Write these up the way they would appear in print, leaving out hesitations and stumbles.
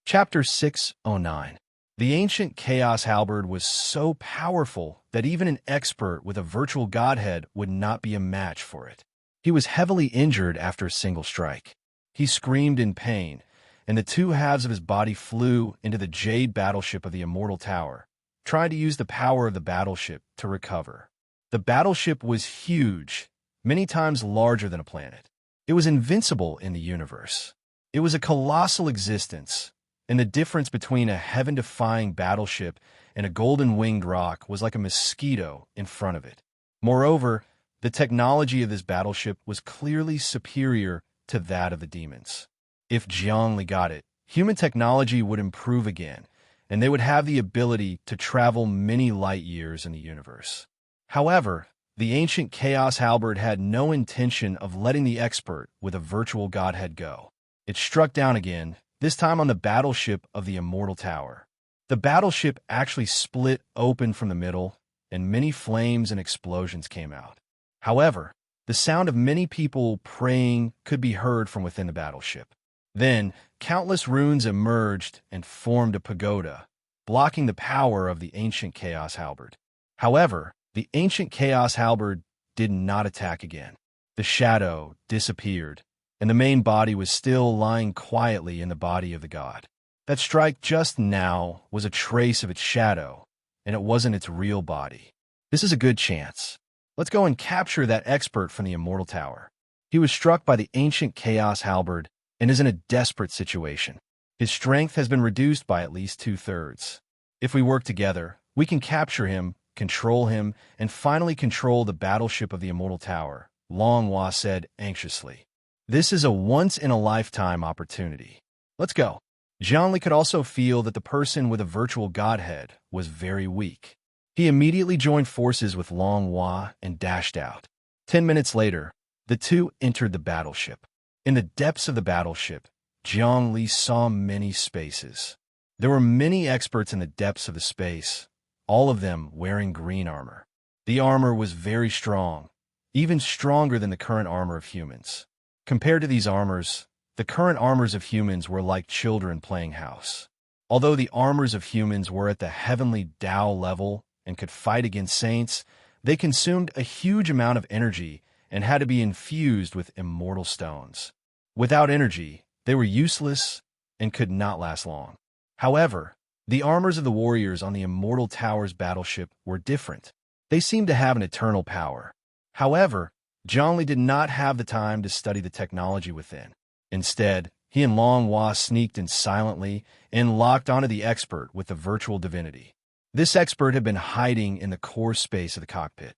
Chapter 609. The ancient Chaos Halberd was so powerful that even an expert with a virtual godhead would not be a match for it. He was heavily injured after a single strike. He screamed in pain, and the two halves of his body flew into the jade battleship of the Immortal Tower, trying to use the power of the battleship to recover. The battleship was huge, many times larger than a planet. It was invincible in the universe. It was a colossal existence, and the difference between a heaven-defying battleship and a golden-winged rock was like a mosquito in front of it. Moreover, the technology of this battleship was clearly superior to that of the demons. If Zhongli got it, human technology would improve again, and they would have the ability to travel many light years in the universe. However, the ancient Chaos Halberd had no intention of letting the expert with a virtual godhead go. It struck down again, this time on the battleship of the Immortal Tower. The battleship actually split open from the middle, and many flames and explosions came out. However, the sound of many people praying could be heard from within the battleship. Then, countless runes emerged and formed a pagoda, blocking the power of the ancient Chaos Halberd. However, the ancient Chaos Halberd did not attack again. The shadow disappeared, and the main body was still lying quietly in the body of the god. That strike just now was a trace of its shadow, and it wasn't its real body. This is a good chance. Let's go and capture that expert from the Immortal Tower. He was struck by the ancient Chaos Halberd and is in a desperate situation. His strength has been reduced by at least 2/3. If we work together, we can capture him, control him, and finally control the battleship of the Immortal Tower, Longhua said anxiously. This is a once-in-a-lifetime opportunity. Let's go. Zhongli could also feel that the person with a virtual godhead was very weak. He immediately joined forces with Longhua and dashed out. 10 minutes later, the two entered the battleship. In the depths of the battleship, Zhongli saw many spaces. There were many experts in the depths of the space, all of them wearing green armor. The armor was very strong, even stronger than the current armor of humans. Compared to these armors, the current armors of humans were like children playing house. Although the armors of humans were at the heavenly Tao level and could fight against saints, they consumed a huge amount of energy and had to be infused with immortal stones. Without energy, they were useless and could not last long. However, the armors of the warriors on the Immortal Tower's battleship were different. They seemed to have an eternal power. However, Zhongli did not have the time to study the technology within. Instead, he and Longhua sneaked in silently and locked onto the expert with the virtual divinity. This expert had been hiding in the core space of the cockpit.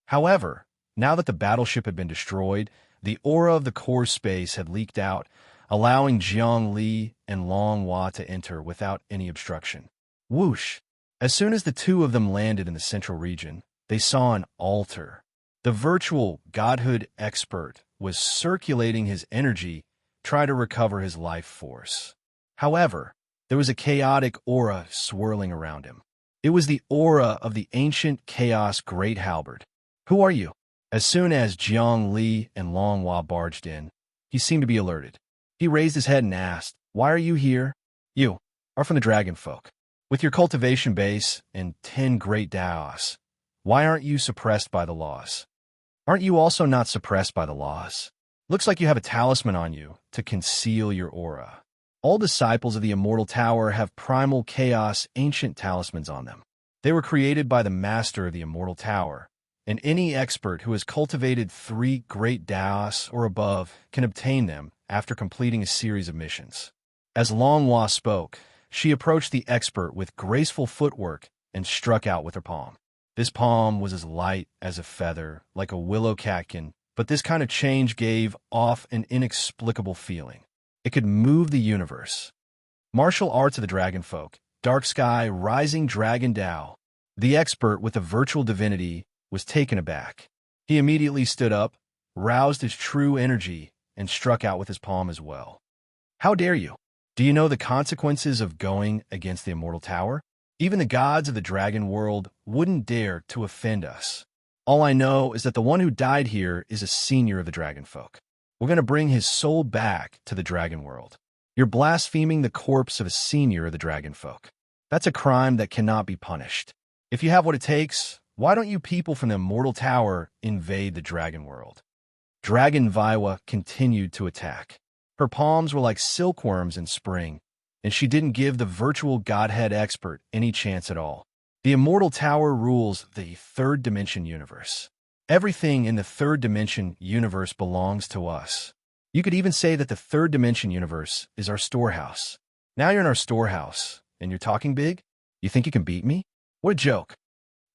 However, now that the battleship had been destroyed, the aura of the core space had leaked out, allowing Zhongli and Longhua to enter without any obstruction. Whoosh! As soon as the two of them landed in the central region, they saw an altar. The virtual godhood expert was circulating his energy, trying to recover his life force. However, there was a chaotic aura swirling around him. It was the aura of the ancient chaos Great Halberd. Who are you? As soon as Zhongli and Longhua barged in, he seemed to be alerted. He raised his head and asked, "Why are you here?" "You are from the dragon folk. With your cultivation base and 10 great Daos, why aren't you suppressed by the laws?" "Aren't you also not suppressed by the laws? Looks like you have a talisman on you to conceal your aura." All disciples of the Immortal Tower have primal chaos ancient talismans on them. They were created by the master of the Immortal Tower, and any expert who has cultivated 3 great Daos or above can obtain them after completing a series of missions. As Longhua spoke, she approached the expert with graceful footwork and struck out with her palm. This palm was as light as a feather, like a willow catkin, but this kind of change gave off an inexplicable feeling. It could move the universe. Martial arts of the dragon folk, dark sky, rising dragon Tao. The expert with the virtual divinity was taken aback. He immediately stood up, roused his true energy, and struck out with his palm as well. "How dare you? Do you know the consequences of going against the Immortal Tower? Even the gods of the dragon world wouldn't dare to offend us. All I know is that the one who died here is a senior of the dragon folk. We're going to bring his soul back to the dragon world." You're blaspheming the corpse of a senior of the dragonfolk. That's a crime that cannot be punished. If you have what it takes, why don't you people from the Immortal Tower invade the dragon world? Dragon Vaiwa continued to attack. Her palms were like silkworms in spring, and she didn't give the virtual godhead expert any chance at all. The Immortal Tower rules the third dimension universe. Everything in the third dimension universe belongs to us. You could even say that the third dimension universe is our storehouse. Now you're in our storehouse, and you're talking big? You think you can beat me? What a joke.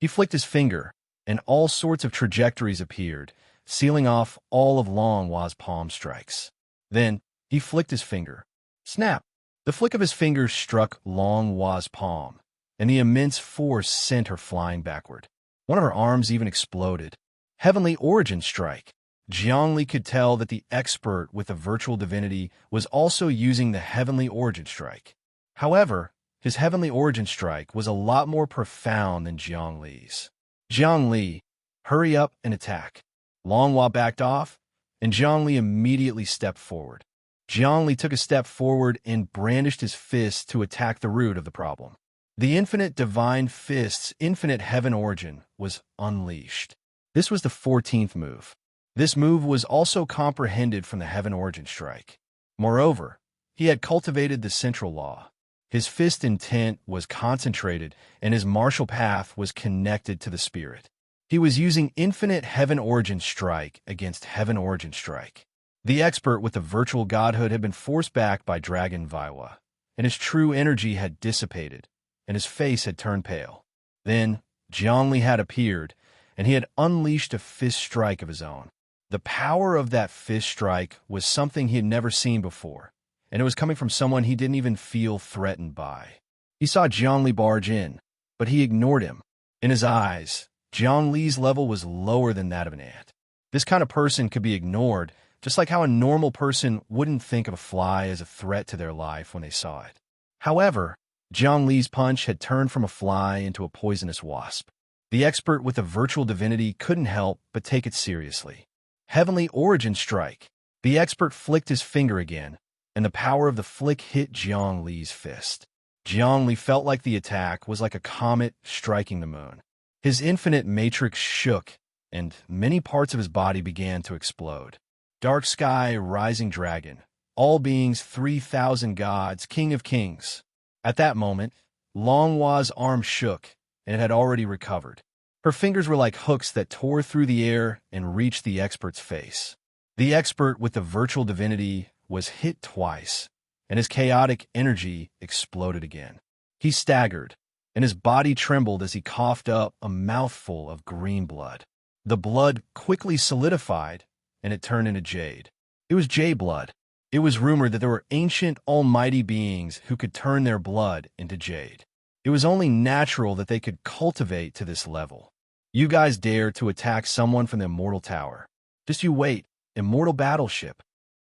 He flicked his finger, and all sorts of trajectories appeared, sealing off all of Long Wa's palm strikes. Then, he flicked his finger. Snap! The flick of his finger struck Long Wa's palm, and the immense force sent her flying backward. One of her arms even exploded. Heavenly Origin Strike. Zhongli could tell that the expert with the virtual divinity was also using the Heavenly Origin Strike. However, his Heavenly Origin Strike was a lot more profound than Zhongli's. Zhongli, hurry up and attack. Longhua backed off, and Zhongli immediately stepped forward. Zhongli took a step forward and brandished his fist to attack the root of the problem. The infinite divine fist's infinite heaven origin was unleashed. This was the 14th move. This move was also comprehended from the Heaven Origin Strike. Moreover, he had cultivated the central law. His fist intent was concentrated, and his martial path was connected to the spirit. He was using infinite Heaven Origin Strike against Heaven Origin Strike. The expert with the virtual godhood had been forced back by Dragon Vaiwa, and his true energy had dissipated, and his face had turned pale. Then, Zhongli had appeared, and he had unleashed a fist strike of his own. The power of that fist strike was something he had never seen before, and it was coming from someone he didn't even feel threatened by. He saw Zhongli barge in, but he ignored him. In his eyes, Zhongli's level was lower than that of an ant. This kind of person could be ignored, just like how a normal person wouldn't think of a fly as a threat to their life when they saw it. However, Zhongli's punch had turned from a fly into a poisonous wasp. The expert with the virtual divinity couldn't help but take it seriously. Heavenly Origin Strike. The expert flicked his finger again, and the power of the flick hit Zhongli's fist. Zhongli felt like the attack was like a comet striking the moon. His infinite matrix shook, and many parts of his body began to explode. Dark sky, rising dragon, all beings 3,000 gods, king of kings. At that moment, Longhua's arm shook, and it had already recovered. Her fingers were like hooks that tore through the air and reached the expert's face. The expert with the virtual divinity was hit twice, and his chaotic energy exploded again. He staggered, and his body trembled as he coughed up a mouthful of green blood. The blood quickly solidified, and it turned into jade. It was jade blood. It was rumored that there were ancient almighty beings who could turn their blood into jade. It was only natural that they could cultivate to this level. You guys dare to attack someone from the Immortal Tower. Just you wait, Immortal Battleship.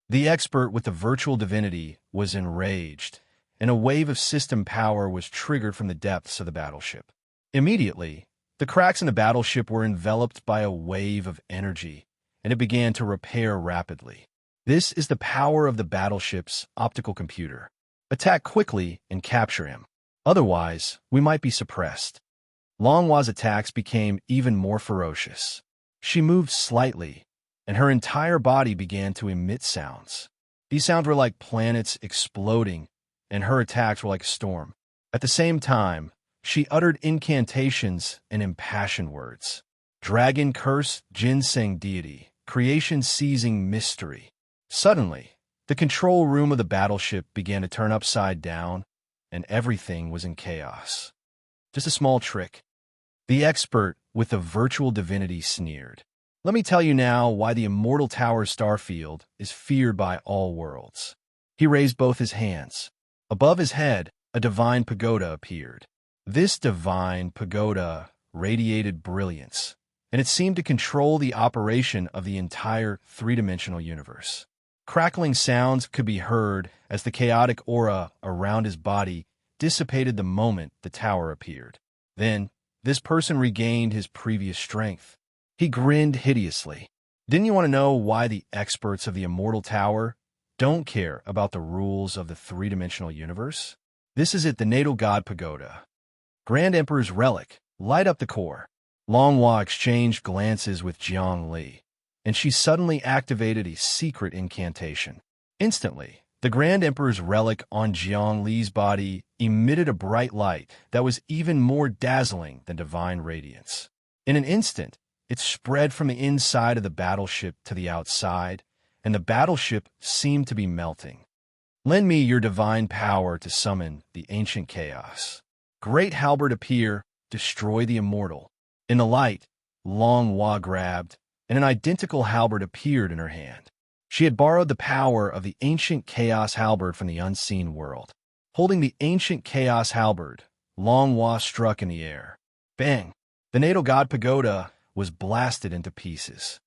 The expert with the virtual divinity was enraged, and a wave of system power was triggered from the depths of the battleship. Immediately, the cracks in the battleship were enveloped by a wave of energy, and it began to repair rapidly. This is the power of the battleship's optical computer. Attack quickly and capture him. Otherwise, we might be suppressed. Longhua's attacks became even more ferocious. She moved slightly, and her entire body began to emit sounds. These sounds were like planets exploding, and her attacks were like a storm. At the same time, she uttered incantations and impassioned words. Dragon curse, ginseng deity, creation seizing mystery. Suddenly, the control room of the battleship began to turn upside down, and everything was in chaos. Just a small trick. The expert with the virtual divinity sneered. Let me tell you now why the Immortal Tower Starfield is feared by all worlds. He raised both his hands. Above his head, a divine pagoda appeared. This divine pagoda radiated brilliance, and it seemed to control the operation of the entire three-dimensional universe. Crackling sounds could be heard as the chaotic aura around his body dissipated the moment the tower appeared. Then, this person regained his previous strength. He grinned hideously. Didn't you want to know why the experts of the Immortal Tower don't care about the rules of the three-dimensional universe? This is it, the natal god pagoda. Grand Emperor's relic, light up the core. Longhua exchanged glances with Zhongli, and she suddenly activated a secret incantation. Instantly, the Grand Emperor's relic on Zhongli's body emitted a bright light that was even more dazzling than divine radiance. In an instant, it spread from the inside of the battleship to the outside, and the battleship seemed to be melting. Lend me your divine power to summon the ancient chaos. Great halberd appear, destroy the immortal. In the light, Longhua grabbed, and an identical halberd appeared in her hand. She had borrowed the power of the ancient chaos halberd from the unseen world. Holding the ancient chaos halberd, Longhua struck in the air. Bang! The natal god pagoda was blasted into pieces.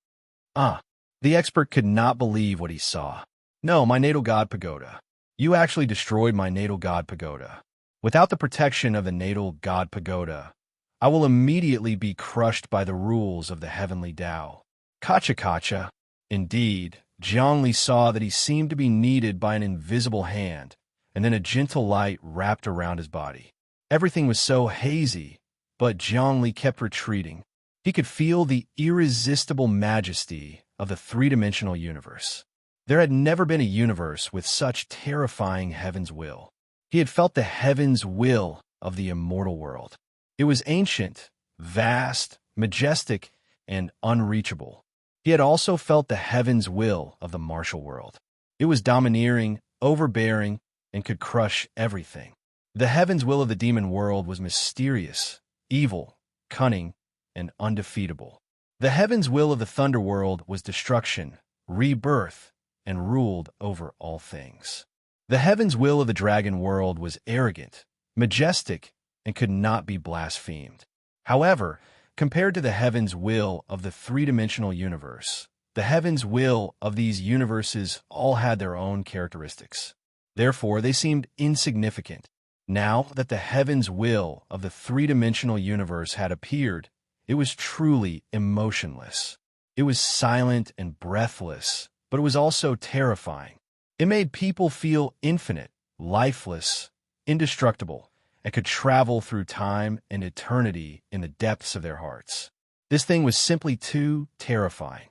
The expert could not believe what he saw. No, my natal god pagoda. You actually destroyed my natal god pagoda. Without the protection of the natal god pagoda, I will immediately be crushed by the rules of the heavenly Tao. Kacha. Indeed, Zhongli saw that he seemed to be kneaded by an invisible hand, and then a gentle light wrapped around his body. Everything was so hazy, but Zhongli kept retreating. He could feel the irresistible majesty of the three-dimensional universe. There had never been a universe with such terrifying heaven's will. He had felt the heaven's will of the immortal world. It was ancient, vast, majestic, and unreachable. He had also felt the heaven's will of the martial world. It was domineering, overbearing, and could crush everything. The heaven's will of the demon world was mysterious, evil, cunning, and undefeatable. The heaven's will of the thunder world was destruction, rebirth, and ruled over all things. The heaven's will of the dragon world was arrogant, majestic, and could not be blasphemed. However, compared to the heaven's will of the three-dimensional universe, the heaven's will of these universes all had their own characteristics. Therefore, they seemed insignificant. Now that the heaven's will of the three-dimensional universe had appeared, it was truly emotionless. It was silent and breathless, but it was also terrifying. It made people feel infinite, lifeless, indestructible, and could travel through time and eternity in the depths of their hearts. This thing was simply too terrifying.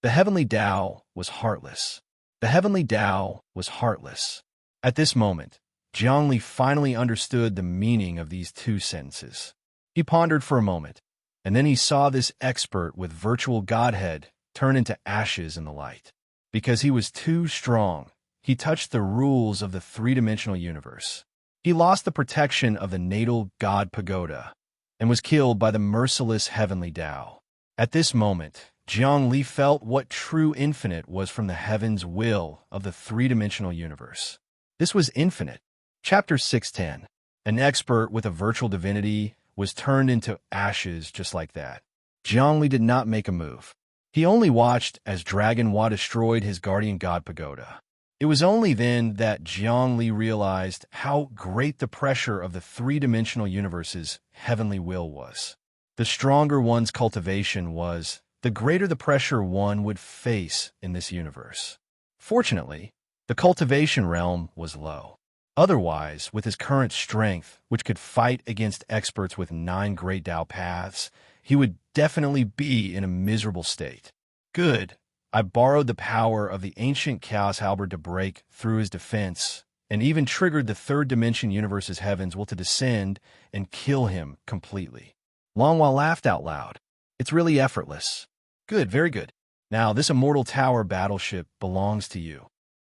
The heavenly Tao was heartless. The heavenly Tao was heartless. At this moment, Zhongli finally understood the meaning of these two sentences. He pondered for a moment, and then he saw this expert with virtual godhead turn into ashes in the light. Because he was too strong, he touched the rules of the three-dimensional universe. He lost the protection of the natal god pagoda and was killed by the merciless heavenly Tao. At this moment, Zhongli felt what true infinite was from the heaven's will of the three-dimensional universe. This was infinite. Chapter 610. An expert with a virtual divinity was turned into ashes just like that. Zhongli did not make a move. He only watched as Dragon Hua destroyed his guardian god pagoda. It was only then that Zhongli realized how great the pressure of the three-dimensional universe's heavenly will was. The stronger one's cultivation was, the greater the pressure one would face in this universe. Fortunately, the cultivation realm was low. Otherwise, with his current strength, which could fight against experts with 9 great Tao paths, he would definitely be in a miserable state. Good. I borrowed the power of the ancient chaos halberd to break through his defense, and even triggered the third dimension universe's heaven's will to descend and kill him completely. Longhua laughed out loud. It's really effortless. Good, very good. Now, this immortal tower battleship belongs to you.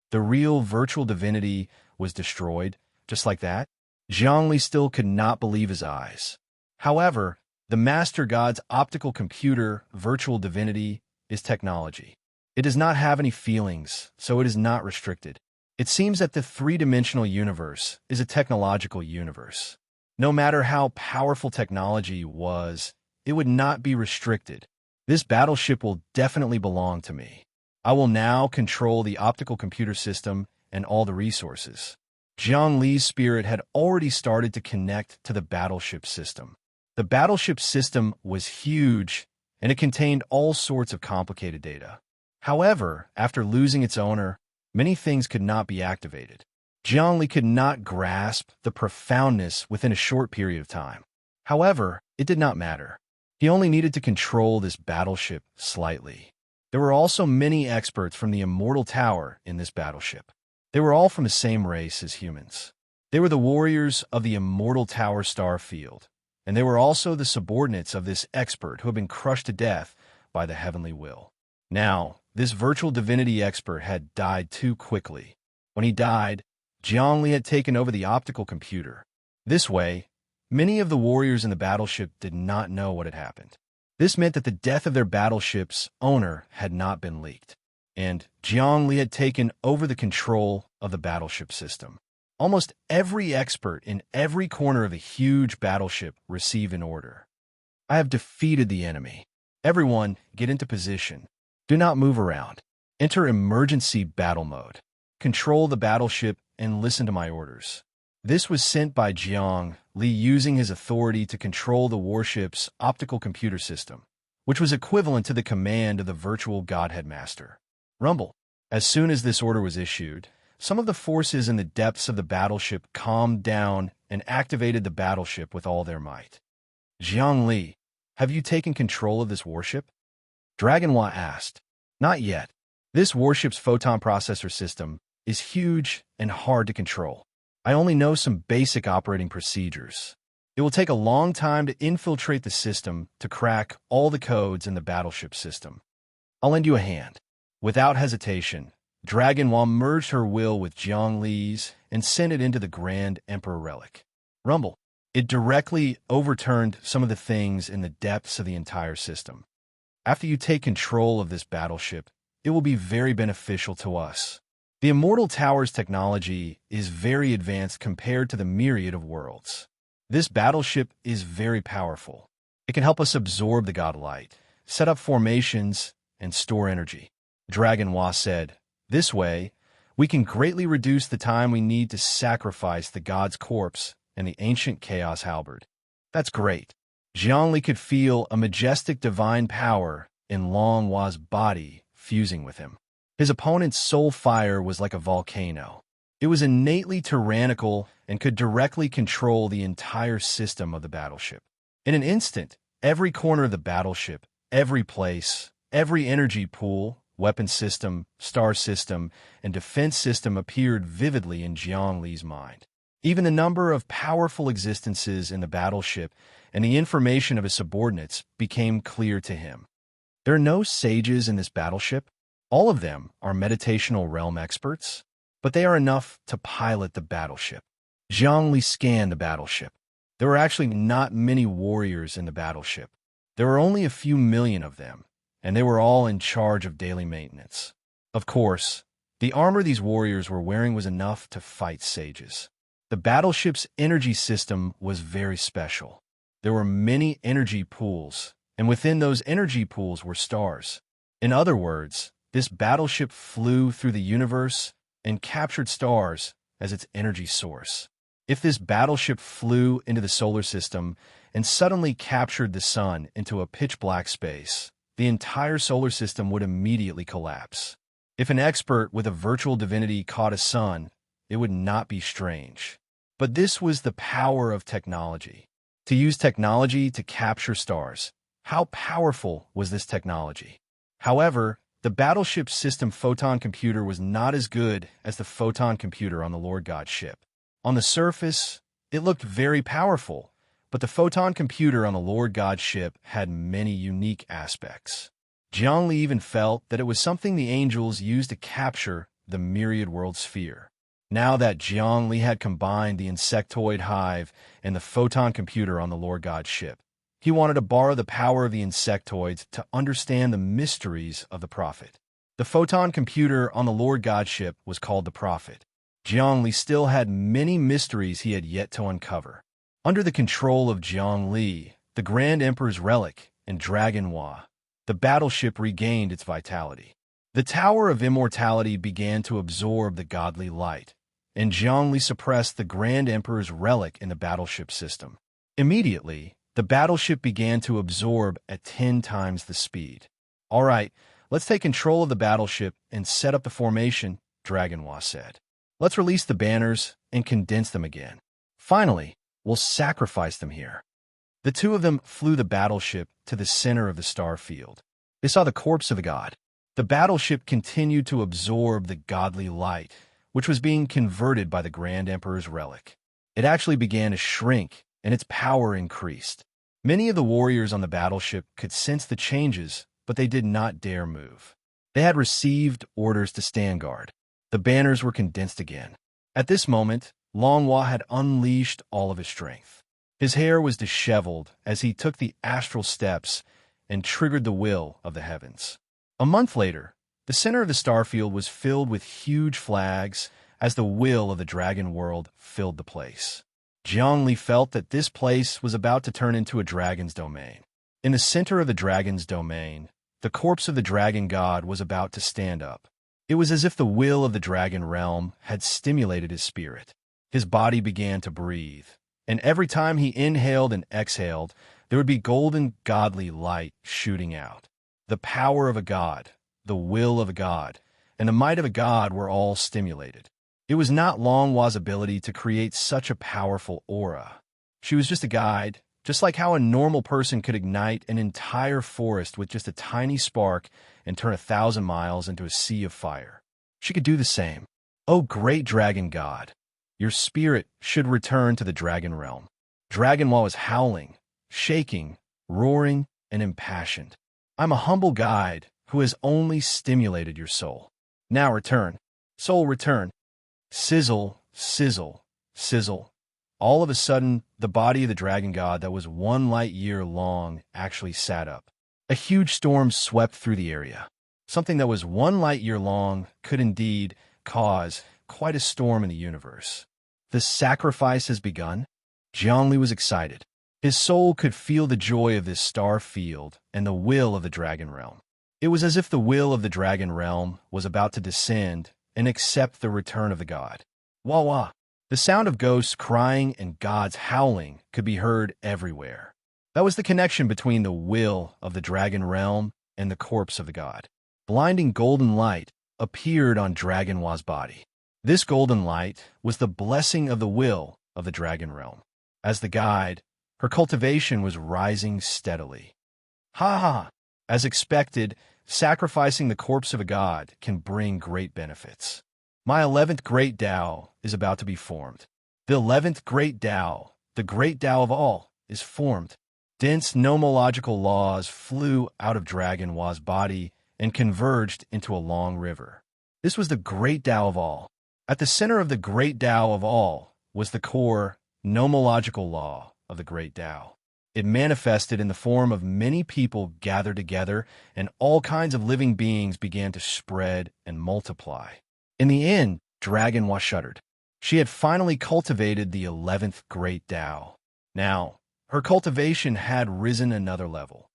The real virtual divinity was destroyed, just like that. Zhongli still could not believe his eyes. However, the Master God's optical computer, virtual divinity, is technology. It does not have any feelings, so it is not restricted. It seems that the three-dimensional universe is a technological universe. No matter how powerful technology was, it would not be restricted. This battleship will definitely belong to me. I will now control the optical computer system and all the resources. Zhongli's spirit had already started to connect to the battleship system. The battleship system was huge, and it contained all sorts of complicated data. However, after losing its owner, Many things could not be activated. Jiangli could not grasp the profoundness within a short period of time. However, it did not matter. He only needed to control this battleship slightly. There were also many experts from the Immortal Tower in this battleship. They were all from the same race as humans. They were the warriors of the Immortal Tower star field, and they were also the subordinates of this expert who had been crushed to death by the heavenly will. Now, this virtual divinity expert had died too quickly. When he died, Jiangli had taken over the optical computer. This way, many of the warriors in the battleship did not know what had happened. This meant that the death of their battleship's owner had not been leaked, and Jiangli had taken over the control of the battleship system. Almost every expert in every corner of the huge battleship received an order. I have defeated the enemy. Everyone, get into position. Do not move around. Enter emergency battle mode. Control the battleship and listen to my orders. This was sent by Jiang Li using his authority to control the warship's optical computer system, which was equivalent to the command of the virtual Godhead Master. Rumble. As soon as this order was issued, some of the forces in the depths of the battleship calmed down and activated the battleship with all their might. Jiang Li, have you taken control of this warship? Dragonwa asked. Not yet. This warship's photon processor system is huge and hard to control. I only know some basic operating procedures. It will take a long time to infiltrate the system to crack all the codes in the battleship system. I'll lend you a hand. Without hesitation, Dragonwa merged her will with Jiang Li's and sent it into the Grand Emperor relic. Rumble. It directly overturned some of the things in the depths of the entire system. After you take control of this battleship, it will be very beneficial to us. The Immortal Tower's technology is very advanced compared to the myriad of worlds. This battleship is very powerful. It can help us absorb the godlight, set up formations, and store energy. Dragonwa said, this way, we can greatly reduce the time we need to sacrifice the god's corpse and the ancient chaos halberd. That's great. Jiangli could feel a majestic divine power in Long Hua's body fusing with him. His opponent's soul fire was like a volcano. It was innately tyrannical and could directly control the entire system of the battleship. In an instant, every corner of the battleship, every place, every energy pool, weapon system, star system, and defense system appeared vividly in Jiang Li's mind. Even the number of powerful existences in the battleship and the information of his subordinates became clear to him. There are no sages in this battleship. All of them are meditational realm experts, but they are enough to pilot the battleship. Jiang Li scanned the battleship. There were actually not many warriors in the battleship. There were only a few million of them, and they were all in charge of daily maintenance. Of course, the armor these warriors were wearing was enough to fight sages. The battleship's energy system was very special. There were many energy pools, and within those energy pools were stars. In other words, this battleship flew through the universe and captured stars as its energy source. If this battleship flew into the solar system and suddenly captured the sun into a pitch-black space, the entire solar system would immediately collapse. If an expert with a virtual divinity caught a sun, it would not be strange. But this was the power of technology. To use technology to capture stars. How powerful was this technology? However, the battleship's system photon computer was not as good as the photon computer on the Lord God's ship. On the surface, it looked very powerful, but the photon computer on the Lord God's ship had many unique aspects. Jiang Li even felt that it was something the angels used to capture the myriad world sphere. Now that Jiang Li had combined the insectoid hive and the photon computer on the Lord God's ship, he wanted to borrow the power of the insectoids to understand the mysteries of the prophet. The photon computer on the Lord God's ship was called the prophet. Jiang Li still had many mysteries he had yet to uncover. Under the control of Jiang Li, the Grand Emperor's relic, and Dragonwa, the battleship regained its vitality. The Tower of Immortality began to absorb the godly light, and Jiang Li suppressed the Grand Emperor's relic in the battleship system. Immediately, the battleship began to absorb at 10 times the speed. All right, let's take control of the battleship and set up the formation Dragonwa said. Let's release the banners and condense them again. Finally, we'll sacrifice them here. The two of them flew the battleship to the center of the star field. They saw the corpse of a god. The battleship continued to absorb the godly light, which was being converted by the Grand Emperor's relic. It actually began to shrink, and its power increased. Many of the warriors on the battleship could sense the changes, but they did not dare move. They had received orders to stand guard. The banners were condensed again. At this moment, Longhua had unleashed all of his strength. His hair was disheveled as he took the astral steps and triggered the will of the heavens. A month later, the center of the starfield was filled with huge flags as the will of the dragon world filled the place. Zhongli felt that this place was about to turn into a dragon's domain. In the center of the dragon's domain, the corpse of the dragon god was about to stand up. It was as if the will of the dragon realm had stimulated his spirit. His body began to breathe, and every time he inhaled and exhaled, there would be golden godly light shooting out. The power of a god, the will of a god, and the might of a god were all stimulated. It was not Longhua's ability to create such a powerful aura. She was just a guide, just like how a normal person could ignite an entire forest with just a tiny spark and turn 1,000 miles into a sea of fire. She could do the same. O great dragon god, your spirit should return to the dragon realm. Dragonwa was howling, shaking, roaring, and impassioned. I'm a humble guide who has only stimulated your soul. Now return. Soul, return. Sizzle, sizzle, sizzle. All of a sudden, the body of the dragon god that was 1 light year long actually sat up. A huge storm swept through the area. Something that was 1 light year long could indeed cause quite a storm in the universe. The sacrifice has begun. Zhongli was excited. His soul could feel the joy of this star field and the will of the dragon realm. It was as if the will of the dragon realm was about to descend and accept the return of the god. Wah wah! The sound of ghosts crying and gods howling could be heard everywhere. That was the connection between the will of the dragon realm and the corpse of the god. Blinding golden light appeared on Dragonwa's body. This golden light was the blessing of the will of the dragon realm. As the guide, her cultivation was rising steadily. Ha ha! As expected, sacrificing the corpse of a god can bring great benefits. My 11th great Tao is about to be formed. The 11th great Tao, the great Tao of all, is formed. Dense nomological laws flew out of Dragonwa's body and converged into a long river. This was the great Tao of all. At the center of the great Tao of all was the core nomological law of the great Tao. It manifested in the form of many people gathered together, and all kinds of living beings began to spread and multiply. In the end, Dragonwa shuddered. She had finally cultivated the 11th great Tao. Now, her cultivation had risen another level.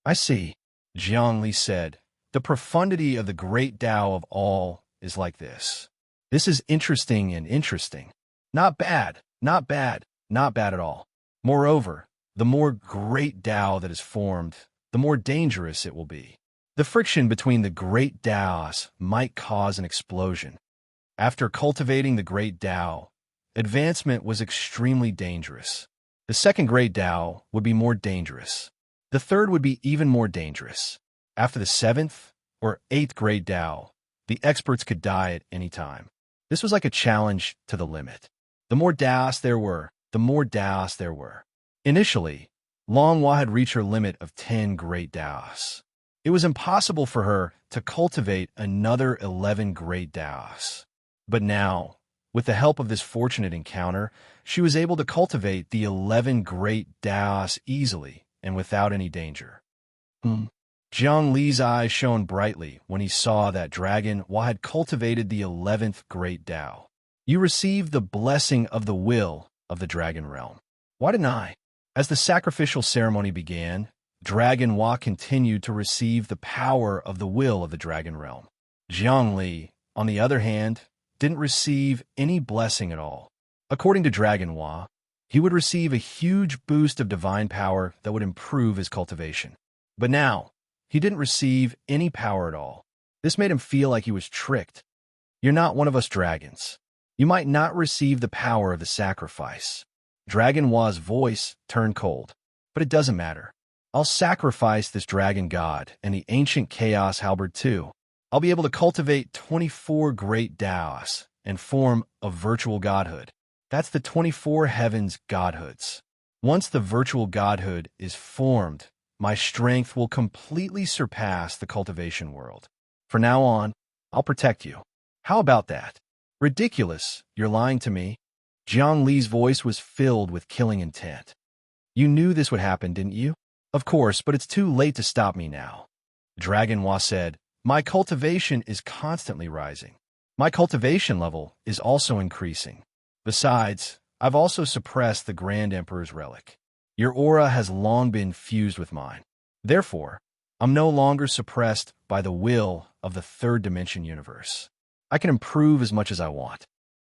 I see, Zhongli said. The profundity of the great Tao of all is like this. This is interesting and interesting. Not bad, not bad, not bad at all. Moreover, the more great Tao that is formed, the more dangerous it will be. The friction between the great Taos might cause an explosion. After cultivating the great Tao, advancement was extremely dangerous. The second great Tao would be more dangerous. The third would be even more dangerous. After the 7th or 8th great Tao, the experts could die at any time. This was like a challenge to the limit. The more Taos there were, the more Taos there were. Initially, Longhua had reached her limit of 10 great Taos. It was impossible for her to cultivate another 11 great Taos. But now, with the help of this fortunate encounter, she was able to cultivate the 11 great Taos easily and without any danger. Zhang Li's eyes shone brightly when he saw that Dragonwa had cultivated the 11th great Tao. You received the blessing of the will of the dragon realm. Why didn't I? As the sacrificial ceremony began, Dragonwa continued to receive the power of the will of the dragon realm. Zhang Li, on the other hand, didn't receive any blessing at all. According to Dragonwa, he would receive a huge boost of divine power that would improve his cultivation. But now, he didn't receive any power at all. This made him feel like he was tricked. You're not one of us dragons. You might not receive the power of the sacrifice. Dragon Wa's voice turned cold. But it doesn't matter. I'll sacrifice this dragon god and the ancient chaos halberd too. I'll be able to cultivate 24 great Daos and form a virtual godhood. That's the 24 heavens godhoods. Once the virtual godhood is formed, my strength will completely surpass the cultivation world. From now on, I'll protect you. How about that? Ridiculous, you're lying to me. Jiang Li's voice was filled with killing intent. You knew this would happen, didn't you? Of course, but it's too late to stop me now. Dragon Wa said, my cultivation is constantly rising. My cultivation level is also increasing. Besides, I've also suppressed the Grand Emperor's relic. Your aura has long been fused with mine. Therefore, I'm no longer suppressed by the will of the third dimension universe. I can improve as much as I want.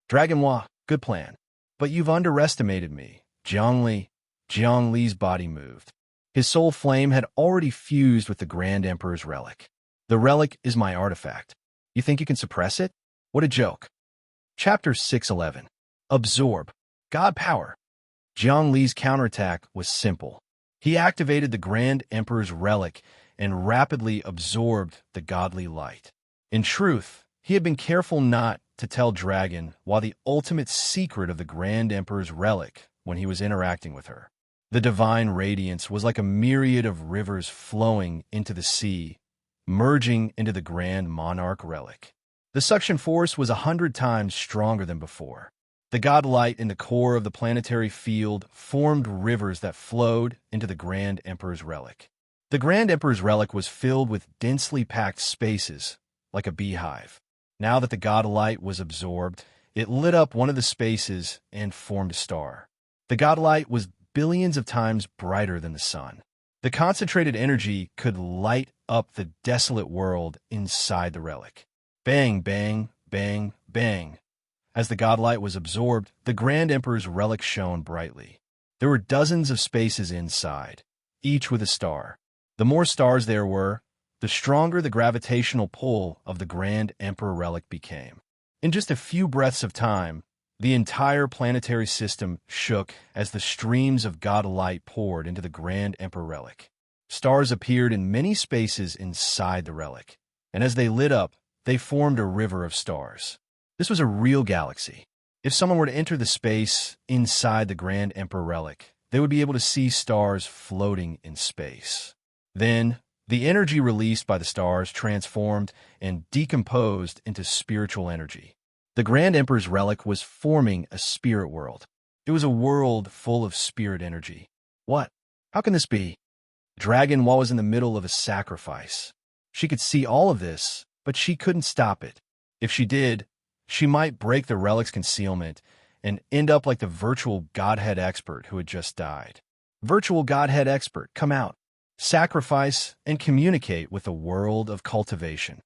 Dragon Wa, good plan. But you've underestimated me. Jiang Li's body moved. His soul flame had already fused with the Grand Emperor's relic. The relic is my artifact. You think you can suppress it? What a joke. Chapter 611. Absorb. God Power. Jiang Li's counterattack was simple. He activated the Grand Emperor's relic and rapidly absorbed the godly light. In truth, he had been careful not to tell Dragon Wa the ultimate secret of the Grand Emperor's relic when he was interacting with her. The divine radiance was like a myriad of rivers flowing into the sea, merging into the Grand Monarch relic. The suction force was 100 times stronger than before. The godlight in the core of the planetary field formed rivers that flowed into the Grand Emperor's relic. The Grand Emperor's relic was filled with densely packed spaces, like a beehive. Now that the godlight was absorbed, it lit up one of the spaces and formed a star. The godlight was billions of times brighter than the sun. The concentrated energy could light up the desolate world inside the relic. Bang, bang, bang, bang. As the godlight was absorbed, the Grand Emperor's relic shone brightly. There were dozens of spaces inside, each with a star. The more stars there were, the stronger the gravitational pull of the Grand Emperor relic became. In just a few breaths of time, the entire planetary system shook as the streams of god light poured into the Grand Emperor relic. Stars appeared in many spaces inside the relic, and as they lit up, they formed a river of stars. This was a real galaxy. If someone were to enter the space inside the Grand Emperor relic, they would be able to see stars floating in space. Then, the energy released by the stars transformed and decomposed into spiritual energy. The Grand Emperor's relic was forming a spirit world. It was a world full of spirit energy. What? How can this be? Dragon Wa was in the middle of a sacrifice. She could see all of this, but she couldn't stop it. If she did, she might break the relic's concealment and end up like the virtual Godhead expert who had just died. Virtual Godhead expert, come out. Sacrifice and communicate with the world of cultivation.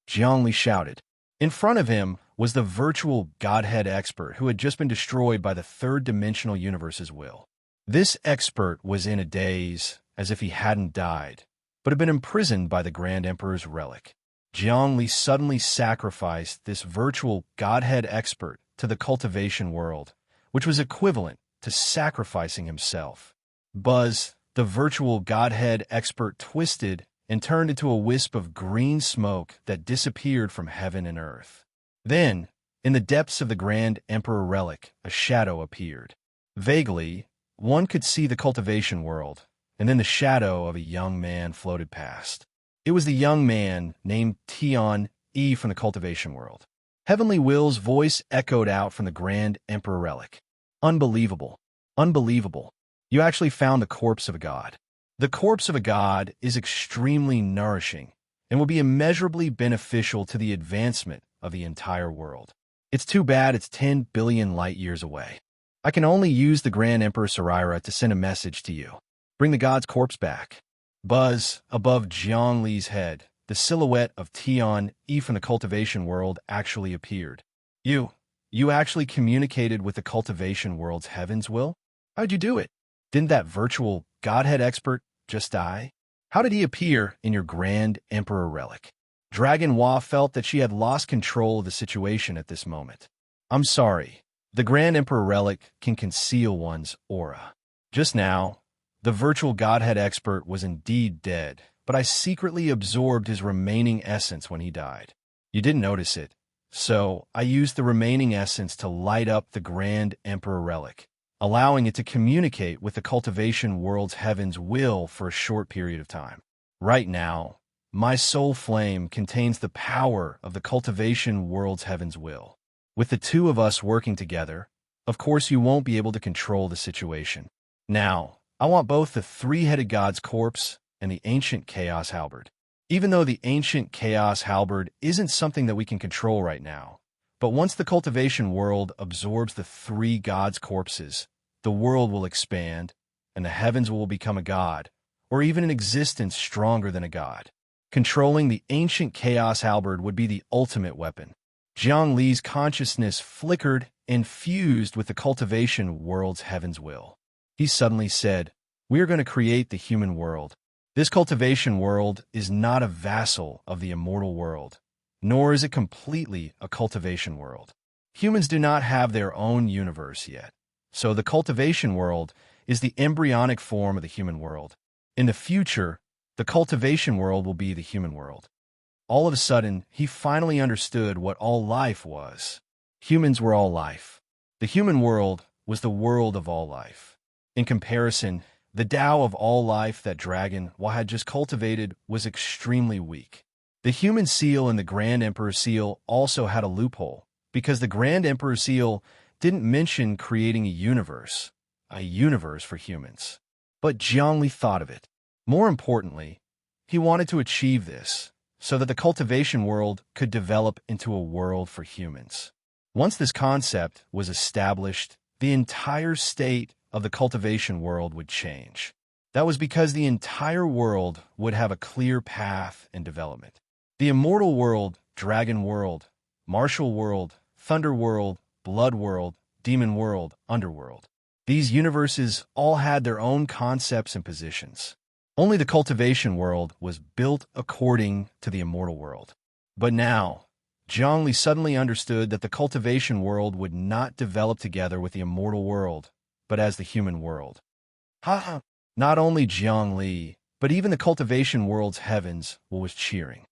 Jiang Li shouted. In front of him was the virtual Godhead expert who had just been destroyed by the third-dimensional universe's will. This expert was in a daze, as if he hadn't died, but had been imprisoned by the Grand Emperor's relic. Jiang Li suddenly sacrificed this virtual Godhead expert to the cultivation world, which was equivalent to sacrificing himself. Buzz, the virtual Godhead expert, twisted and turned into a wisp of green smoke that disappeared from heaven and earth. Then, in the depths of the Grand Emperor relic, a shadow appeared. Vaguely, one could see the cultivation world, and then the shadow of a young man floated past. It was the young man named Tion E from the cultivation world. Heavenly Will's voice echoed out from the Grand Emperor relic. Unbelievable. Unbelievable. You actually found the corpse of a god. The corpse of a god is extremely nourishing and will be immeasurably beneficial to the advancement of the entire world. It's too bad it's 10 billion light years away. I can only use the Grand Emperor Sarira to send a message to you. Bring the god's corpse back. Buzz, above Jiang Li's head, the silhouette of Tion E from the cultivation world actually appeared. You actually communicated with the cultivation world's heavens, Will? How'd you do it? Didn't that virtual Godhead expert just die? How did he appear in your Grand Emperor relic? Dragon Hua felt that she had lost control of the situation at this moment. I'm sorry. The Grand Emperor relic can conceal one's aura. Just now, the virtual godhead expert was indeed dead, but I secretly absorbed his remaining essence when he died. You didn't notice it, so I used the remaining essence to light up the Grand Emperor relic, allowing it to communicate with the cultivation world's heaven's will for a short period of time. Right now, my soul flame contains the power of the cultivation world's heaven's will. With the two of us working together, of course you won't be able to control the situation. Now, I want both the three-headed god's corpse and the ancient chaos halberd. Even though the ancient chaos halberd isn't something that we can control right now, but once the cultivation world absorbs the three gods' corpses, the world will expand, and the heavens will become a god, or even an existence stronger than a god. Controlling the ancient chaos halberd would be the ultimate weapon. Jiang Li's consciousness flickered and fused with the cultivation world's heaven's will. He suddenly said, "We are going to create the human world. This cultivation world is not a vassal of the immortal world, nor is it completely a cultivation world. Humans do not have their own universe yet, so the cultivation world is the embryonic form of the human world. In the future, the cultivation world will be the human world." All of a sudden, he finally understood what all life was. Humans were all life. The human world was the world of all life. In comparison, the Tao of all life that Dragon Hua had just cultivated was extremely weak. The human seal and the Grand Emperor seal also had a loophole, because the Grand Emperor seal didn't mention creating a universe for humans. But Jiang Li thought of it. More importantly, he wanted to achieve this, so that the cultivation world could develop into a world for humans. Once this concept was established, the entire state of the cultivation world would change. That was because the entire world would have a clear path and development. The immortal world, dragon world, martial world, thunder world, blood world, demon world, underworld. These universes all had their own concepts and positions. Only the cultivation world was built according to the immortal world. But now, Jiang Li suddenly understood that the cultivation world would not develop together with the immortal world, but as the human world. Not only Jiang Li, but even the cultivation world's heavens was cheering.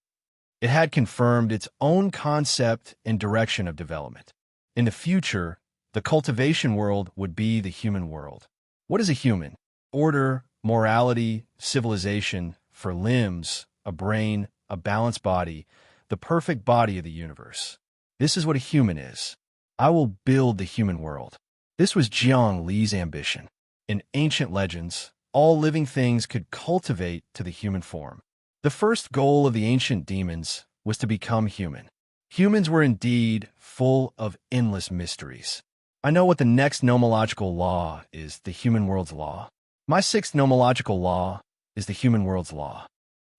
It had confirmed its own concept and direction of development. In the future, the cultivation world would be the human world. What is a human? Order, morality, civilization, for limbs, a brain, a balanced body, the perfect body of the universe. This is what a human is. I will build the human world. This was Jiang Li's ambition. In ancient legends, all living things could cultivate to the human form. The first goal of the ancient demons was to become human. Humans were indeed full of endless mysteries. I know what the next nomological law is, the human world's law. My sixth nomological law is the human world's law.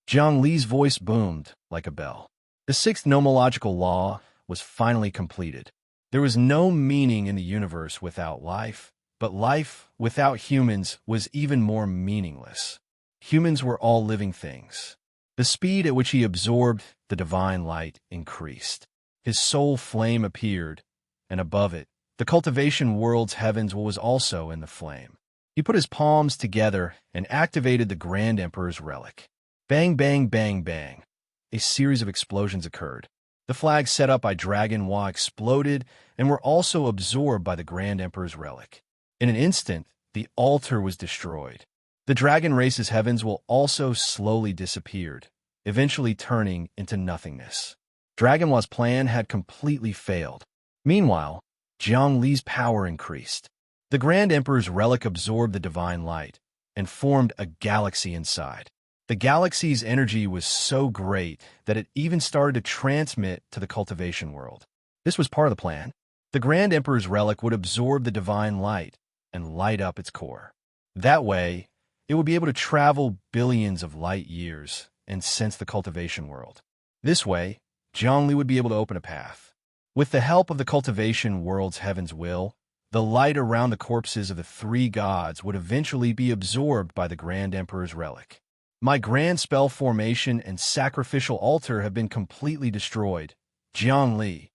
Jiang Li's voice boomed like a bell. The sixth nomological law was finally completed. There was no meaning in the universe without life, but life without humans was even more meaningless. Humans were all living things. The speed at which he absorbed the divine light increased. His soul flame appeared, and above it, the cultivation world's heavens was also in the flame. He put his palms together and activated the Grand Emperor's relic. Bang, bang, bang, bang. A series of explosions occurred. The flags set up by Dragon Hua exploded and were also absorbed by the Grand Emperor's relic. In an instant, the altar was destroyed. The dragon race's heavens will also slowly disappeared, eventually turning into nothingness. Dragon Hua's plan had completely failed. Meanwhile, Jiang Li's power increased. The Grand Emperor's relic absorbed the divine light and formed a galaxy inside. The galaxy's energy was so great that it even started to transmit to the cultivation world. This was part of the plan. The Grand Emperor's relic would absorb the divine light and light up its core. That way, it would be able to travel billions of light years and sense the cultivation world. This way, Jiang Li would be able to open a path. With the help of the cultivation world's heaven's will, the light around the corpses of the three gods would eventually be absorbed by the Grand Emperor's relic. My grand spell formation and sacrificial altar have been completely destroyed. Jiangli.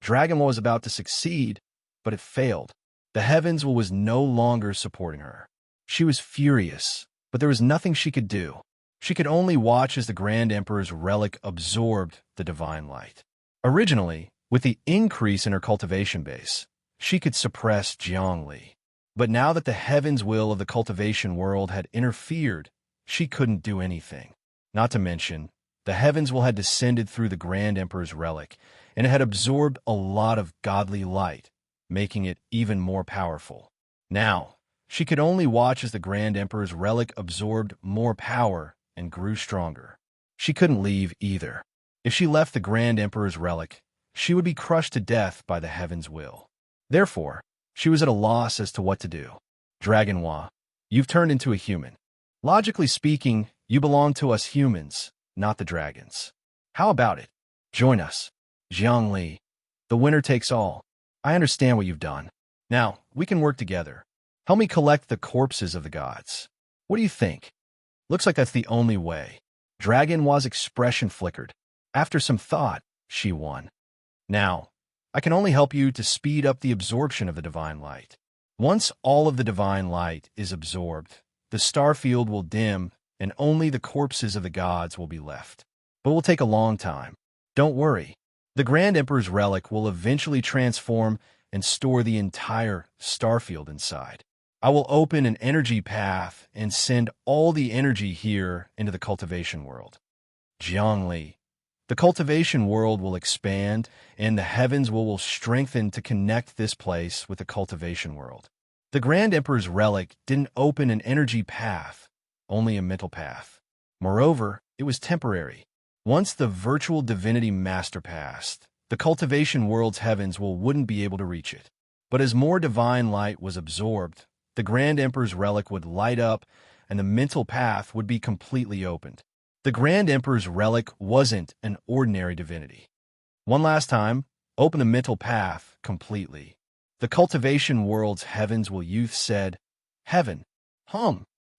Dragon was about to succeed, but it failed. The heavens was no longer supporting her. She was furious, but there was nothing she could do. She could only watch as the Grand Emperor's relic absorbed the divine light. Originally, with the increase in her cultivation base, she could suppress Jiangli. But now that the heavens will of the cultivation world had interfered, she couldn't do anything. Not to mention, the heavens will had descended through the Grand Emperor's relic, and it had absorbed a lot of godly light, making it even more powerful. Now, she could only watch as the Grand Emperor's relic absorbed more power and grew stronger. She couldn't leave either. If she left the Grand Emperor's relic, she would be crushed to death by the heaven's will. Therefore, she was at a loss as to what to do. Dragonwa, you've turned into a human. Logically speaking, you belong to us humans, not the dragons. How about it? Join us. Jiangli. The winner takes all. I understand what you've done. Now, we can work together. Help me collect the corpses of the gods. What do you think? Looks like that's the only way. Dragonwa's expression flickered. After some thought, she won. Now, I can only help you to speed up the absorption of the divine light. Once all of the divine light is absorbed, the star field will dim and only the corpses of the gods will be left. But it will take a long time. Don't worry. The Grand Emperor's relic will eventually transform and store the entire star field inside. I will open an energy path and send all the energy here into the cultivation world. Jiangli. The cultivation world will expand, and the heavens will strengthen to connect this place with the cultivation world. The Grand Emperor's relic didn't open an energy path, only a mental path. Moreover, it was temporary. Once the virtual divinity master passed, the cultivation world's heavens wouldn't be able to reach it. But as more divine light was absorbed, the Grand Emperor's relic would light up, and the mental path would be completely opened. The Grand Emperor's relic wasn't an ordinary divinity. One last time, open the mental path completely. The cultivation world's heavens youth said, Heaven,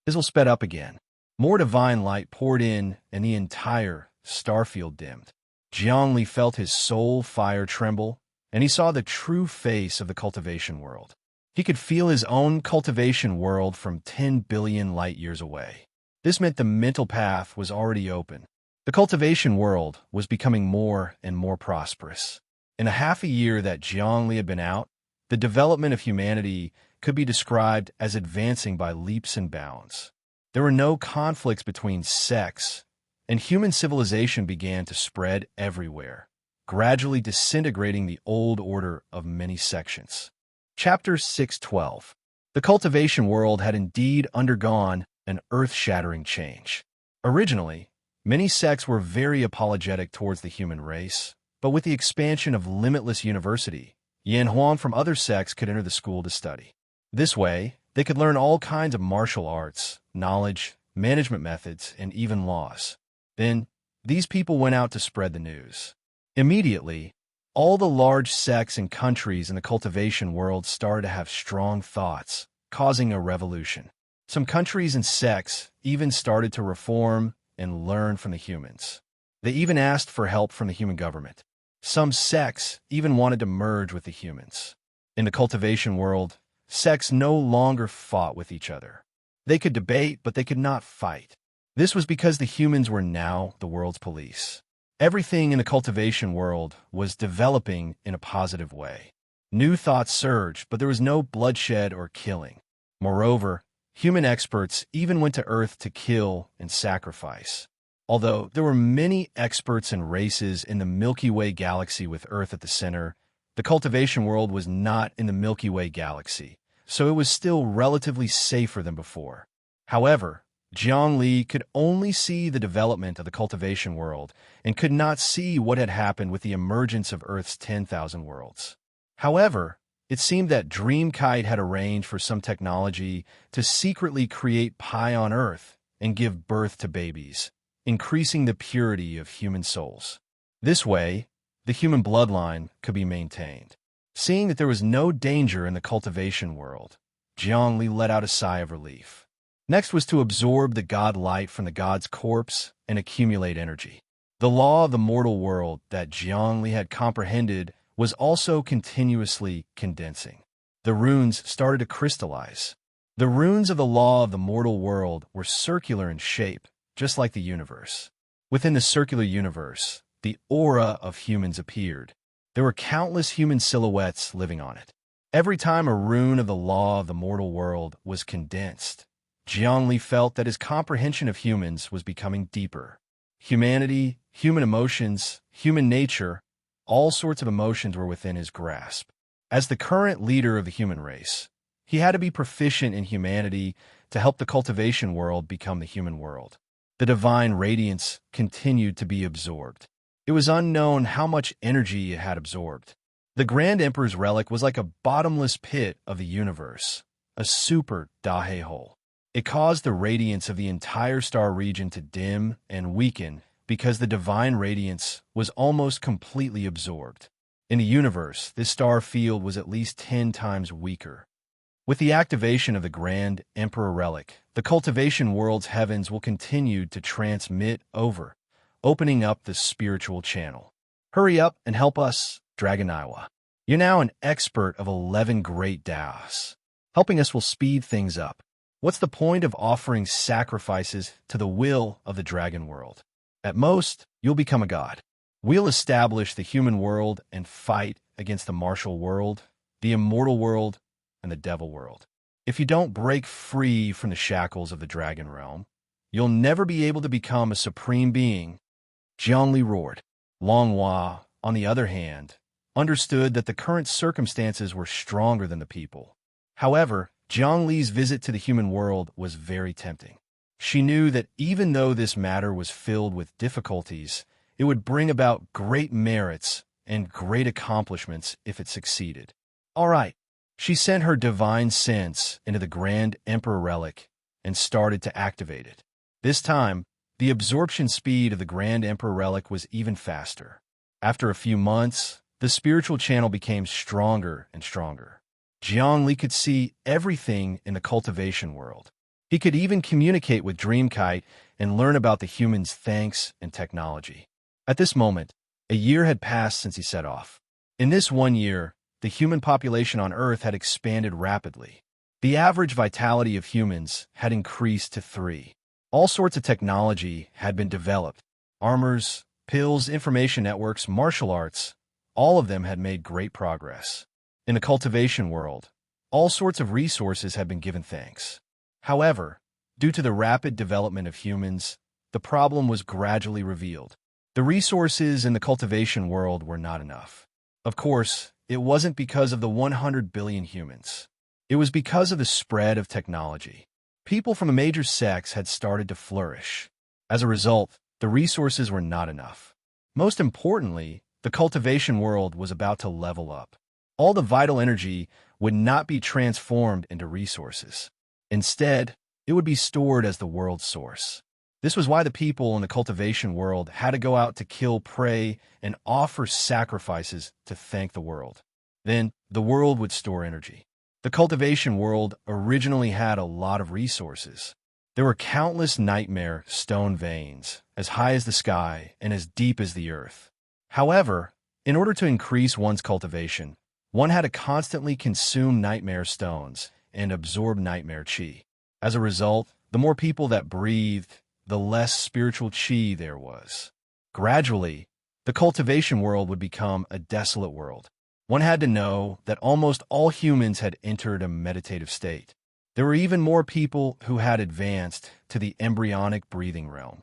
Fizzle sped up again. More divine light poured in, and the entire starfield dimmed. Jiangli felt his soul fire tremble, and he saw the true face of the cultivation world. He could feel his own cultivation world from 10 billion light years away. This meant the mental path was already open. The cultivation world was becoming more and more prosperous. In the half a year that Jiangli had been out, the development of humanity could be described as advancing by leaps and bounds. There were no conflicts between sects, and human civilization began to spread everywhere, gradually disintegrating the old order of many sections. Chapter 6:12. The cultivation world had indeed undergone an earth-shattering change. Originally, many sects were very apologetic towards the human race, but with the expansion of Limitless University, Yanhuan from other sects could enter the school to study. This way, they could learn all kinds of martial arts, knowledge, management methods, and even laws. Then, these people went out to spread the news. Immediately, all the large sects and countries in the cultivation world started to have strong thoughts, causing a revolution. Some countries and sects even started to reform and learn from the humans. They even asked for help from the human government. Some sects even wanted to merge with the humans. In the cultivation world, sects no longer fought with each other. They could debate, but they could not fight. This was because the humans were now the world's police. Everything in the cultivation world was developing in a positive way. New thoughts surged, but there was no bloodshed or killing. Moreover, human experts even went to Earth to kill and sacrifice. Although there were many experts and races in the Milky Way galaxy with Earth at the center, the cultivation world was not in the Milky Way galaxy, so it was still relatively safer than before. However, Jiangli could only see the development of the cultivation world and could not see what had happened with the emergence of Earth's 10,000 worlds. However, it seemed that Dreamkite had arranged for some technology to secretly create Pi on Earth and give birth to babies, increasing the purity of human souls. This way, the human bloodline could be maintained. Seeing that there was no danger in the cultivation world, Jiangli let out a sigh of relief. Next was to absorb the god light from the god's corpse and accumulate energy. The law of the mortal world that Zhongli had comprehended was also continuously condensing. The runes started to crystallize. The runes of the law of the mortal world were circular in shape, just like the universe. Within the circular universe, the aura of humans appeared. There were countless human silhouettes living on it. Every time a rune of the law of the mortal world was condensed, Zhongli felt that his comprehension of humans was becoming deeper. Humanity, human emotions, human nature, all sorts of emotions were within his grasp. As the current leader of the human race, he had to be proficient in humanity to help the cultivation world become the human world. The divine radiance continued to be absorbed. It was unknown how much energy it had absorbed. The Grand Emperor's relic was like a bottomless pit of the universe, a super Dahe hole. It caused the radiance of the entire star region to dim and weaken because the divine radiance was almost completely absorbed. In the universe, this star field was at least 10 times weaker. With the activation of the Grand Emperor relic, the cultivation world's heavens will continue to transmit over, opening up the spiritual channel. Hurry up and help us, Dragoniwa. You're now an expert of 11 great Daos. Helping us will speed things up. What's the point of offering sacrifices to the will of the dragon world? At most, you'll become a god. We'll establish the human world and fight against the martial world, the immortal world, and the devil world. If you don't break free from the shackles of the dragon realm, you'll never be able to become a supreme being. Zhongli roared. Longhua, on the other hand, understood that the current circumstances were stronger than the people. However, Zhongli's visit to the human world was very tempting. She knew that even though this matter was filled with difficulties, it would bring about great merits and great accomplishments if it succeeded. All right. She sent her divine sense into the Grand Emperor relic and started to activate it. This time, the absorption speed of the Grand Emperor relic was even faster. After a few months, the spiritual channel became stronger and stronger. Zhongli could see everything in the cultivation world. He could even communicate with Dreamkite and learn about the humans' thanks and technology. At this moment, a year had passed since he set off. In this 1 year, the human population on Earth had expanded rapidly. The average vitality of humans had increased to 3. All sorts of technology had been developed. Armors, pills, information networks, martial arts, all of them had made great progress. In the cultivation world, all sorts of resources had been given thanks. However, due to the rapid development of humans, the problem was gradually revealed. The resources in the cultivation world were not enough. Of course, it wasn't because of the 100 billion humans. It was because of the spread of technology. People from the major sects had started to flourish. As a result, the resources were not enough. Most importantly, the cultivation world was about to level up. All the vital energy would not be transformed into resources. Instead, it would be stored as the world's source. This was why the people in the cultivation world had to go out to kill prey and offer sacrifices to thank the world. Then, the world would store energy. The cultivation world originally had a lot of resources. There were countless nightmare stone veins, as high as the sky and as deep as the earth. However, in order to increase one's cultivation, one had to constantly consume nightmare stones and absorb nightmare chi. As a result, the more people that breathed, the less spiritual chi there was. Gradually, the cultivation world would become a desolate world. One had to know that almost all humans had entered a meditative state. There were even more people who had advanced to the embryonic breathing realm.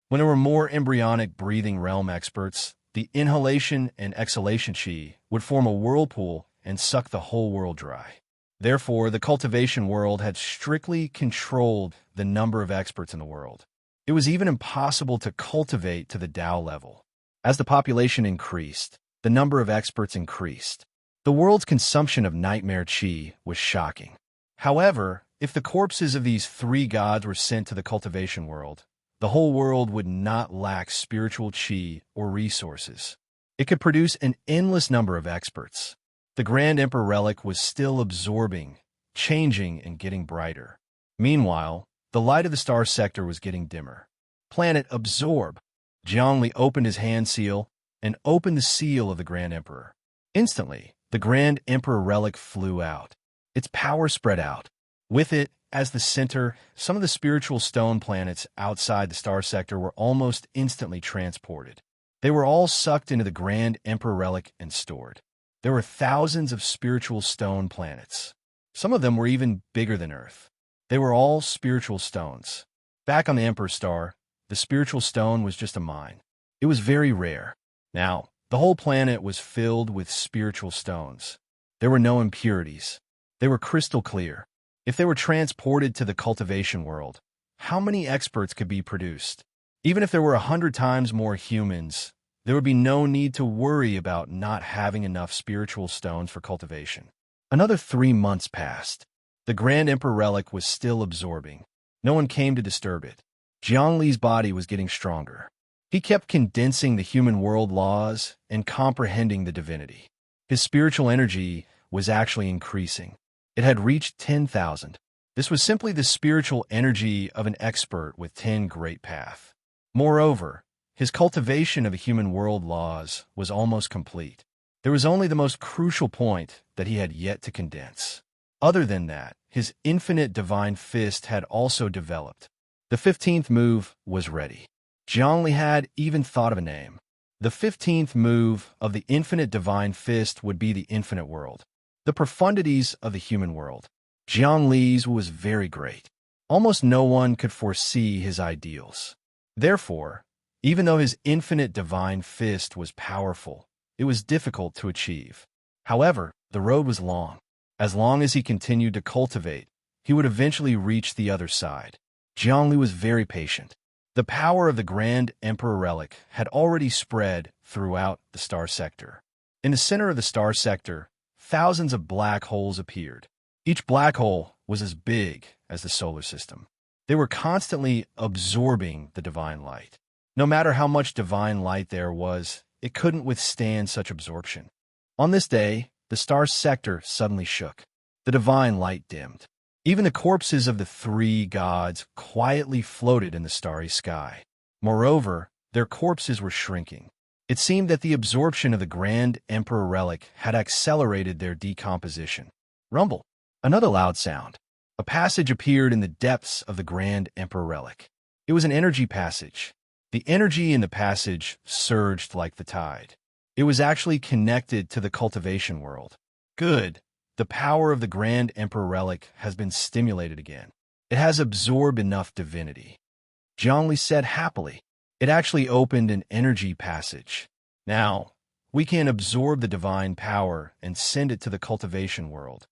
When there were more embryonic breathing realm experts, the inhalation and exhalation chi would form a whirlpool and suck the whole world dry. Therefore, the cultivation world had strictly controlled the number of experts in the world. It was even impossible to cultivate to the Tao level. As the population increased, the number of experts increased. The world's consumption of nightmare chi was shocking. However, if the corpses of these 3 gods were sent to the cultivation world, the whole world would not lack spiritual chi or resources. It could produce an endless number of experts. The Grand Emperor relic was still absorbing, changing, and getting brighter. Meanwhile, The light of the star sector was getting dimmer. Planet absorb. Zhongli opened his hand seal and opened the seal of the Grand Emperor. Instantly, the Grand Emperor relic flew out. Its power spread out. With it, as the center, some of the spiritual stone planets outside the star sector were almost instantly transported. They were all sucked into the Grand Emperor relic and stored. There were thousands of spiritual stone planets. Some of them were even bigger than Earth. They were all spiritual stones. Back on the Emperor star, the spiritual stone was just a mine. It was very rare. Now, the whole planet was filled with spiritual stones. There were no impurities. They were crystal clear. If they were transported to the cultivation world, how many experts could be produced? Even if there were 100 times more humans, there would be no need to worry about not having enough spiritual stones for cultivation. Another 3 months passed. The Grand Emperor relic was still absorbing. No one came to disturb it. Zhongli's body was getting stronger. He kept condensing the human world laws and comprehending the divinity. His spiritual energy was actually increasing. It had reached 10,000. This was simply the spiritual energy of an expert with 10 great paths. Moreover, his cultivation of the human world laws was almost complete. There was only the most crucial point that he had yet to condense. Other than that, his infinite divine fist had also developed. The 15th move was ready. Zhongli had even thought of a name. The 15th move of the infinite divine fist would be the infinite world. The profundities of the human world. Zhongli's was very great. Almost no one could foresee his ideals. Therefore, even though his infinite divine fist was powerful, it was difficult to achieve. However, the road was long. As long as he continued to cultivate, he would eventually reach the other side. Zhongli was very patient. The power of the Grand Emperor relic had already spread throughout the star sector. In the center of the star sector, thousands of black holes appeared. Each black hole was as big as the solar system. They were constantly absorbing the divine light. No matter how much divine light there was, it couldn't withstand such absorption. On this day, the star sector suddenly shook. The divine light dimmed. Even the corpses of the 3 gods quietly floated in the starry sky. Moreover, their corpses were shrinking. It seemed that the absorption of the Grand Emperor relic had accelerated their decomposition. Rumble. Another loud sound. A passage appeared in the depths of the Grand Emperor relic. It was an energy passage. The energy in the passage surged like the tide. It was actually connected to the cultivation world. Good. The power of the Grand Emperor relic has been stimulated again. It has absorbed enough divinity. Zhongli said happily. It actually opened an energy passage. Now, we can absorb the divine power and send it to the cultivation world.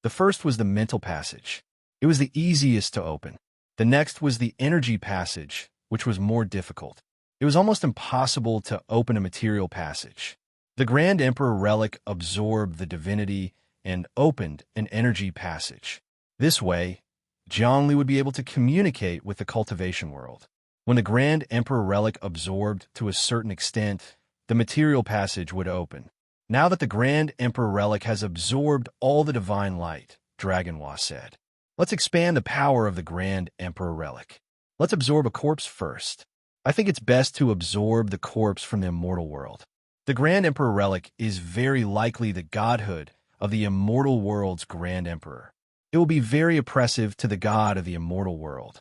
The first was the mental passage. It was the easiest to open. The next was the energy passage, which was more difficult. It was almost impossible to open a material passage. The Grand Emperor relic absorbed the divinity and opened an energy passage. This way, Zhongli would be able to communicate with the cultivation world. When the Grand Emperor relic absorbed to a certain extent, the material passage would open. Now that the Grand Emperor relic has absorbed all the divine light, Dragonwa said, let's expand the power of the Grand Emperor relic. Let's absorb a corpse first. I think it's best to absorb the corpse from the immortal world. The Grand Emperor relic is very likely the godhood of the immortal world's Grand Emperor. It will be very oppressive to the god of the immortal world.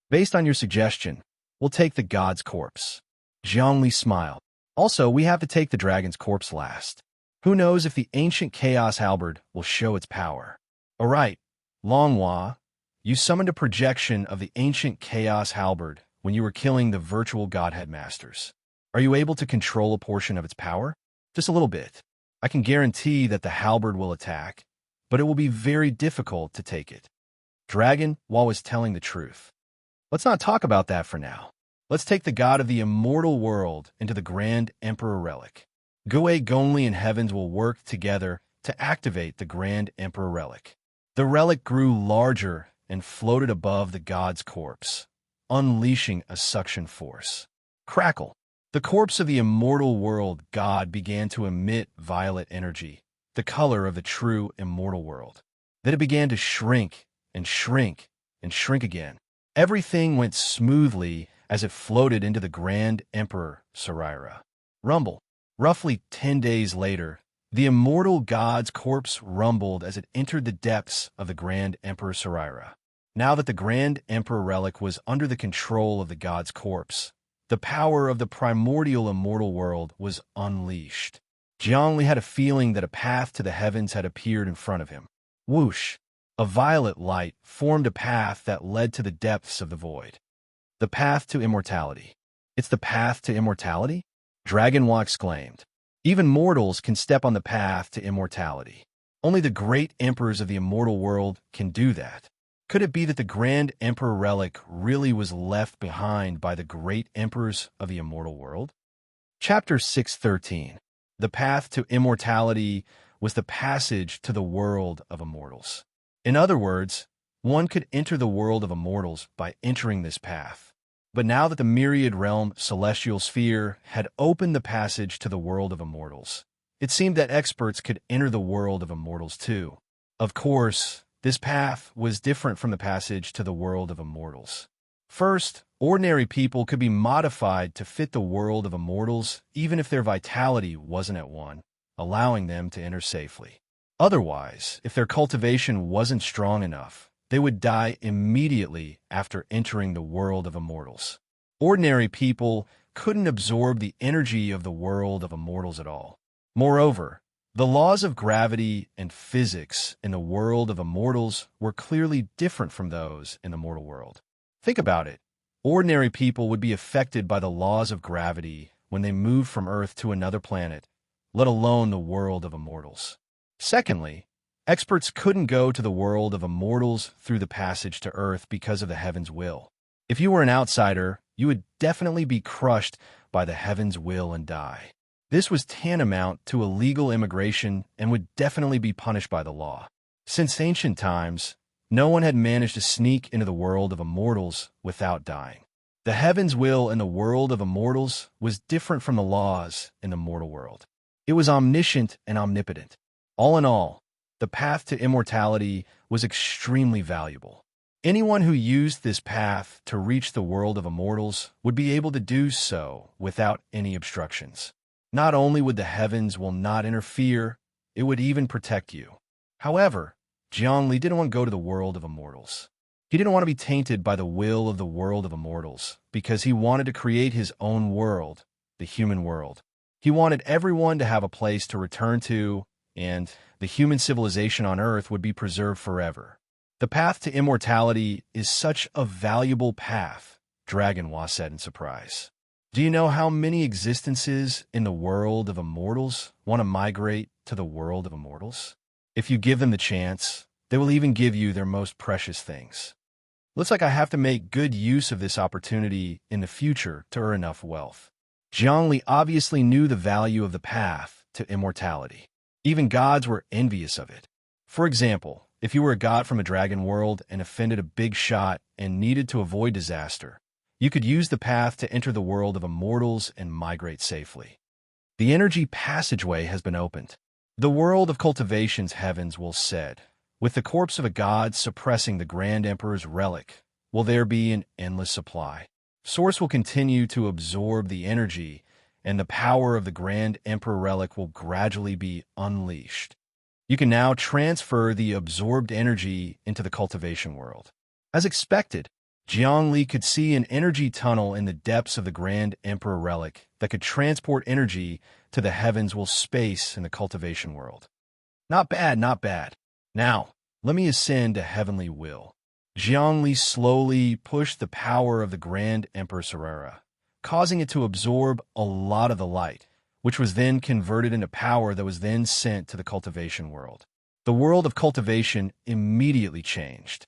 Based on your suggestion, we'll take the god's corpse. Zhongli smiled. Also, we have to take the dragon's corpse last. Who knows if the ancient chaos halberd will show its power. All right, Longhua, you summoned a projection of the ancient chaos halberd when you were killing the virtual godhead masters. Are you able to control a portion of its power? Just a little bit. I can guarantee that the halberd will attack, but it will be very difficult to take it. Dragonwa was telling the truth. Let's not talk about that for now. Let's take the god of the immortal world into the Grand Emperor relic. Gue Gongli and Heavens will work together to activate the Grand Emperor relic. The relic grew larger and floated above the god's corpse, unleashing a suction force. Crackle. The corpse of the immortal world god began to emit violet energy, the color of the true immortal world. Then it began to shrink and shrink and shrink again. Everything went smoothly as it floated into the Grand Emperor Sarira. Rumble. Roughly 10 days later, the immortal god's corpse rumbled as it entered the depths of the Grand Emperor Sarira. Now that the Grand Emperor relic was under the control of the god's corpse, the power of the primordial immortal world was unleashed. Jiangli had a feeling that a path to the heavens had appeared in front of him. Whoosh! A violet light formed a path that led to the depths of the void. The path to immortality. It's the path to immortality? Dragonwa exclaimed. Even mortals can step on the path to immortality. Only the great emperors of the immortal world can do that. Could it be that the Grand Emperor relic really was left behind by the great emperors of the immortal world? Chapter 613. The path to immortality was the passage to the world of immortals. In other words, one could enter the world of immortals by entering this path. But now that the myriad realm celestial sphere had opened the passage to the world of immortals, it seemed that experts could enter the world of immortals too. Of course, this path was different from the passage to the world of immortals. First, ordinary people could be modified to fit the world of immortals even if their vitality wasn't at 1, allowing them to enter safely. Otherwise, if their cultivation wasn't strong enough, they would die immediately after entering the world of immortals. Ordinary people couldn't absorb the energy of the world of immortals at all. Moreover, the laws of gravity and physics in the world of immortals were clearly different from those in the mortal world. Think about it. Ordinary people would be affected by the laws of gravity when they moved from Earth to another planet, let alone the world of immortals. Secondly, experts couldn't go to the world of immortals through the passage to Earth because of the heaven's will. If you were an outsider, you would definitely be crushed by the heaven's will and die. This was tantamount to illegal immigration and would definitely be punished by the law. Since ancient times, no one had managed to sneak into the world of immortals without dying. The heaven's will in the world of immortals was different from the laws in the mortal world. It was omniscient and omnipotent. All in all, the path to immortality was extremely valuable. Anyone who used this path to reach the world of immortals would be able to do so without any obstructions. Not only would the heavens will not interfere, it would even protect you. However, Jiangli didn't want to go to the world of immortals. He didn't want to be tainted by the will of the world of immortals because he wanted to create his own world, the human world. He wanted everyone to have a place to return to, and the human civilization on Earth would be preserved forever. The path to immortality is such a valuable path, Dragonwa said in surprise. Do you know how many existences in the world of immortals want to migrate to the world of immortals? If you give them the chance, they will even give you their most precious things. Looks like I have to make good use of this opportunity in the future to earn enough wealth. Jiangli obviously knew the value of the path to immortality. Even gods were envious of it. For example, if you were a god from a dragon world and offended a big shot and needed to avoid disaster, you could use the path to enter the world of immortals and migrate safely. The energy passageway has been opened. The world of cultivation's heavens will said, with the corpse of a god suppressing the Grand Emperor's relic, will there be an endless supply. Source will continue to absorb the energy, and the power of the Grand Emperor relic will gradually be unleashed. You can now transfer the absorbed energy into the cultivation world. As expected, Jiangli could see an energy tunnel in the depths of the Grand Emperor relic that could transport energy to the heavens while space in the cultivation world. Not bad, not bad. Now, let me ascend to heavenly will. Jiangli slowly pushed the power of the Grand Emperor Sarira, causing it to absorb a lot of the light, which was then converted into power that was then sent to the cultivation world. The world of cultivation immediately changed.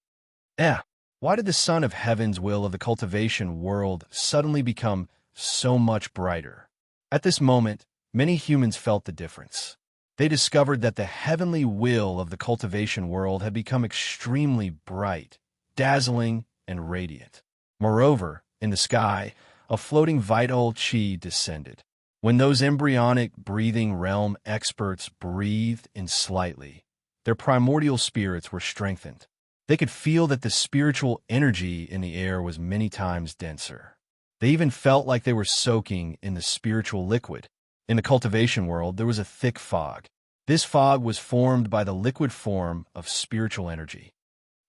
Why did the Son of Heaven's will of the cultivation world suddenly become so much brighter? At this moment, many humans felt the difference. They discovered that the heavenly will of the cultivation world had become extremely bright, dazzling, and radiant. Moreover, in the sky, a floating vital chi descended. When those embryonic breathing realm experts breathed in slightly, their primordial spirits were strengthened. They could feel that the spiritual energy in the air was many times denser. They even felt like they were soaking in the spiritual liquid. In the cultivation world, there was a thick fog. This fog was formed by the liquid form of spiritual energy.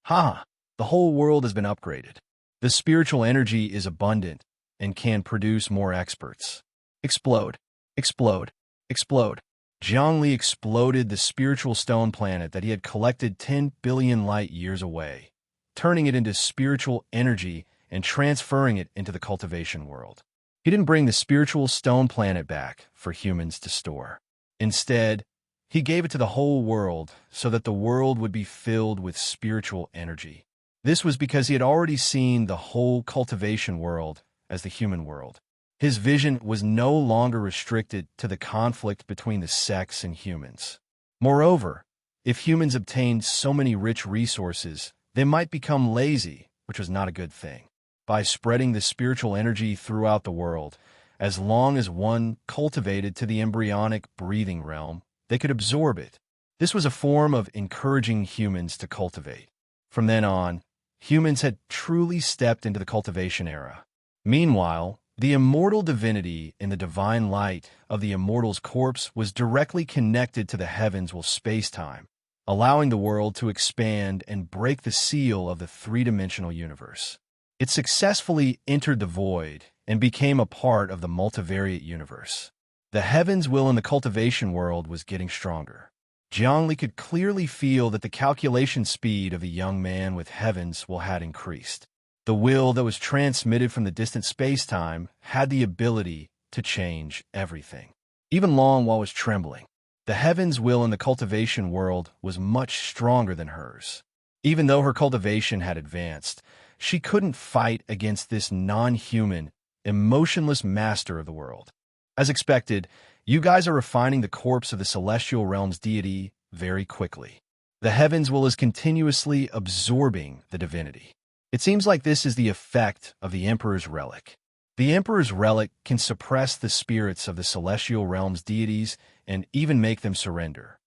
The whole world has been upgraded. The spiritual energy is abundant and can produce more experts. Explode, explode, explode. Zhongli exploded the spiritual stone planet that he had collected 10 billion light years away, turning it into spiritual energy and transferring it into the cultivation world. He didn't bring the spiritual stone planet back for humans to store. Instead, he gave it to the whole world so that the world would be filled with spiritual energy. This was because he had already seen the whole cultivation world as the human world. His vision was no longer restricted to the conflict between the sects and humans. Moreover, if humans obtained so many rich resources, they might become lazy, which was not a good thing. By spreading the spiritual energy throughout the world, as long as one cultivated to the embryonic breathing realm, they could absorb it. This was a form of encouraging humans to cultivate. From then on, humans had truly stepped into the cultivation era. Meanwhile, the immortal divinity in the divine light of the immortal's corpse was directly connected to the heavens with space-time, allowing the world to expand and break the seal of the three-dimensional universe. It successfully entered the void and became a part of the multivariate universe. The heavens' will in the cultivation world was getting stronger. Zhongli could clearly feel that the calculation speed of the young man with heavens will had increased. The will that was transmitted from the distant space-time had the ability to change everything. Even Long Wall was trembling. The heavens' will in the cultivation world was much stronger than hers. Even though her cultivation had advanced, she couldn't fight against this non-human, emotionless master of the world. As expected, you guys are refining the corpse of the celestial realm's deity very quickly. The heavens' will is continuously absorbing the divinity. It seems like this is the effect of the Emperor's Relic. The Emperor's Relic can suppress the spirits of the celestial realm's deities and even make them surrender.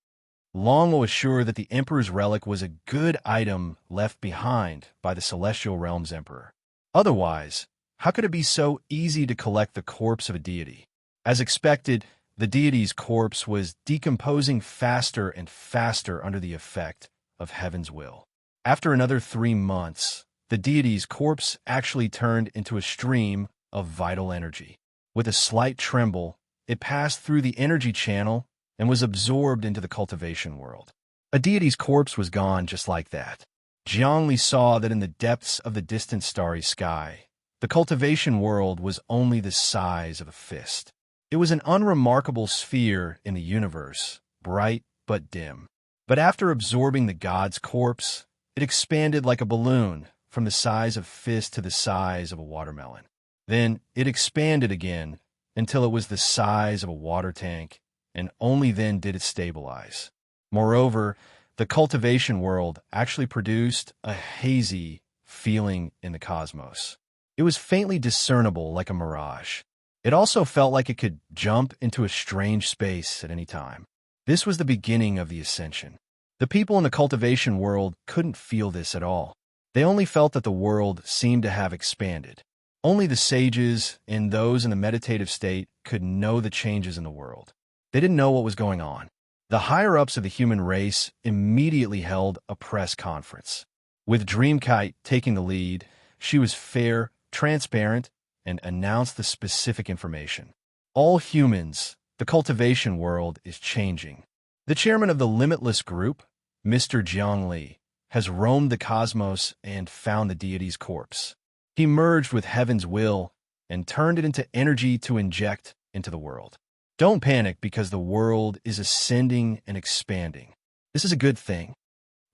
Long was sure that the Emperor's Relic was a good item left behind by the celestial realm's Emperor. Otherwise, how could it be so easy to collect the corpse of a deity? As expected, the deity's corpse was decomposing faster and faster under the effect of heaven's will. After another 3 months, the deity's corpse actually turned into a stream of vital energy. With a slight tremble, it passed through the energy channel and was absorbed into the cultivation world. A deity's corpse was gone just like that. Zhongli saw that in the depths of the distant starry sky, the cultivation world was only the size of a fist. It was an unremarkable sphere in the universe, bright but dim. But after absorbing the god's corpse, it expanded like a balloon, from the size of a fist to the size of a watermelon. Then it expanded again until it was the size of a water tank, and only then did it stabilize. Moreover, the cultivation world actually produced a hazy feeling in the cosmos. It was faintly discernible like a mirage. It also felt like it could jump into a strange space at any time. This was the beginning of the ascension. The people in the cultivation world couldn't feel this at all. They only felt that the world seemed to have expanded. Only the sages and those in the meditative state could know the changes in the world. They didn't know what was going on. The higher-ups of the human race immediately held a press conference. With Dreamkite taking the lead, she was fair, transparent, and announced the specific information. All humans, the cultivation world is changing. The chairman of the Limitless Group, Mr. Zhongli, has roamed the cosmos and found the deity's corpse. He merged with heaven's will and turned it into energy to inject into the world. Don't panic because the world is ascending and expanding. This is a good thing.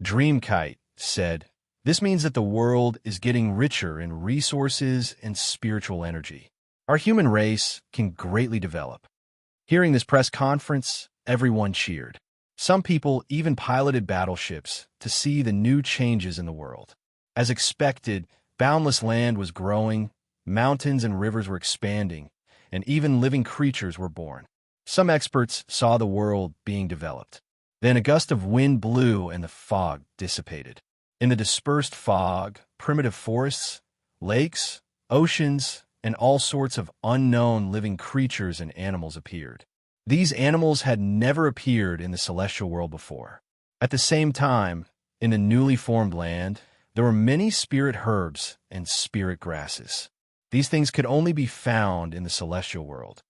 Dreamkite said, this means that the world is getting richer in resources and spiritual energy. Our human race can greatly develop. Hearing this press conference, everyone cheered. Some people even piloted battleships to see the new changes in the world. As expected, boundless land was growing, mountains and rivers were expanding, and even living creatures were born. Some experts saw the world being developed. Then a gust of wind blew and the fog dissipated. In the dispersed fog, primitive forests, lakes, oceans, and all sorts of unknown living creatures and animals appeared. These animals had never appeared in the celestial world before. At the same time, in the newly formed land, there were many spirit herbs and spirit grasses. These things could only be found in the celestial world.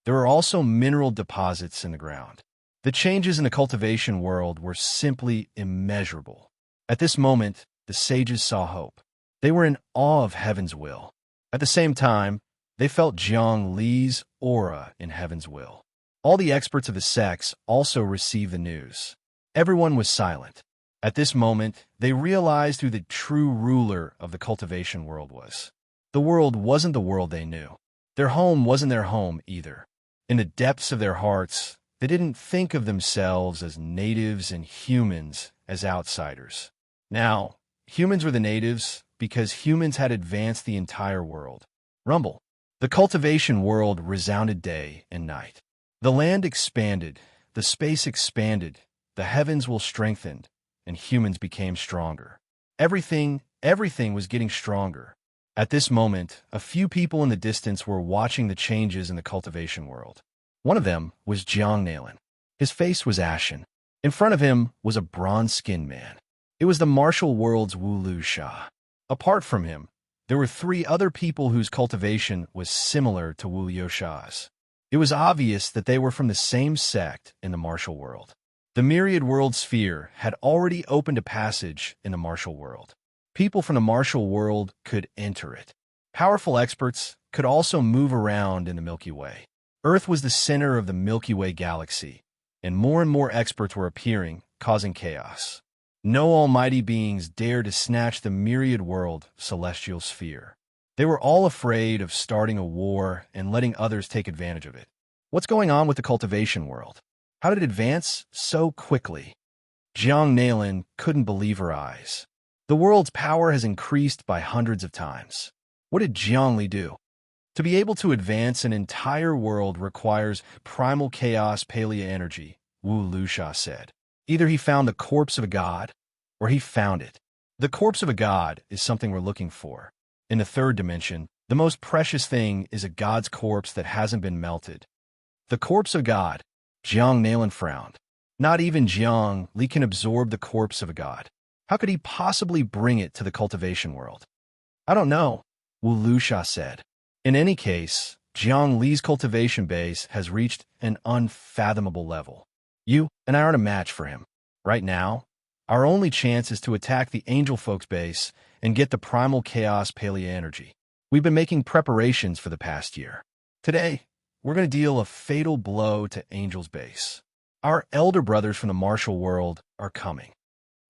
There were also mineral deposits in the ground. The changes in the cultivation world were simply immeasurable. At this moment, the sages saw hope. They were in awe of heaven's will. At the same time, they felt Jiang Li's aura in heaven's will. All the experts of the sects also received the news. Everyone was silent. At this moment, they realized who the true ruler of the cultivation world was. The world wasn't the world they knew. Their home wasn't their home either. In the depths of their hearts, they didn't think of themselves as natives and humans as outsiders. Now, humans were the natives because humans had advanced the entire world. Rumble. The cultivation world resounded day and night. The land expanded, the space expanded, the heavens will strengthen, and humans became stronger. Everything was getting stronger. At this moment, a few people in the distance were watching the changes in the cultivation world. One of them was Jiang Nalan. His face was ashen. In front of him was a bronze-skinned man. It was the martial world's Wu Lu Sha. Apart from him, there were 3 other people whose cultivation was similar to Wu Liu Sha's. It was obvious that they were from the same sect in the martial world. The myriad world sphere had already opened a passage in the martial world. People from the martial world could enter it. Powerful experts could also move around in the Milky Way. Earth was the center of the Milky Way galaxy, and more experts were appearing, causing chaos. No almighty beings dared to snatch the myriad world celestial sphere. They were all afraid of starting a war and letting others take advantage of it. What's going on with the cultivation world? How did it advance so quickly? Jiang Nalan couldn't believe her eyes. The world's power has increased by hundreds of times. What did Jiang Li do? To be able to advance an entire world requires primal chaos palea energy, Wu Lu Sha said. Either he found the corpse of a god, or he found it. The corpse of a god is something we're looking for. In the 3rd dimension, the most precious thing is a god's corpse that hasn't been melted. The corpse of God. Jiang Nalan frowned. Not even Jiang Li can absorb the corpse of a god. How could he possibly bring it to the cultivation world? I don't know, Wu Lu Sha said. In any case, Jiang Li's cultivation base has reached an unfathomable level. You and I aren't a match for him. Right now, our only chance is to attack the angel folks' base and get the primal chaos palea energy. We've been making preparations for the past year. Today, we're going to deal a fatal blow to Angel's base. Our elder brothers from the martial world are coming.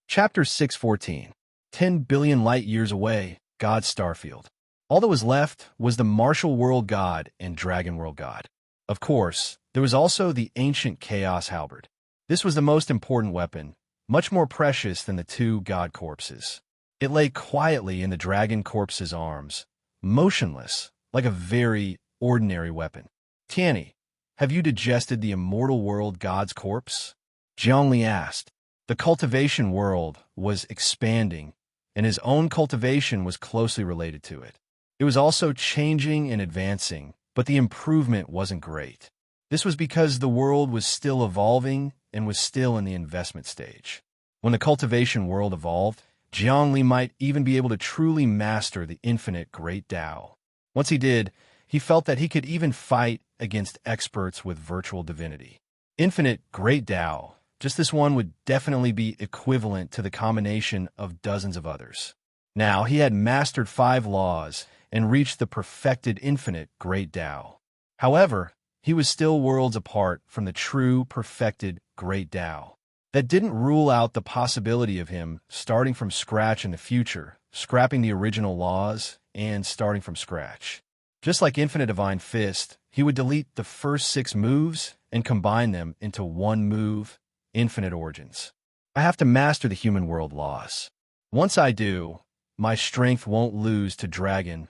Chapter 614. 10 billion light years away, God's starfield. All that was left was the martial world god and dragon world god. Of course, there was also the ancient chaos halberd. This was the most important weapon, much more precious than the 2 god corpses. It lay quietly in the dragon corpse's arms, motionless, like a very ordinary weapon. Tianyi, have you digested the immortal world god's corpse? Jiang Li asked. The cultivation world was expanding, and his own cultivation was closely related to it. It was also changing and advancing, but the improvement wasn't great. This was because the world was still evolving and was still in the investment stage. When the cultivation world evolved, Jiang Li might even be able to truly master the infinite Great Tao. Once he did, he felt that he could even fight against experts with virtual divinity. Infinite Great Tao, just this one would definitely be equivalent to the combination of dozens of others. Now he had mastered 5 laws and reached the perfected infinite Great Tao. However, he was still worlds apart from the true perfected Great Tao. That didn't rule out the possibility of him starting from scratch in the future, scrapping the original laws, and starting from scratch. Just like Infinite Divine Fist, he would delete the first 6 moves and combine them into one move, Infinite Origins. I have to master the human world laws. Once I do, my strength won't lose to Dragon,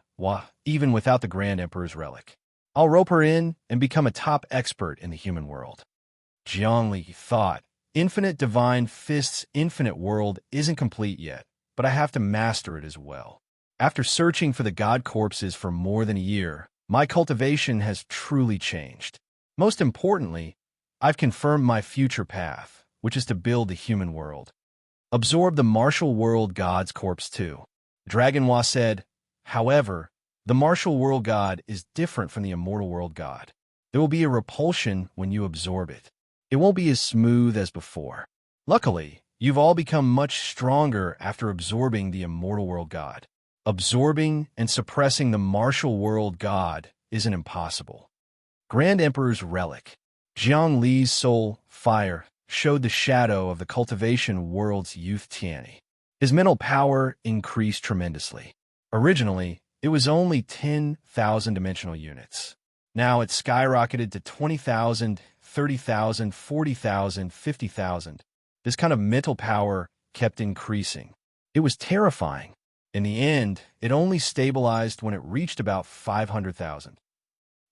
even without the Grand Emperor's relic. I'll rope her in and become a top expert in the human world. Jiang Li thought, Infinite Divine Fist's infinite world isn't complete yet. but I have to master it as well. After searching for the god corpses for more than a year, my cultivation has truly changed. Most importantly, I've confirmed my future path, which is to build the human world. Absorb the martial world god's corpse too. Dragonwa said, however, the martial world god is different from the immortal world god. There will be a repulsion when you absorb it. It won't be as smooth as before. Luckily, you've all become much stronger after absorbing the immortal world god. Absorbing and suppressing the martial world god isn't impossible. Grand Emperor's Relic. Jiang Li's soul, fire, showed the shadow of the cultivation world's youth Tianyi. His mental power increased tremendously. Originally, it was only 10,000 dimensional units. Now it's skyrocketed to 20,000, 30,000, 40,000, 50,000. This kind of mental power kept increasing. It was terrifying. In the end, it only stabilized when it reached about 500,000.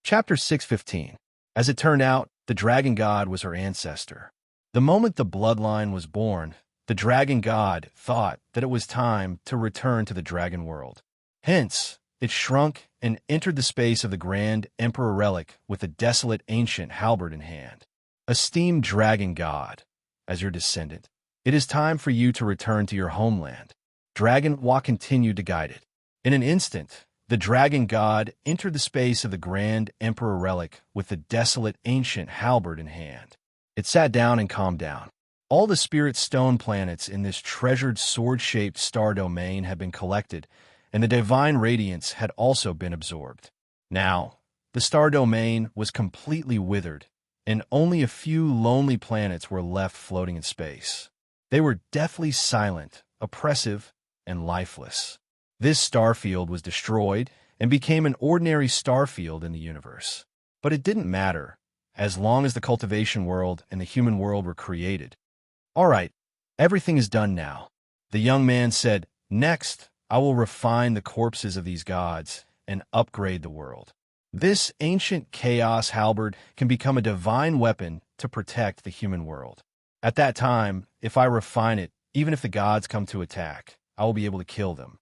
Chapter 615. As it turned out, the dragon god was her ancestor. The moment the bloodline was born, the dragon god thought that it was time to return to the dragon world. Hence, it shrunk and entered the space of the Grand Emperor Relic with a desolate ancient halberd in hand. Esteemed dragon god, as your descendant, it is time for you to return to your homeland. Dragonwa continued to guide it. In an instant, the dragon god entered the space of the Grand Emperor Relic with the desolate ancient halberd in hand. It sat down and calmed down. All the spirit stone planets in this treasured sword-shaped star domain had been collected, and the divine radiance had also been absorbed. Now, the star domain was completely withered, and only a few lonely planets were left floating in space. They were deathly silent, oppressive, and lifeless. This starfield was destroyed and became an ordinary starfield in the universe. But it didn't matter, as long as the cultivation world and the human world were created. All right, everything is done now. The young man said, next, I will refine the corpses of these gods and upgrade the world. This ancient chaos halberd can become a divine weapon to protect the human world. At that time, if I refine it, even if the gods come to attack, I will be able to kill them.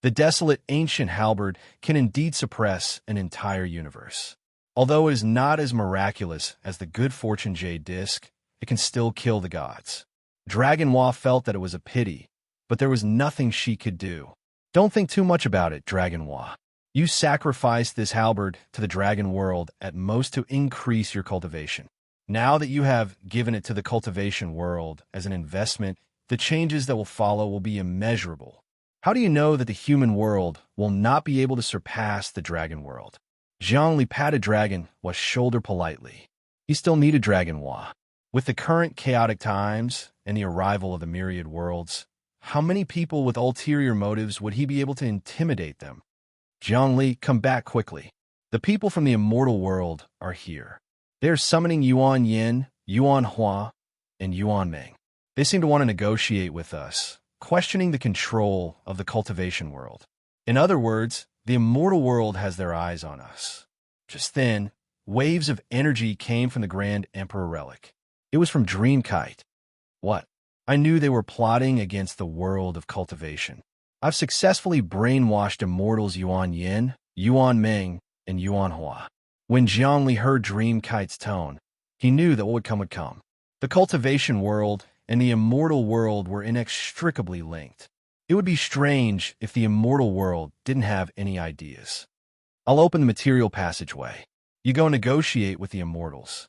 The desolate ancient halberd can indeed suppress an entire universe. Although it is not as miraculous as the good fortune jade disc, it can still kill the gods. Dragonwa felt that it was a pity, but there was nothing she could do. Don't think too much about it, Dragonwa. You sacrificed this halberd to the dragon world at most to increase your cultivation. Now that you have given it to the cultivation world as an investment, the changes that will follow will be immeasurable. How do you know that the human world will not be able to surpass the dragon world? Zhongli patted Dragonwa's shoulder politely. He still needed Dragonwa. With the current chaotic times and the arrival of the myriad worlds, how many people with ulterior motives would he be able to intimidate them? Zhongli, come back quickly. The people from the immortal world are here. They are summoning Yuan Yin, Yuan Hua, and Yuan Meng. They seem to want to negotiate with us, questioning the control of the cultivation world. In other words, the immortal world has their eyes on us. Just then, waves of energy came from the Grand Emperor Relic. It was from Dreamkite. What? I knew they were plotting against the world of cultivation. I've successfully brainwashed immortals Yuan Yin, Yuan Meng, and Yuan Hua. When Zhongli heard Dreamkite's tone, he knew that what would come would come. The cultivation world and the immortal world were inextricably linked. It would be strange if the immortal world didn't have any ideas. I'll open the material passageway. You go negotiate with the immortals.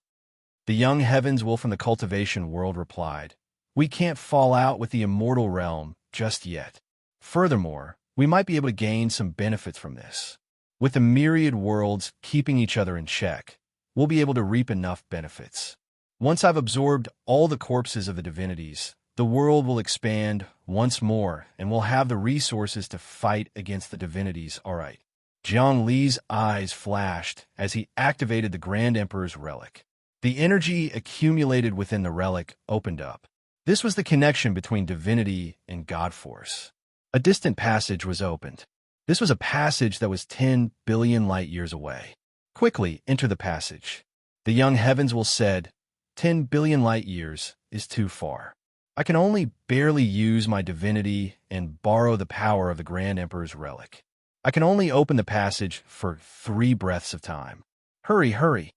The young heavens wolf from the cultivation world replied, we can't fall out with the immortal realm just yet. Furthermore, we might be able to gain some benefits from this. With the myriad worlds keeping each other in check, we'll be able to reap enough benefits. Once I've absorbed all the corpses of the divinities, the world will expand once more, and we'll have the resources to fight against the divinities, all right. Jiang Li's eyes flashed as he activated the Grand Emperor's relic. The energy accumulated within the relic opened up. This was the connection between divinity and God force. A distant passage was opened. This was a passage that was 10 billion light years away. Quickly enter the passage. The young heavens will said, 10 billion light years is too far. I can only barely use my divinity and borrow the power of the Grand Emperor's relic. I can only open the passage for 3 breaths of time. Hurry, hurry.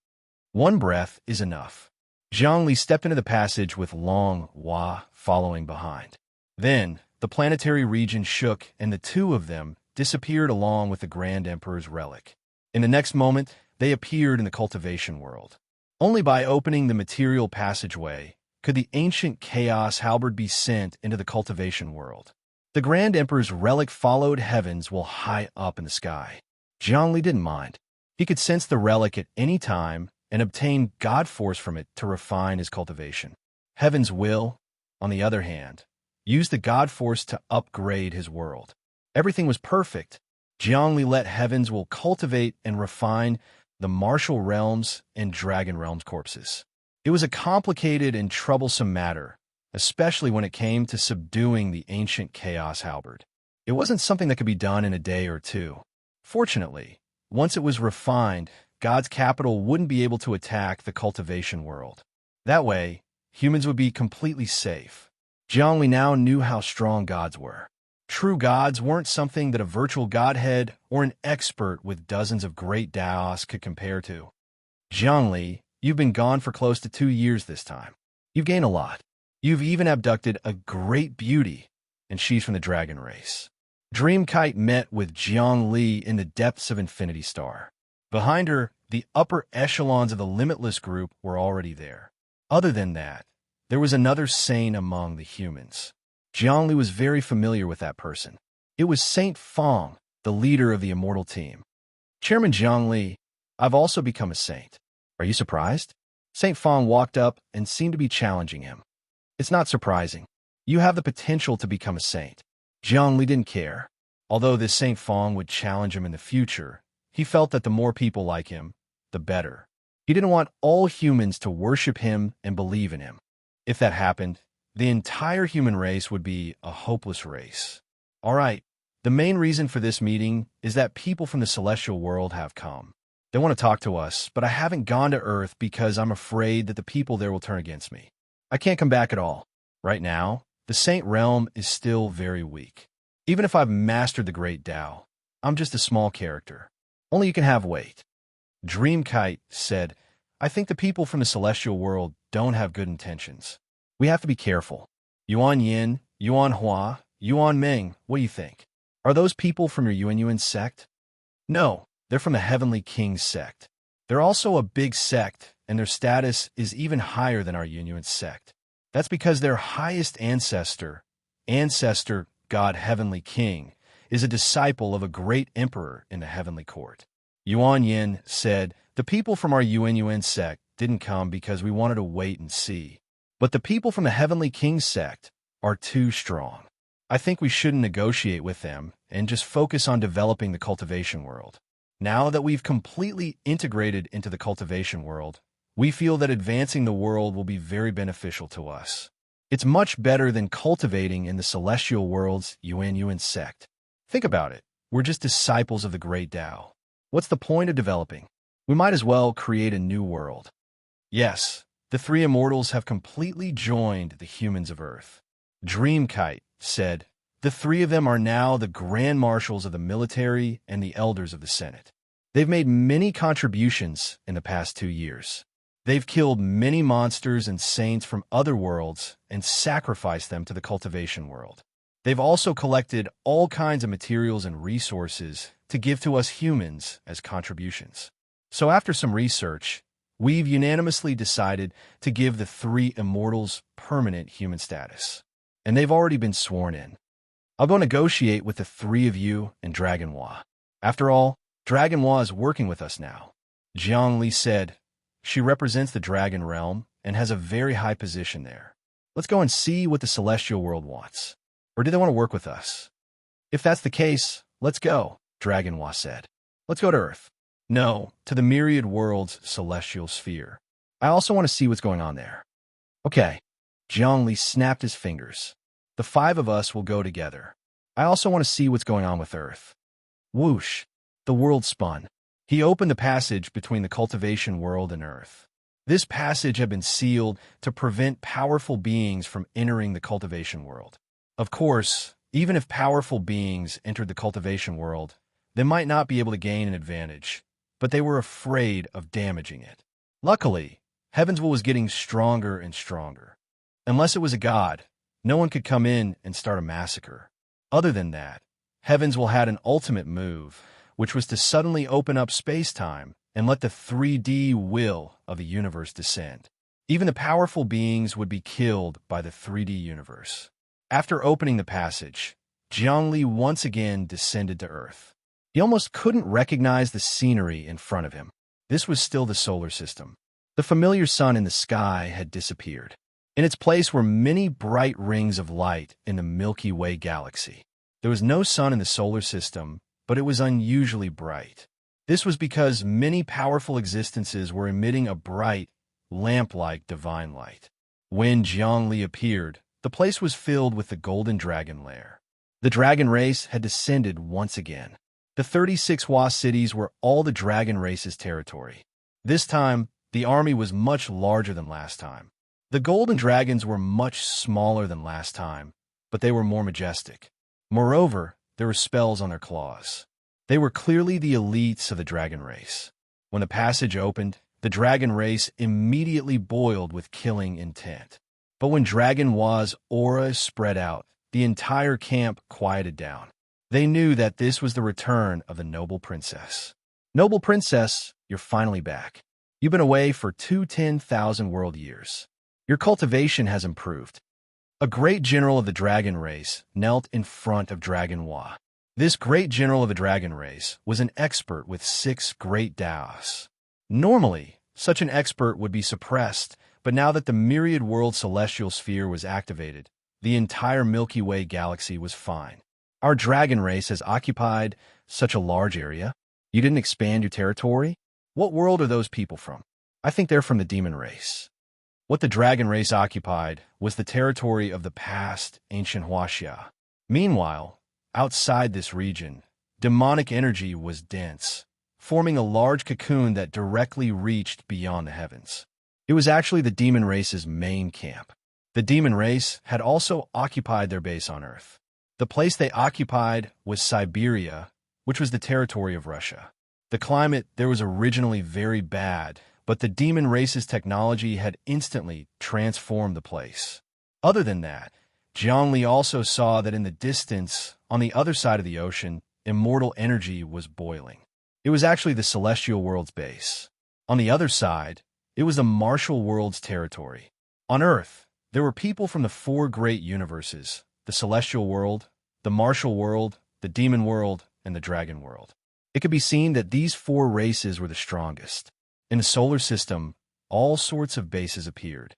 1 breath is enough. Zhongli stepped into the passage with Long Hua following behind. Then, the planetary region shook and the 2 of them disappeared along with the Grand Emperor's relic. In the next moment, they appeared in the cultivation world. Only by opening the material passageway could the ancient chaos halberd be sent into the cultivation world. The Grand Emperor's relic followed heavens while high up in the sky. Zhongli didn't mind. He could sense the relic at any time and obtain God force from it to refine his cultivation. Heaven's will, on the other hand, used the God force to upgrade his world. Everything was perfect. Zhongli let heavens will cultivate and refine the martial realms and dragon realms corpses. It was a complicated and troublesome matter, especially when it came to subduing the ancient chaos halberd. It wasn't something that could be done in a day or 2. Fortunately, once it was refined, God's capital wouldn't be able to attack the cultivation world. That way, humans would be completely safe. Zhongli now knew how strong gods were. True gods weren't something that a virtual godhead or an expert with dozens of great Daos could compare to. Zhongli, you've been gone for close to 2 years this time. You've gained a lot. You've even abducted a great beauty, and she's from the dragon race. Dreamkite met with Zhongli in the depths of Infinity Star. Behind her, the upper echelons of the Limitless group were already there. Other than that, there was another saint among the humans. Zhongli was very familiar with that person. It was Saint Fong, the leader of the Immortal Team. Chairman Zhongli, I've also become a saint. Are you surprised? Saint Fong walked up and seemed to be challenging him. It's not surprising. You have the potential to become a saint. Zhongli didn't care. Although this Saint Fong would challenge him in the future, he felt that the more people like him, the better. He didn't want all humans to worship him and believe in him. If that happened, the entire human race would be a hopeless race. All right, the main reason for this meeting is that people from the celestial world have come. They want to talk to us, but I haven't gone to Earth because I'm afraid that the people there will turn against me. I can't come back at all. Right now, the Saint Realm is still very weak. Even if I've mastered the Great Tao, I'm just a small character. Only you can have weight. Dreamkite said, I think the people from the celestial world don't have good intentions. We have to be careful. Yuan Yin, Yuan Hua, Yuan Ming, what do you think? Are those people from your Yuan sect? No, they're from the Heavenly King's sect. They're also a big sect, and their status is even higher than our Yuan sect. That's because their highest ancestor, God Heavenly King, is a disciple of a great emperor in the Heavenly Court. Yuan Yin said, the people from our Yuan sect didn't come because we wanted to wait and see. But the people from the Heavenly King sect are too strong. I think we shouldn't negotiate with them and just focus on developing the cultivation world. Now that we've completely integrated into the cultivation world, we feel that advancing the world will be very beneficial to us. It's much better than cultivating in the celestial world's Yuan sect. Think about it. We're just disciples of the Great Tao. What's the point of developing? We might as well create a new world. Yes, the 3 immortals have completely joined the humans of Earth. Dreamkite said, the 3 of them are now the grand marshals of the military and the elders of the Senate. They've made many contributions in the past 2 years. They've killed many monsters and saints from other worlds and sacrificed them to the cultivation world. They've also collected all kinds of materials and resources to give to us humans as contributions. So after some research, we've unanimously decided to give the 3 immortals permanent human status. And they've already been sworn in. I'll go negotiate with the 3 of you and Dragon Hua. After all, Dragon Hua is working with us now. Zhongli said, she represents the Dragon Realm and has a very high position there. Let's go and see what the celestial world wants. Or do they want to work with us? If that's the case, let's go, Dragon Hua said. Let's go to Earth. No, to the myriad world's celestial sphere. I also want to see what's going on there. Okay. Zhongli snapped his fingers. The 5 of us will go together. I also want to see what's going on with Earth. Whoosh. The world spun. He opened the passage between the cultivation world and Earth. This passage had been sealed to prevent powerful beings from entering the cultivation world. Of course, even if powerful beings entered the cultivation world, they might not be able to gain an advantage, but they were afraid of damaging it. Luckily, Heavenswell was getting stronger and stronger. Unless it was a god, no one could come in and start a massacre. Other than that, Heavenswell had an ultimate move, which was to suddenly open up space-time and let the 3D will of the universe descend. Even the powerful beings would be killed by the 3D universe. After opening the passage, Jiangli once again descended to Earth. He almost couldn't recognize the scenery in front of him. This was still the solar system. The familiar sun in the sky had disappeared. In its place were many bright rings of light in the Milky Way galaxy. There was no sun in the solar system, but it was unusually bright. This was because many powerful existences were emitting a bright, lamp-like divine light. When Jiangli appeared, the place was filled with the golden dragon lair. The dragon race had descended once again. The 36 Hua cities were all the dragon race's territory. This time, the army was much larger than last time. The golden dragons were much smaller than last time, but they were more majestic. Moreover, there were spells on their claws. They were clearly the elites of the dragon race. When the passage opened, the dragon race immediately boiled with killing intent. But when Dragon Hua's aura spread out, the entire camp quieted down. They knew that this was the return of the noble princess. Noble princess, you're finally back. You've been away for 210,000 world years. Your cultivation has improved. A great general of the dragon race knelt in front of Dragon Hua. This great general of the dragon race was an expert with 6 great Daos. Normally, such an expert would be suppressed, but now that the myriad world celestial sphere was activated, the entire Milky Way galaxy was fine. Our dragon race has occupied such a large area. You didn't expand your territory? What world are those people from? I think they're from the demon race. What the dragon race occupied was the territory of the past ancient Huaxia. Meanwhile, outside this region, demonic energy was dense, forming a large cocoon that directly reached beyond the heavens. It was actually the demon race's main camp. The demon race had also occupied their base on Earth. The place they occupied was Siberia, which was the territory of Russia. The climate there was originally very bad, but the demon race's technology had instantly transformed the place. Other than that, Jiangli also saw that in the distance, on the other side of the ocean, immortal energy was boiling. It was actually the celestial world's base. On the other side, it was the martial world's territory. On Earth, there were people from the 4 great universes: the celestial world, the martial world, the demon world, and the dragon world. It could be seen that these 4 races were the strongest. In the solar system, all sorts of bases appeared.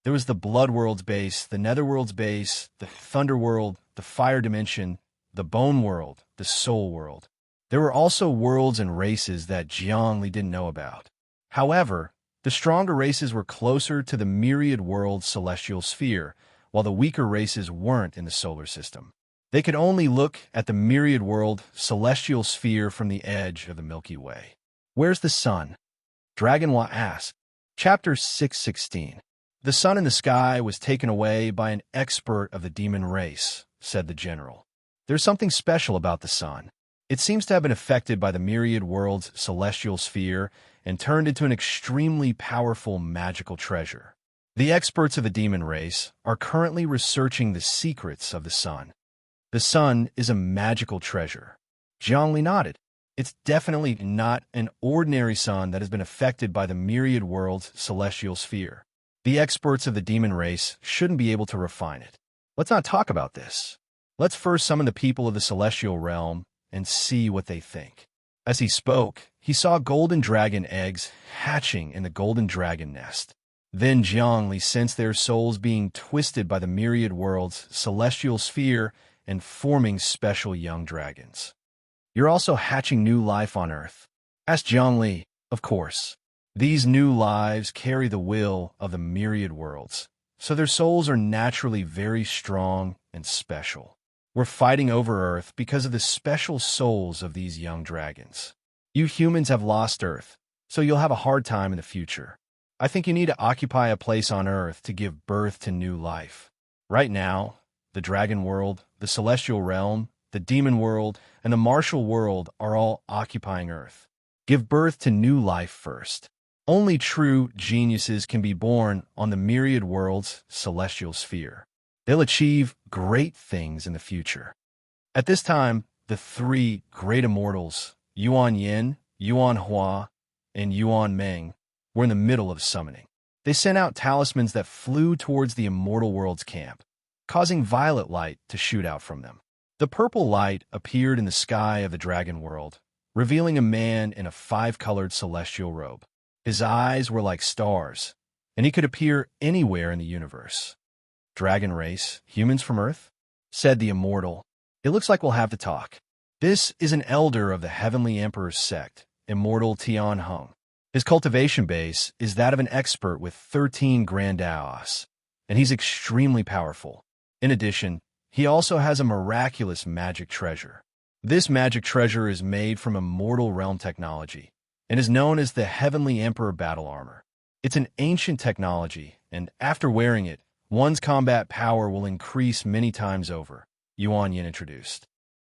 There was the blood world's base, the netherworld's base, the thunder world, the fire dimension, the bone world, the soul world. There were also worlds and races that Jiangli didn't know about. However, the stronger races were closer to the myriad world celestial sphere, while the weaker races weren't in the solar system. They could only look at the myriad world celestial sphere from the edge of the Milky Way. Where's the sun? Dragon Hua asked. Chapter 616. The sun in the sky was taken away by an expert of the demon race, said the general. There's something special about the sun. It seems to have been affected by the myriad world's celestial sphere and turned into an extremely powerful magical treasure. The experts of the demon race are currently researching the secrets of the sun. The sun is a magical treasure. Jiangli nodded. It's definitely not an ordinary sun that has been affected by the myriad world's celestial sphere. The experts of the demon race shouldn't be able to refine it. Let's not talk about this. Let's first summon the people of the celestial realm and see what they think. As he spoke, he saw golden dragon eggs hatching in the golden dragon nest. Then Jiangli sensed their souls being twisted by the myriad world's celestial sphere and forming special young dragons. You're also hatching new life on Earth? Asked Jiangli. Of course. These new lives carry the will of the myriad worlds, so their souls are naturally very strong and special. We're fighting over Earth because of the special souls of these young dragons. You humans have lost Earth, so you'll have a hard time in the future. I think you need to occupy a place on Earth to give birth to new life. Right now, the dragon world, the celestial realm, the demon world, and the martial world are all occupying Earth. Give birth to new life first. Only true geniuses can be born on the myriad world's celestial sphere. They'll achieve great things in the future. At this time, the three great immortals, Yuan Yin, Yuan Hua, and Yuan Meng, were in the middle of summoning. They sent out talismans that flew towards the immortal world's camp, causing violet light to shoot out from them. The purple light appeared in the sky of the dragon world, revealing a man in a five-colored celestial robe. His eyes were like stars, and he could appear anywhere in the universe. "Dragon race, humans from Earth?" said the immortal. "It looks like we'll have to talk." This is an elder of the Heavenly Emperor's sect, Immortal Tian Hung. His cultivation base is that of an expert with 13 grand daos, and he's extremely powerful. In addition, he also has a miraculous magic treasure. This magic treasure is made from immortal realm technology and is known as the Heavenly Emperor Battle Armor. It's an ancient technology, and after wearing it, one's combat power will increase many times over, Yuan Yin introduced.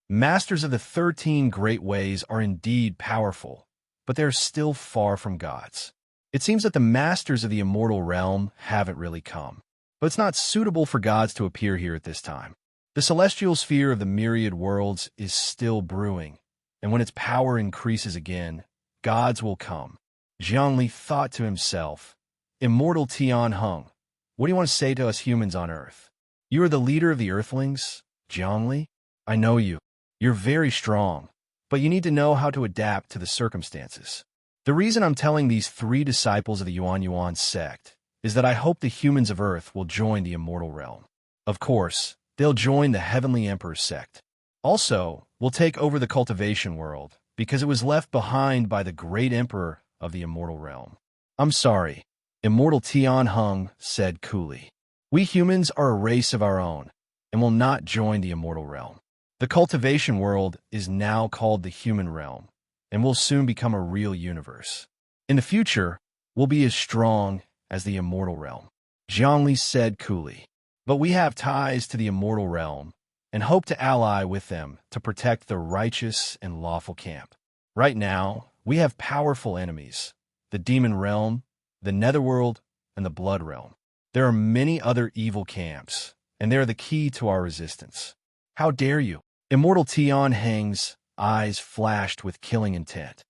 Masters of the 13 great ways are indeed powerful, but they're still far from gods. It seems that the masters of the immortal realm haven't really come, but it's not suitable for gods to appear here at this time. The celestial sphere of the myriad worlds is still brewing, and when its power increases again, gods will come. Zhongli thought to himself, "Immortal Tian Hung, what do you want to say to us humans on Earth? You are the leader of the Earthlings, Zhongli? I know you. You're very strong, but you need to know how to adapt to the circumstances. The reason I'm telling these three disciples of the Yuan sect is that I hope the humans of Earth will join the immortal realm. Of course, they'll join the Heavenly Emperor's sect. Also, we'll take over the cultivation world, because it was left behind by the great emperor of the immortal realm." "I'm sorry," Immortal Tian Hung said coolly. "We humans are a race of our own, and will not join the immortal realm. The cultivation world is now called the human realm, and will soon become a real universe. In the future, we'll be as strong as the immortal realm," Zhongli said coolly. "But we have ties to the immortal realm, and hope to ally with them to protect the righteous and lawful camp. Right now, we have powerful enemies, the demon realm, the netherworld, and the blood realm. There are many other evil camps, and they are the key to our resistance." "How dare you?" Immortal Tian Hang's eyes flashed with killing intent.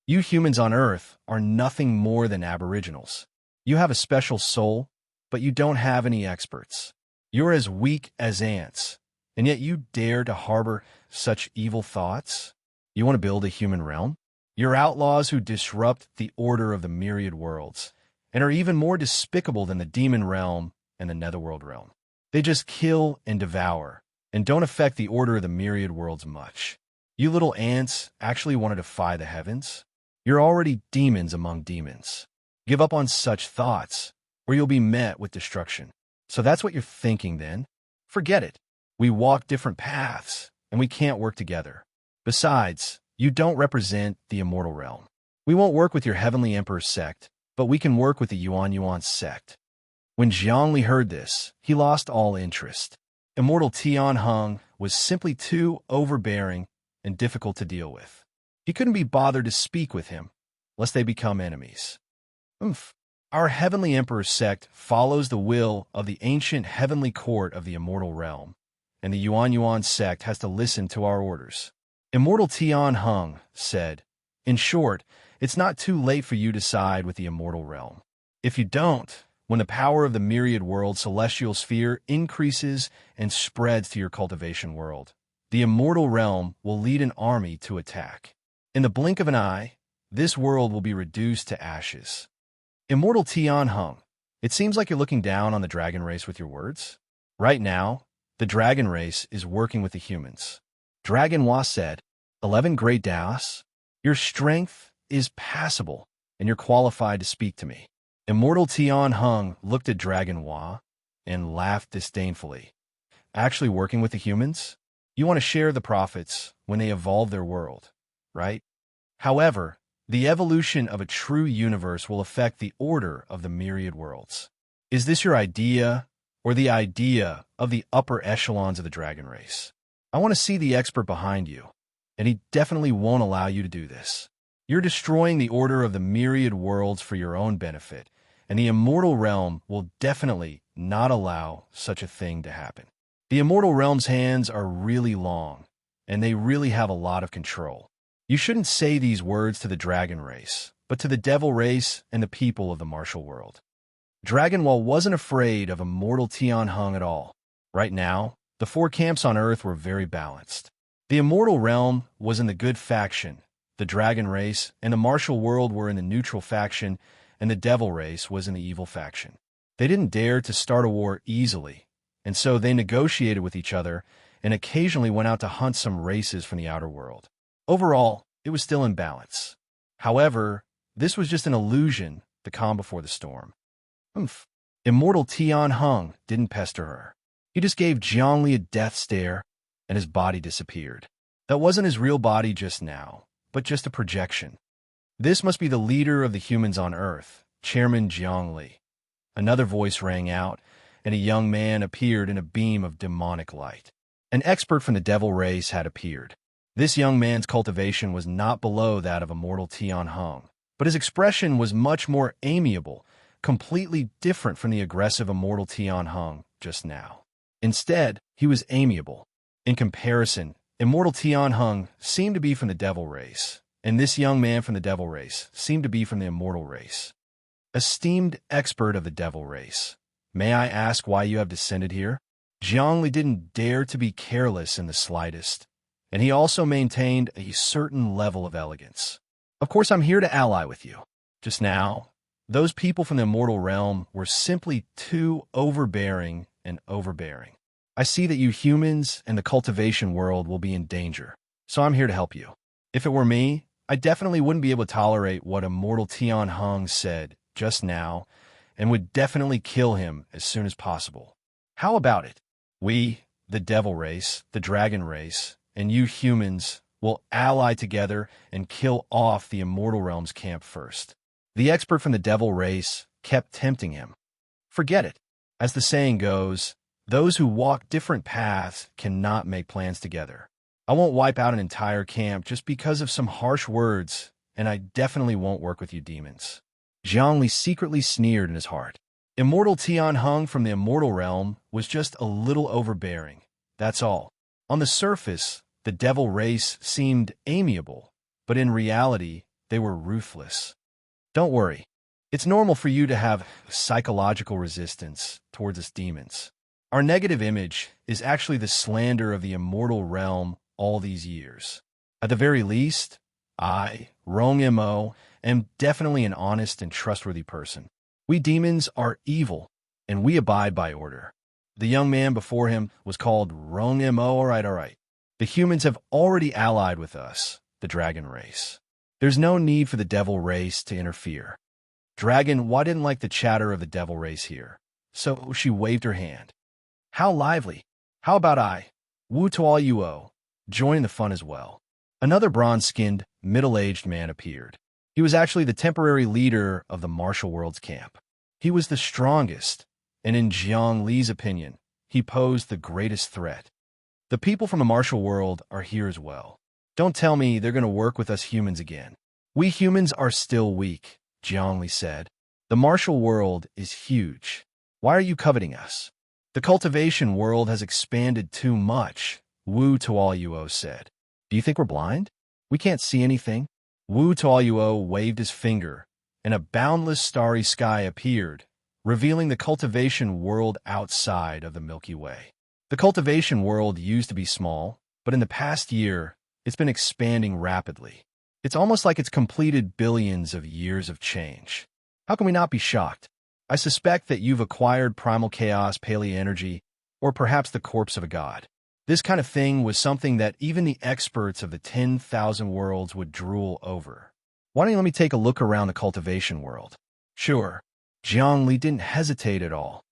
"You humans on Earth are nothing more than aboriginals. You have a special soul, but you don't have any experts. You're as weak as ants, and yet you dare to harbor such evil thoughts? You want to build a human realm? You're outlaws who disrupt the order of the myriad worlds, and are even more despicable than the demon realm and the netherworld realm. They just kill and devour, and don't affect the order of the myriad worlds much. You little ants actually want to defy the heavens? You're already demons among demons. Give up on such thoughts, or you'll be met with destruction. So that's what you're thinking then? Forget it. We walk different paths, and we can't work together. Besides, you don't represent the immortal realm. We won't work with your Heavenly Emperor sect, but we can work with the Yuan sect." When Zhongli heard this, he lost all interest. Immortal Tian Hung was simply too overbearing and difficult to deal with. He couldn't be bothered to speak with him, lest they become enemies. Our Heavenly Emperor sect follows the will of the ancient heavenly court of the immortal realm, and the Yuan sect has to listen to our orders," Immortal Tian Hung said. "In short, it's not too late for you to side with the immortal realm. If you don't, when the power of the myriad world celestial sphere increases and spreads to your cultivation world, the immortal realm will lead an army to attack. In the blink of an eye, this world will be reduced to ashes." Immortal Tian Hung, it seems like you're looking down on the dragon race with your words. Right now, the dragon race is working with the humans. Dragon Hua said, 11 great daos? Your strength is passable, and you're qualified to speak to me." Immortal Tian Hung looked at Dragon Hua and laughed disdainfully. "Actually working with the humans? You want to share the profits when they evolve their world, right? However, The evolution of a true universe will affect the order of the myriad worlds. Is this your idea, or the idea of the upper echelons of the dragon race? I want to see the expert behind you, and he definitely won't allow you to do this. You're destroying the order of the myriad worlds for your own benefit, and the immortal realm will definitely not allow such a thing to happen. The immortal realm's hands are really long, and they really have a lot of control. You shouldn't say these words to the dragon race, but to the devil race and the people of the martial world. Dragonwall wasn't afraid of immortal Tianheng at all. Right now, the four camps on Earth were very balanced. The immortal realm was in the good faction, the dragon race and the martial world were in the neutral faction, and the devil race was in the evil faction. They didn't dare to start a war easily, and so they negotiated with each other and occasionally went out to hunt some races from the outer world. Overall, it was still in balance. However, this was just an illusion, the calm before the storm. Immortal Tianheng didn't pester her. He just gave Zhongli a death stare, and his body disappeared. That wasn't his real body just now, but just a projection. This must be the leader of the humans on Earth, Chairman Zhongli. Another voice rang out, and a young man appeared in a beam of demonic light. An expert from the devil race had appeared. This young man's cultivation was not below that of immortal Tianheng, but his expression was much more amiable, completely different from the aggressive immortal Tianheng just now. Instead, he was amiable. In comparison, immortal Tianheng seemed to be from the devil race, and this young man from the devil race seemed to be from the immortal race. Esteemed expert of the devil race, may I ask why you have descended here? Zhongli didn't dare to be careless in the slightest, and he also maintained a certain level of elegance. Of course, I'm here to ally with you. Just now, those people from the immortal realm were simply too overbearing and overbearing. I see that you humans and the cultivation world will be in danger, so I'm here to help you. If it were me, I definitely wouldn't be able to tolerate what immortal Tianheng said just now, and would definitely kill him as soon as possible. How about it? We, the devil race, the dragon race, and you humans will ally together and kill off the immortal realm's camp first. The expert from the devil race kept tempting him. Forget it. As the saying goes, those who walk different paths cannot make plans together. I won't wipe out an entire camp just because of some harsh words, and I definitely won't work with you demons. Zhongli secretly sneered in his heart. Immortal Tianheng from the immortal realm was just a little overbearing. That's all. On the surface, the devil race seemed amiable, but in reality, they were ruthless. Don't worry. It's normal for you to have psychological resistance towards us demons. Our negative image is actually the slander of the immortal realm all these years. At the very least, I, Rong Mo, am definitely an honest and trustworthy person. We demons are evil, and we abide by order. The young man before him was called Rong Mo. All right. The humans have already allied with us, the dragon race. There's no need for the devil race to interfere. Dragon, why didn't like the chatter of the devil race here? So she waved her hand. How lively. How about I, Wu Tuo, join the fun as well? Another bronze-skinned, middle-aged man appeared. He was actually the temporary leader of the martial world's camp. He was the strongest, and in Jiang Li's opinion, he posed the greatest threat. The people from the martial world are here as well. Don't tell me they're going to work with us humans again. We humans are still weak, Jiang Li said. The martial world is huge. Why are you coveting us? The cultivation world has expanded too much, Wu Tuo said. Do you think we're blind? We can't see anything? Wu Tuo waved his finger, and a boundless starry sky appeared, revealing the cultivation world outside of the Milky Way. The cultivation world used to be small, but in the past year, it's been expanding rapidly. It's almost like it's completed billions of years of change. How can we not be shocked? I suspect that you've acquired primal chaos, paleo-energy, or perhaps the corpse of a god. This kind of thing was something that even the experts of the 10,000 worlds would drool over. Why don't you let me take a look around the cultivation world? Sure, Jiang Li didn't hesitate at all.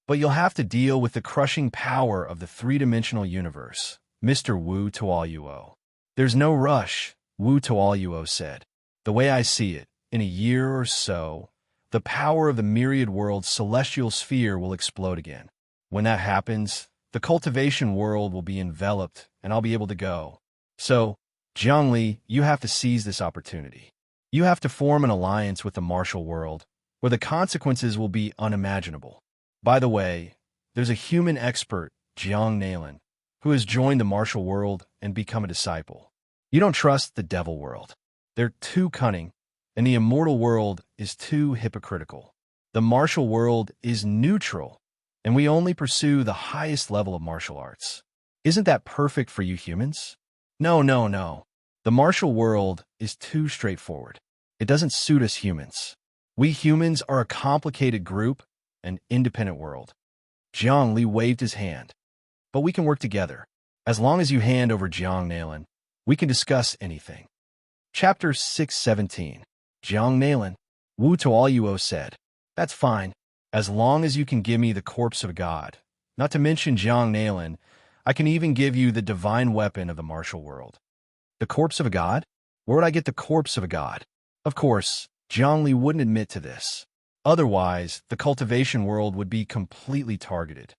But you'll have to deal with the crushing power of the three-dimensional universe, Mr. Wu Tuo. There's no rush, Wu Tuo said. The way I see it, in a year or so, the power of the myriad world's celestial sphere will explode again. When that happens, the cultivation world will be enveloped and I'll be able to go. So, Zhongli, you have to seize this opportunity. You have to form an alliance with the martial world, where the consequences will be unimaginable. By the way, there's a human expert, Jiang Nailan, who has joined the martial world and become a disciple. You don't trust the devil world. They're too cunning, and the immortal world is too hypocritical. The martial world is neutral, and we only pursue the highest level of martial arts. Isn't that perfect for you humans? No, no, no. The martial world is too straightforward. It doesn't suit us humans. We humans are a complicated group, an independent world. Jiang Li waved his hand. But we can work together. As long as you hand over Jiang Nailan, we can discuss anything. Chapter 617. Jiang Nailan. Wu Tuoyuo said, "That's fine, as long as you can give me the corpse of a god. Not to mention Jiang Nailan, I can even give you the divine weapon of the martial world." The corpse of a god? Where would I get the corpse of a god? Of course, Jiang Li wouldn't admit to this. Otherwise, the cultivation world would be completely targeted.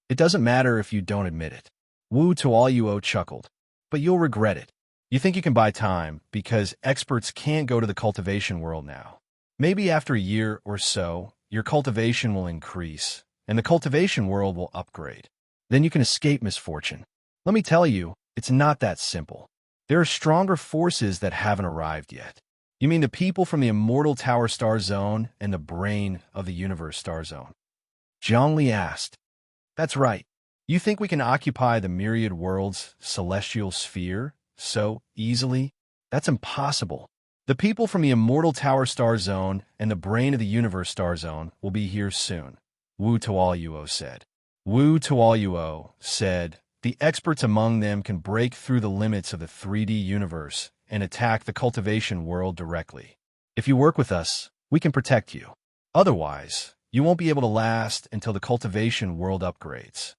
It doesn't matter if you don't admit it. Wu Tuoyuo chuckled. But you'll regret it. You think you can buy time because experts can't go to the cultivation world now. Maybe after a year or so, your cultivation will increase, and the cultivation world will upgrade. Then you can escape misfortune. Let me tell you, it's not that simple. There are stronger forces that haven't arrived yet. You mean the people from the immortal Tower Star Zone and the brain of the Universe Star Zone? Zhang Li asked. That's right. You think we can occupy the myriad world's celestial sphere so easily? That's impossible. The people from the immortal Tower Star Zone and the brain of the Universe Star Zone will be here soon, Wu Tuoyuo said. Wu Tuoyuo said, the experts among them can break through the limits of the 3D universe and attack the cultivation world directly. If you work with us, we can protect you. Otherwise, you won't be able to last until the cultivation world upgrades.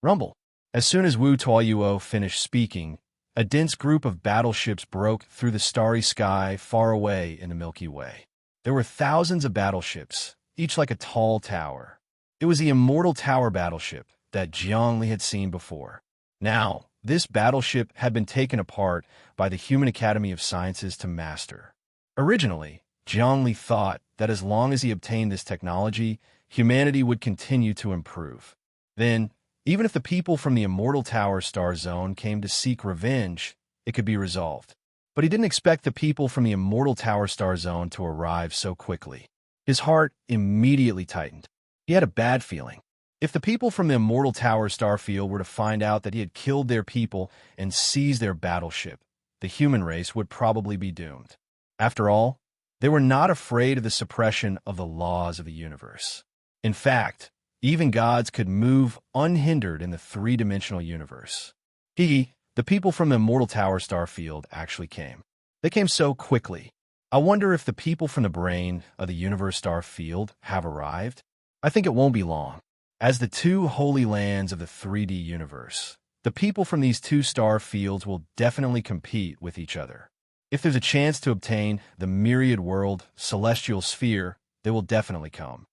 Rumble. As soon as Wu Tuoyuo finished speaking, a dense group of battleships broke through the starry sky far away in the Milky Way. There were thousands of battleships, each like a tall tower. It was the Immortal Tower battleship that Jiang Li had seen before. Now, this battleship had been taken apart by the Human Academy of Sciences to master. Originally, Jiang Li thought that as long as he obtained this technology, humanity would continue to improve. Then, even if the people from the Immortal Tower Star Zone came to seek revenge, it could be resolved. But he didn't expect the people from the Immortal Tower Star Zone to arrive so quickly. His heart immediately tightened. He had a bad feeling. If the people from the Immortal Tower Starfield were to find out that he had killed their people and seized their battleship, the human race would probably be doomed. After all, they were not afraid of the suppression of the laws of the universe. In fact, even gods could move unhindered in the three-dimensional universe. The people from the Immortal Tower Starfield actually came. They came so quickly. I wonder if the people from the brain of the Universe Starfield have arrived. I think it won't be long. As the two holy lands of the 3D universe, the people from these two star fields will definitely compete with each other. If there's a chance to obtain the myriad world celestial sphere, they will definitely come.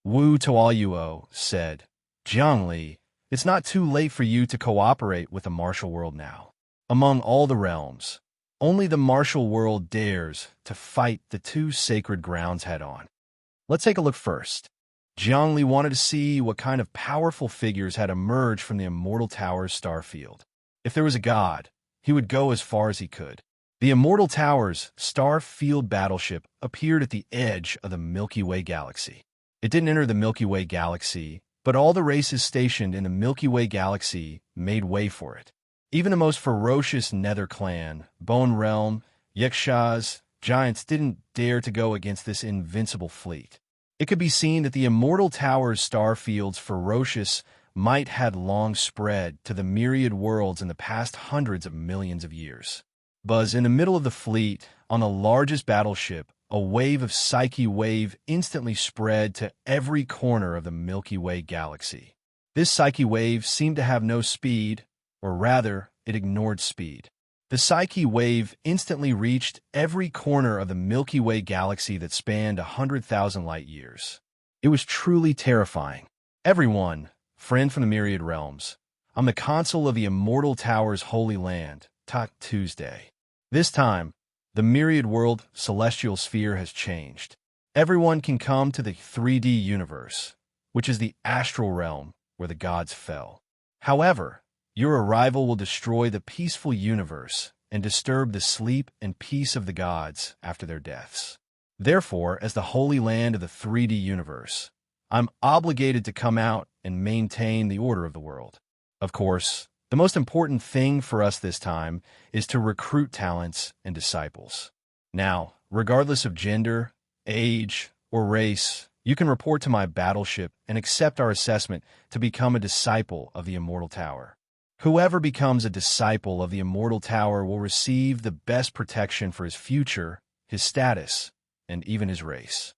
Wu Tuoyuo said, Jiang Li, it's not too late for you to cooperate with the martial world now. Among all the realms, only the martial world dares to fight the two sacred grounds head-on. Let's take a look first. Jiang Li wanted to see what kind of powerful figures had emerged from the Immortal Tower's starfield. If there was a god, he would go as far as he could. The Immortal Tower's starfield battleship appeared at the edge of the Milky Way galaxy. It didn't enter the Milky Way galaxy, but all the races stationed in the Milky Way galaxy made way for it. Even the most ferocious Nether clan, Bone Realm, Yakshas, giants didn't dare to go against this invincible fleet. It could be seen that the Immortal Tower's starfield's ferocious might had long spread to the myriad worlds in the past hundreds of millions of years. Buzz, in the middle of the fleet, on the largest battleship, a wave of Psyche wave instantly spread to every corner of the Milky Way galaxy. This Psyche wave seemed to have no speed, or rather, it ignored speed. The Psyche wave instantly reached every corner of the Milky Way galaxy that spanned 100,000 light-years. It was truly terrifying. Everyone, friend from the myriad realms, I'm the consul of the Immortal Tower's Holy Land, Tuesday. This time, the myriad world celestial sphere has changed. Everyone can come to the 3D universe, which is the astral realm where the gods fell. However, your arrival will destroy the peaceful universe and disturb the sleep and peace of the gods after their deaths. Therefore, as the Holy Land of the 3D universe, I'm obligated to come out and maintain the order of the world. Of course, the most important thing for us this time is to recruit talents and disciples. Now, regardless of gender, age, or race, you can report to my battleship and accept our assessment to become a disciple of the Immortal Tower. Whoever becomes a disciple of the Immortal Tower will receive the best protection for his future, his status, and even his race.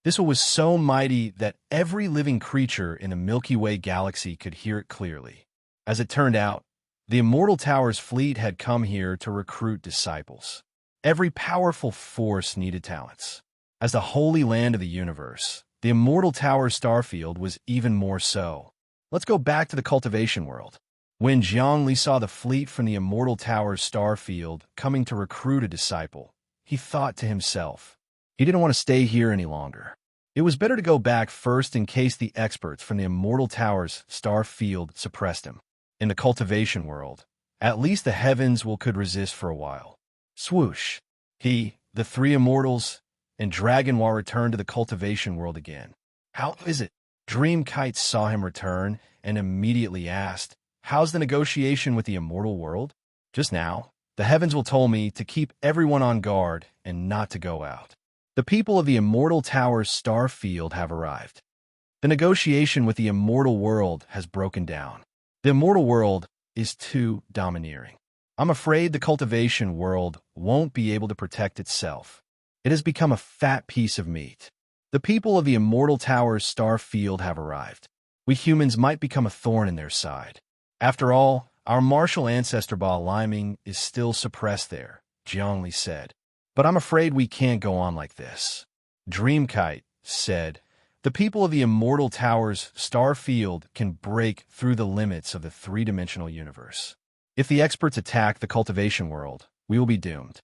This was so mighty that every living creature in the Milky Way galaxy could hear it clearly. As it turned out, the Immortal Tower's fleet had come here to recruit disciples. Every powerful force needed talents. As the Holy Land of the universe, the Immortal Tower's starfield was even more so. Let's go back to the cultivation world. When Zhongli saw the fleet from the Immortal Tower's starfield coming to recruit a disciple, he thought to himself, he didn't want to stay here any longer. It was better to go back first in case the experts from the Immortal Tower's starfield suppressed him. In the cultivation world, at least the heavens could resist for a while. Swoosh! He, the three immortals, and Dragonwa returned to the cultivation world again. How is it? Dreamkite saw him return and immediately asked, how's the negotiation with the immortal world? Just now, the heavens told me to keep everyone on guard and not to go out. The people of the Immortal Tower's star field have arrived. The negotiation with the immortal world has broken down. The immortal world is too domineering. I'm afraid the cultivation world won't be able to protect itself. It has become a fat piece of meat. The people of the Immortal Tower's star field have arrived. We humans might become a thorn in their side. After all, our martial ancestor Ba Liming is still suppressed there, Zhongli said. But I'm afraid we can't go on like this. Dreamkite said, the people of the Immortal Tower's star field can break through the limits of the three-dimensional universe. If the experts attack the cultivation world, we will be doomed.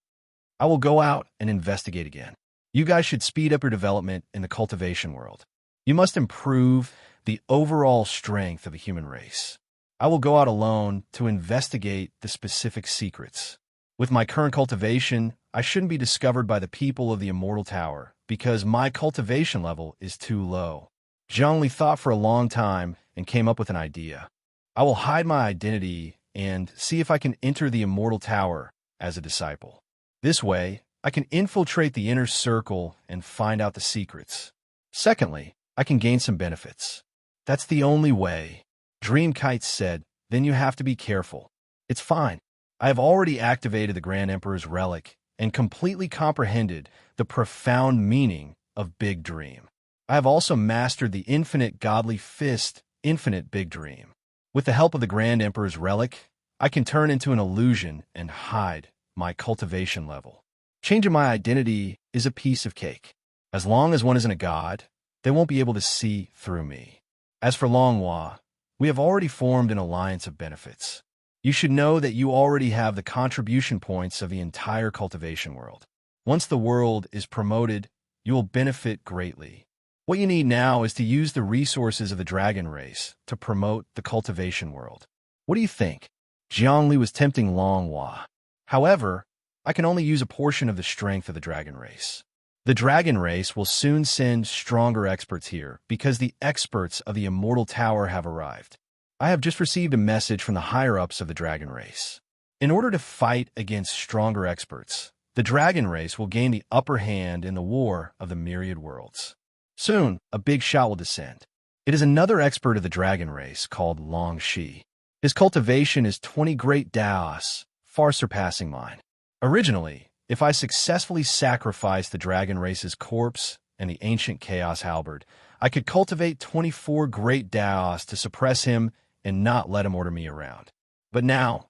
I will go out and investigate again. You guys should speed up your development in the cultivation world. You must improve the overall strength of the human race. I will go out alone to investigate the specific secrets. With my current cultivation, I shouldn't be discovered by the people of the Immortal Tower because my cultivation level is too low. Zhongli thought for a long time and came up with an idea. I will hide my identity and see if I can enter the Immortal Tower as a disciple. This way, I can infiltrate the inner circle and find out the secrets. Secondly, I can gain some benefits. That's the only way. Dreamkite said, then you have to be careful. It's fine. I have already activated the Grand Emperor's relic and completely comprehended the profound meaning of Big Dream. I have also mastered the infinite godly fist, infinite Big Dream. With the help of the Grand Emperor's relic, I can turn into an illusion and hide my cultivation level. Changing my identity is a piece of cake. As long as one isn't a god, they won't be able to see through me. As for Longhua, we have already formed an alliance of benefits. You should know that you already have the contribution points of the entire cultivation world. Once the world is promoted, you will benefit greatly. What you need now is to use the resources of the dragon race to promote the cultivation world. What do you think? Zhongli was tempting Longhua. However, I can only use a portion of the strength of the dragon race. The dragon race will soon send stronger experts here because the experts of the Immortal Tower have arrived. I have just received a message from the higher-ups of the dragon race. In order to fight against stronger experts, the dragon race will gain the upper hand in the war of the myriad worlds. Soon, a big shot will descend. It is another expert of the dragon race called Long Shi. His cultivation is 20 great Daos, far surpassing mine. Originally, if I successfully sacrificed the dragon race's corpse and the ancient chaos halberd, I could cultivate 24 great Daos to suppress him and not let him order me around. But now,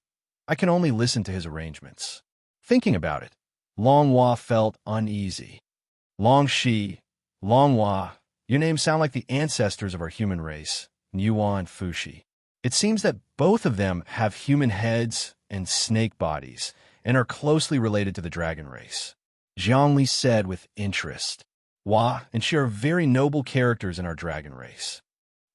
I can only listen to his arrangements. Thinking about it, Long Hua felt uneasy. Long Shi, Long Hua, your names sound like the ancestors of our human race, Nuwa and Fushi. It seems that both of them have human heads and snake bodies and are closely related to the dragon race. Zhongli said with interest. Hua and Shi are very noble characters in our dragon race.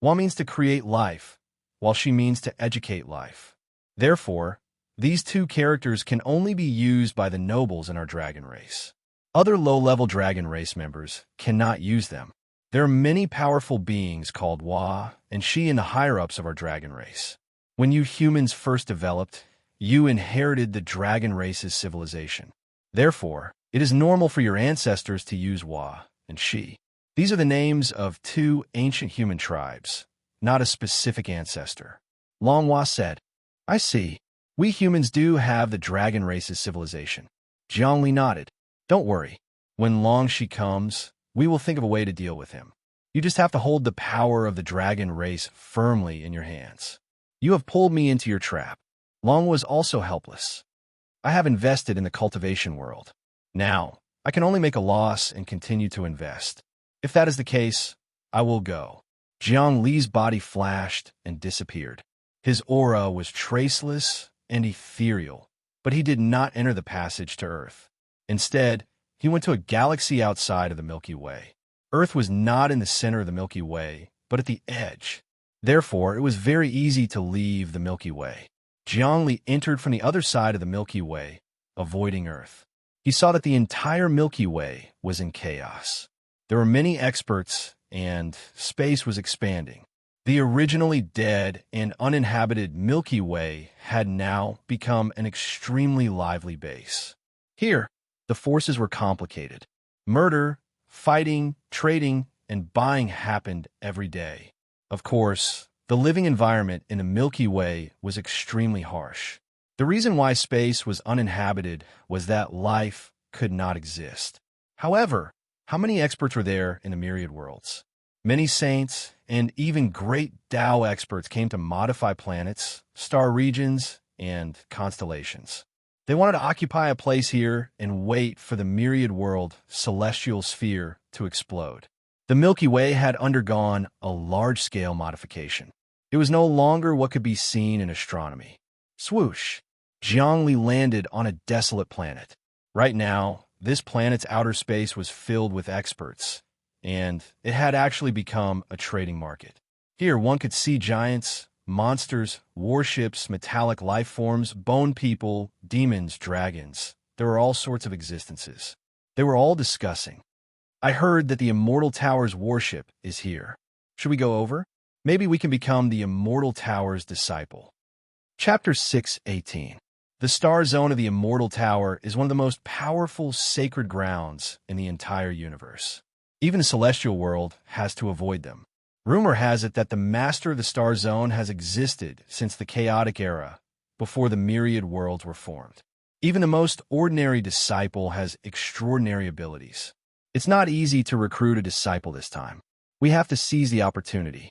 Hua means to create life, while Shi means to educate life. Therefore, these two characters can only be used by the nobles in our dragon race. Other low-level dragon race members cannot use them. There are many powerful beings called Hua and Shi in the higher-ups of our dragon race. When you humans first developed, you inherited the dragon race's civilization. Therefore, it is normal for your ancestors to use Hua and Shi. These are the names of two ancient human tribes, not a specific ancestor. Long Hua said, I see. We humans do have the dragon race's civilization. Zhongli nodded. Don't worry. When Long Shi comes, we will think of a way to deal with him. You just have to hold the power of the dragon race firmly in your hands. You have pulled me into your trap. Long was also helpless. I have invested in the cultivation world. Now, I can only make a loss and continue to invest. If that is the case, I will go. Jiang Li's body flashed and disappeared. His aura was traceless and ethereal, but he did not enter the passage to Earth. Instead, he went to a galaxy outside of the Milky Way. Earth was not in the center of the Milky Way, but at the edge. Therefore, it was very easy to leave the Milky Way. Jiang Li entered from the other side of the Milky Way, avoiding Earth. He saw that the entire Milky Way was in chaos. There were many experts, and space was expanding. The originally dead and uninhabited Milky Way had now become an extremely lively base. Here, the forces were complicated. Murder, fighting, trading, and buying happened every day. Of course, the living environment in the Milky Way was extremely harsh. The reason why space was uninhabited was that life could not exist. However, how many experts were there in the myriad worlds? Many saints and even great Tao experts came to modify planets, star regions, and constellations. They wanted to occupy a place here and wait for the myriad world celestial sphere to explode. The Milky Way had undergone a large-scale modification. It was no longer what could be seen in astronomy. Swoosh! Jiang Li landed on a desolate planet. Right now, this planet's outer space was filled with experts, and it had actually become a trading market. Here, one could see giants, monsters, warships, metallic life forms, bone people, demons, dragons. There were all sorts of existences. They were all discussing. I heard that the Immortal Tower's warship is here. Should we go over? Maybe we can become the Immortal Tower's disciple. Chapter 6:18. The star zone of the Immortal Tower is one of the most powerful sacred grounds in the entire universe. Even the celestial world has to avoid them. Rumor has it that the master of the star zone has existed since the chaotic era, before the myriad worlds were formed. Even the most ordinary disciple has extraordinary abilities. It's not easy to recruit a disciple this time. We have to seize the opportunity.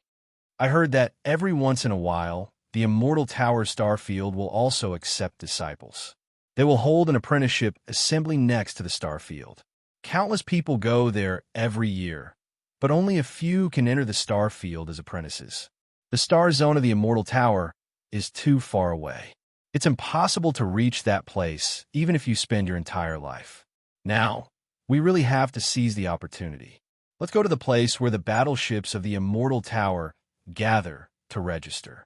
I heard that every once in a while, the Immortal Tower Starfield will also accept disciples. They will hold an apprenticeship assembly next to the Starfield. Countless people go there every year, but only a few can enter the Starfield as apprentices. The star zone of the Immortal Tower is too far away. It's impossible to reach that place, even if you spend your entire life. Now, we really have to seize the opportunity. Let's go to the place where the battleships of the Immortal Tower gather to register.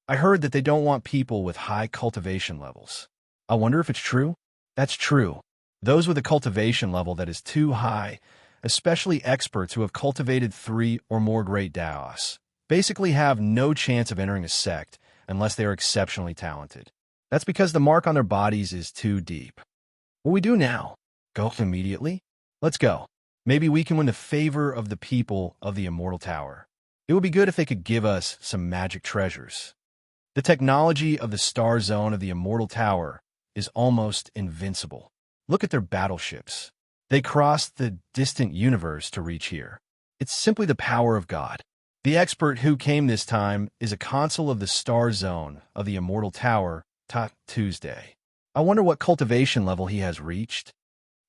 I heard that they don't want people with high cultivation levels. I wonder if it's true? That's true. Those with a cultivation level that is too high, especially experts who have cultivated 3 or more great Daos, basically have no chance of entering a sect unless they are exceptionally talented. That's because the mark on their bodies is too deep. What do we do now? Go immediately? Let's go. Maybe we can win the favor of the people of the Immortal Tower. It would be good if they could give us some magic treasures. The technology of the star zone of the Immortal Tower is almost invincible. Look at their battleships. They crossed the distant universe to reach here. It's simply the power of God. The expert who came this time is a consul of the star zone of the Immortal Tower, Tuesday. I wonder what cultivation level he has reached.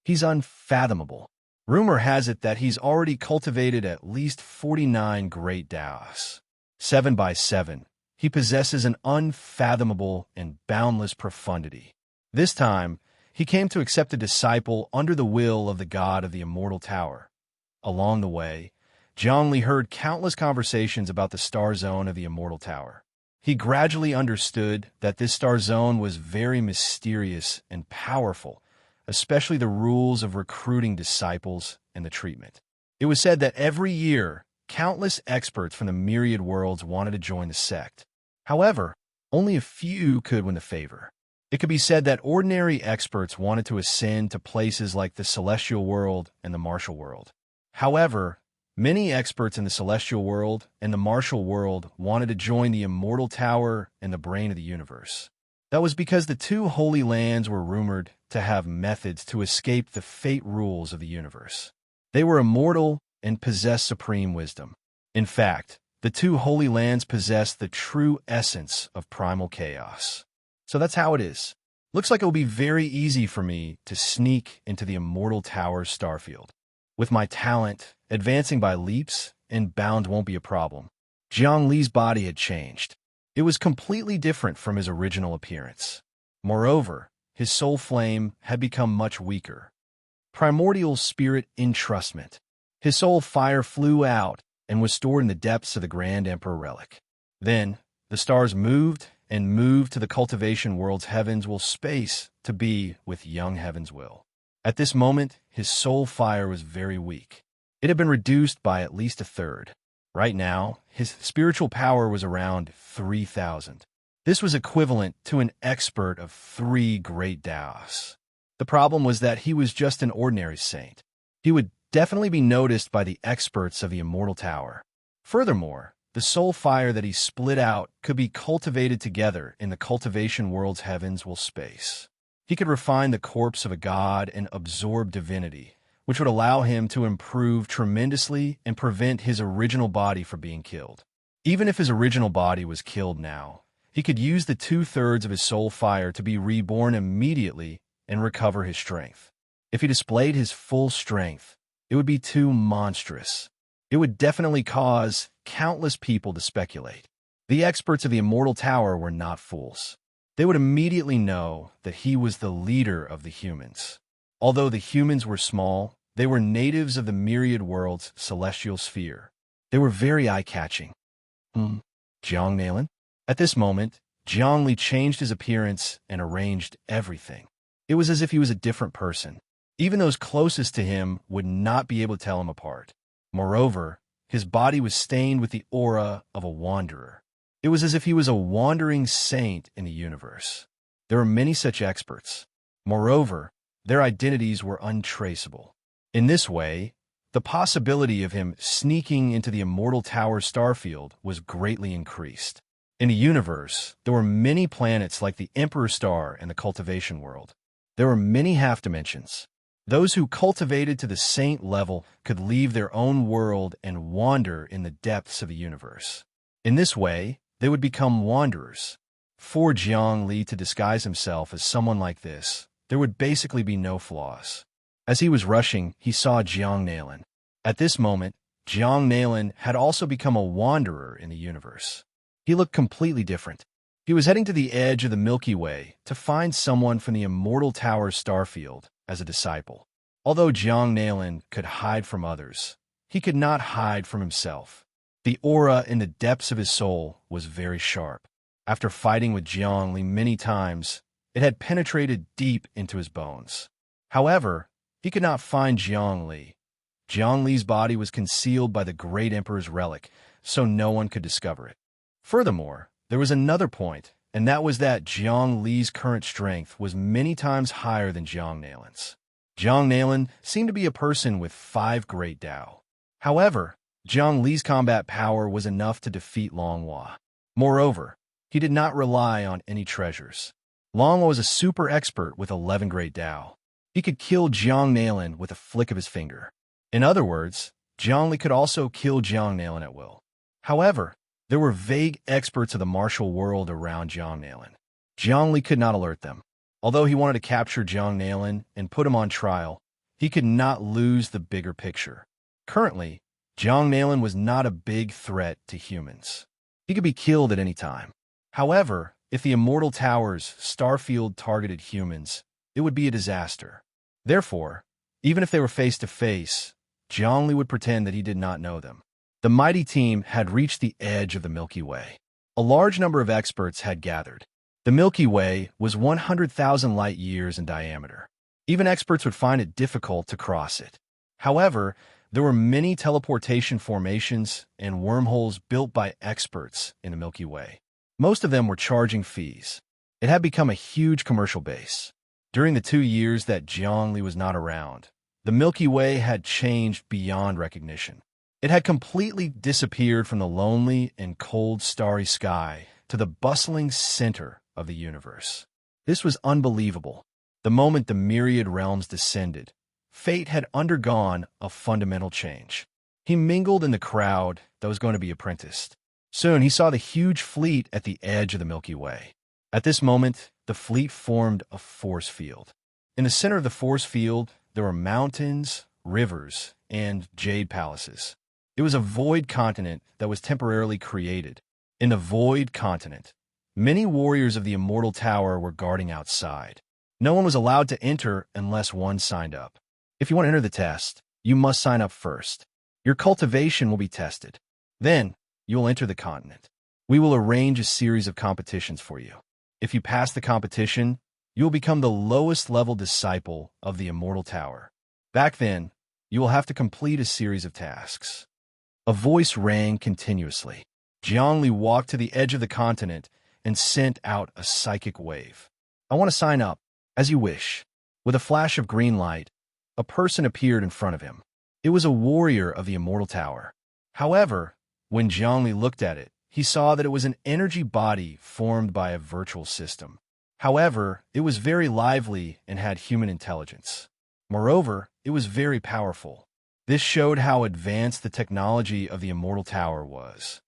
He's unfathomable. Rumor has it that he's already cultivated at least 49 great Taos. 7 by 7. He possesses an unfathomable and boundless profundity. This time, he came to accept a disciple under the will of the god of the immortal tower. Along the way, Zhongli heard countless conversations about the star zone of the immortal tower. He gradually understood that this star zone was very mysterious and powerful, especially the rules of recruiting disciples and the treatment. It was said that every year, countless experts from the myriad worlds wanted to join the sect. However, only a few could win the favor. It could be said that ordinary experts wanted to ascend to places like the celestial world and the martial world. However, many experts in the celestial world and the martial world wanted to join the immortal tower and the brain of the universe. That was because the two holy lands were rumored to have methods to escape the fate rules of the universe. They were immortal and possessed supreme wisdom. In fact, the two holy lands possessed the true essence of primal chaos. So that's how it is. Looks like it will be very easy for me to sneak into the immortal tower's starfield. With my talent, advancing by leaps and bounds won't be a problem. Jiang Li's body had changed. It was completely different from his original appearance. Moreover, his soul flame had become much weaker. Primordial spirit entrustment. His soul fire flew out and was stored in the depths of the Grand Emperor relic. Then, the stars moved and moved to the cultivation world's heavens will space to be with young heaven's will. At this moment, his soul fire was very weak. It had been reduced by at least a third. Right now, his spiritual power was around 3,000. This was equivalent to an expert of 3 great Taos. The problem was that he was just an ordinary saint. He would definitely be noticed by the experts of the immortal tower. Furthermore, the soul fire that he split out could be cultivated together in the cultivation world's heavens will space. He could refine the corpse of a god and absorb divinity, which would allow him to improve tremendously and prevent his original body from being killed. Even if his original body was killed now, he could use the 2/3 of his soul fire to be reborn immediately and recover his strength. If he displayed his full strength, it would be too monstrous. It would definitely cause countless people to speculate. The experts of the immortal tower were not fools. They would immediately know that he was the leader of the humans. Although the humans were small, they were natives of the myriad world's celestial sphere. They were very eye-catching. Jiang Nalin? At this moment, Jiang Li changed his appearance and arranged everything. It was as if he was a different person. Even those closest to him would not be able to tell him apart. Moreover, his body was stained with the aura of a wanderer. It was as if he was a wandering saint in the universe. There were many such experts. Moreover, their identities were untraceable. In this way, the possibility of him sneaking into the immortal tower starfield was greatly increased. In the universe, there were many planets like the Emperor Star and the cultivation world. There were many half-dimensions. Those who cultivated to the saint level could leave their own world and wander in the depths of the universe. In this way, they would become wanderers. For Jiang Li to disguise himself as someone like this, there would basically be no flaws. As he was rushing, he saw Jiang Nalin. At this moment, Jiang Nalin had also become a wanderer in the universe. He looked completely different. He was heading to the edge of the Milky Way to find someone from the immortal tower starfield as a disciple. Although Jiang Nalin could hide from others, he could not hide from himself. The aura in the depths of his soul was very sharp. After fighting with Jiang Li many times, it had penetrated deep into his bones. However, he could not find Jiang Li. Jiang Li's body was concealed by the great emperor's relic, so no one could discover it. Furthermore, there was another point, and that was that Jiang Li's current strength was many times higher than Jiang Nalin's. Jiang Nalin seemed to be a person with 5 great Tao. However, Jiang Li's combat power was enough to defeat Long Hua. Moreover, he did not rely on any treasures. Long Hua was a super expert with 11 great Tao. He could kill Jiang Nalin with a flick of his finger. In other words, Jiang Li could also kill Jiang Nalin at will. However, there were vague experts of the martial world around Jiang Nalin. Jiangli could not alert them. Although he wanted to capture Jiang Nailin and put him on trial, he could not lose the bigger picture. Currently, Jiang Nailin was not a big threat to humans. He could be killed at any time. However, if the Immortal Tower's starfield targeted humans, it would be a disaster. Therefore, even if they were face to face, Jiangli would pretend that he did not know them. The mighty team had reached the edge of the Milky Way. A large number of experts had gathered. The Milky Way was 100,000 light years in diameter. Even experts would find it difficult to cross it. However, there were many teleportation formations and wormholes built by experts in the Milky Way. Most of them were charging fees. It had become a huge commercial base. During the 2 years that Jiangli was not around, the Milky Way had changed beyond recognition. It had completely disappeared from the lonely and cold starry sky to the bustling center of the universe. This was unbelievable. The moment the myriad realms descended, fate had undergone a fundamental change. He mingled in the crowd that was going to be apprenticed. Soon he saw the huge fleet at the edge of the Milky Way. At this moment, the fleet formed a force field. In the center of the force field, there were mountains, rivers, and jade palaces. It was a void continent that was temporarily created. In the void continent, many warriors of the Immortal Tower were guarding outside. No one was allowed to enter unless one signed up. If you want to enter the test, you must sign up first. Your cultivation will be tested. Then, you will enter the continent. We will arrange a series of competitions for you. If you pass the competition, you will become the lowest level disciple of the Immortal Tower. Back then, you will have to complete a series of tasks. A voice rang continuously. Jiangli walked to the edge of the continent and sent out a psychic wave. I want to sign up. As you wish. With a flash of green light, a person appeared in front of him. It was a warrior of the Immortal Tower. However, when Jiangli looked at it, he saw that it was an energy body formed by a virtual system. However, it was very lively and had human intelligence. Moreover, it was very powerful. This showed how advanced the technology of the Immortal Tower was.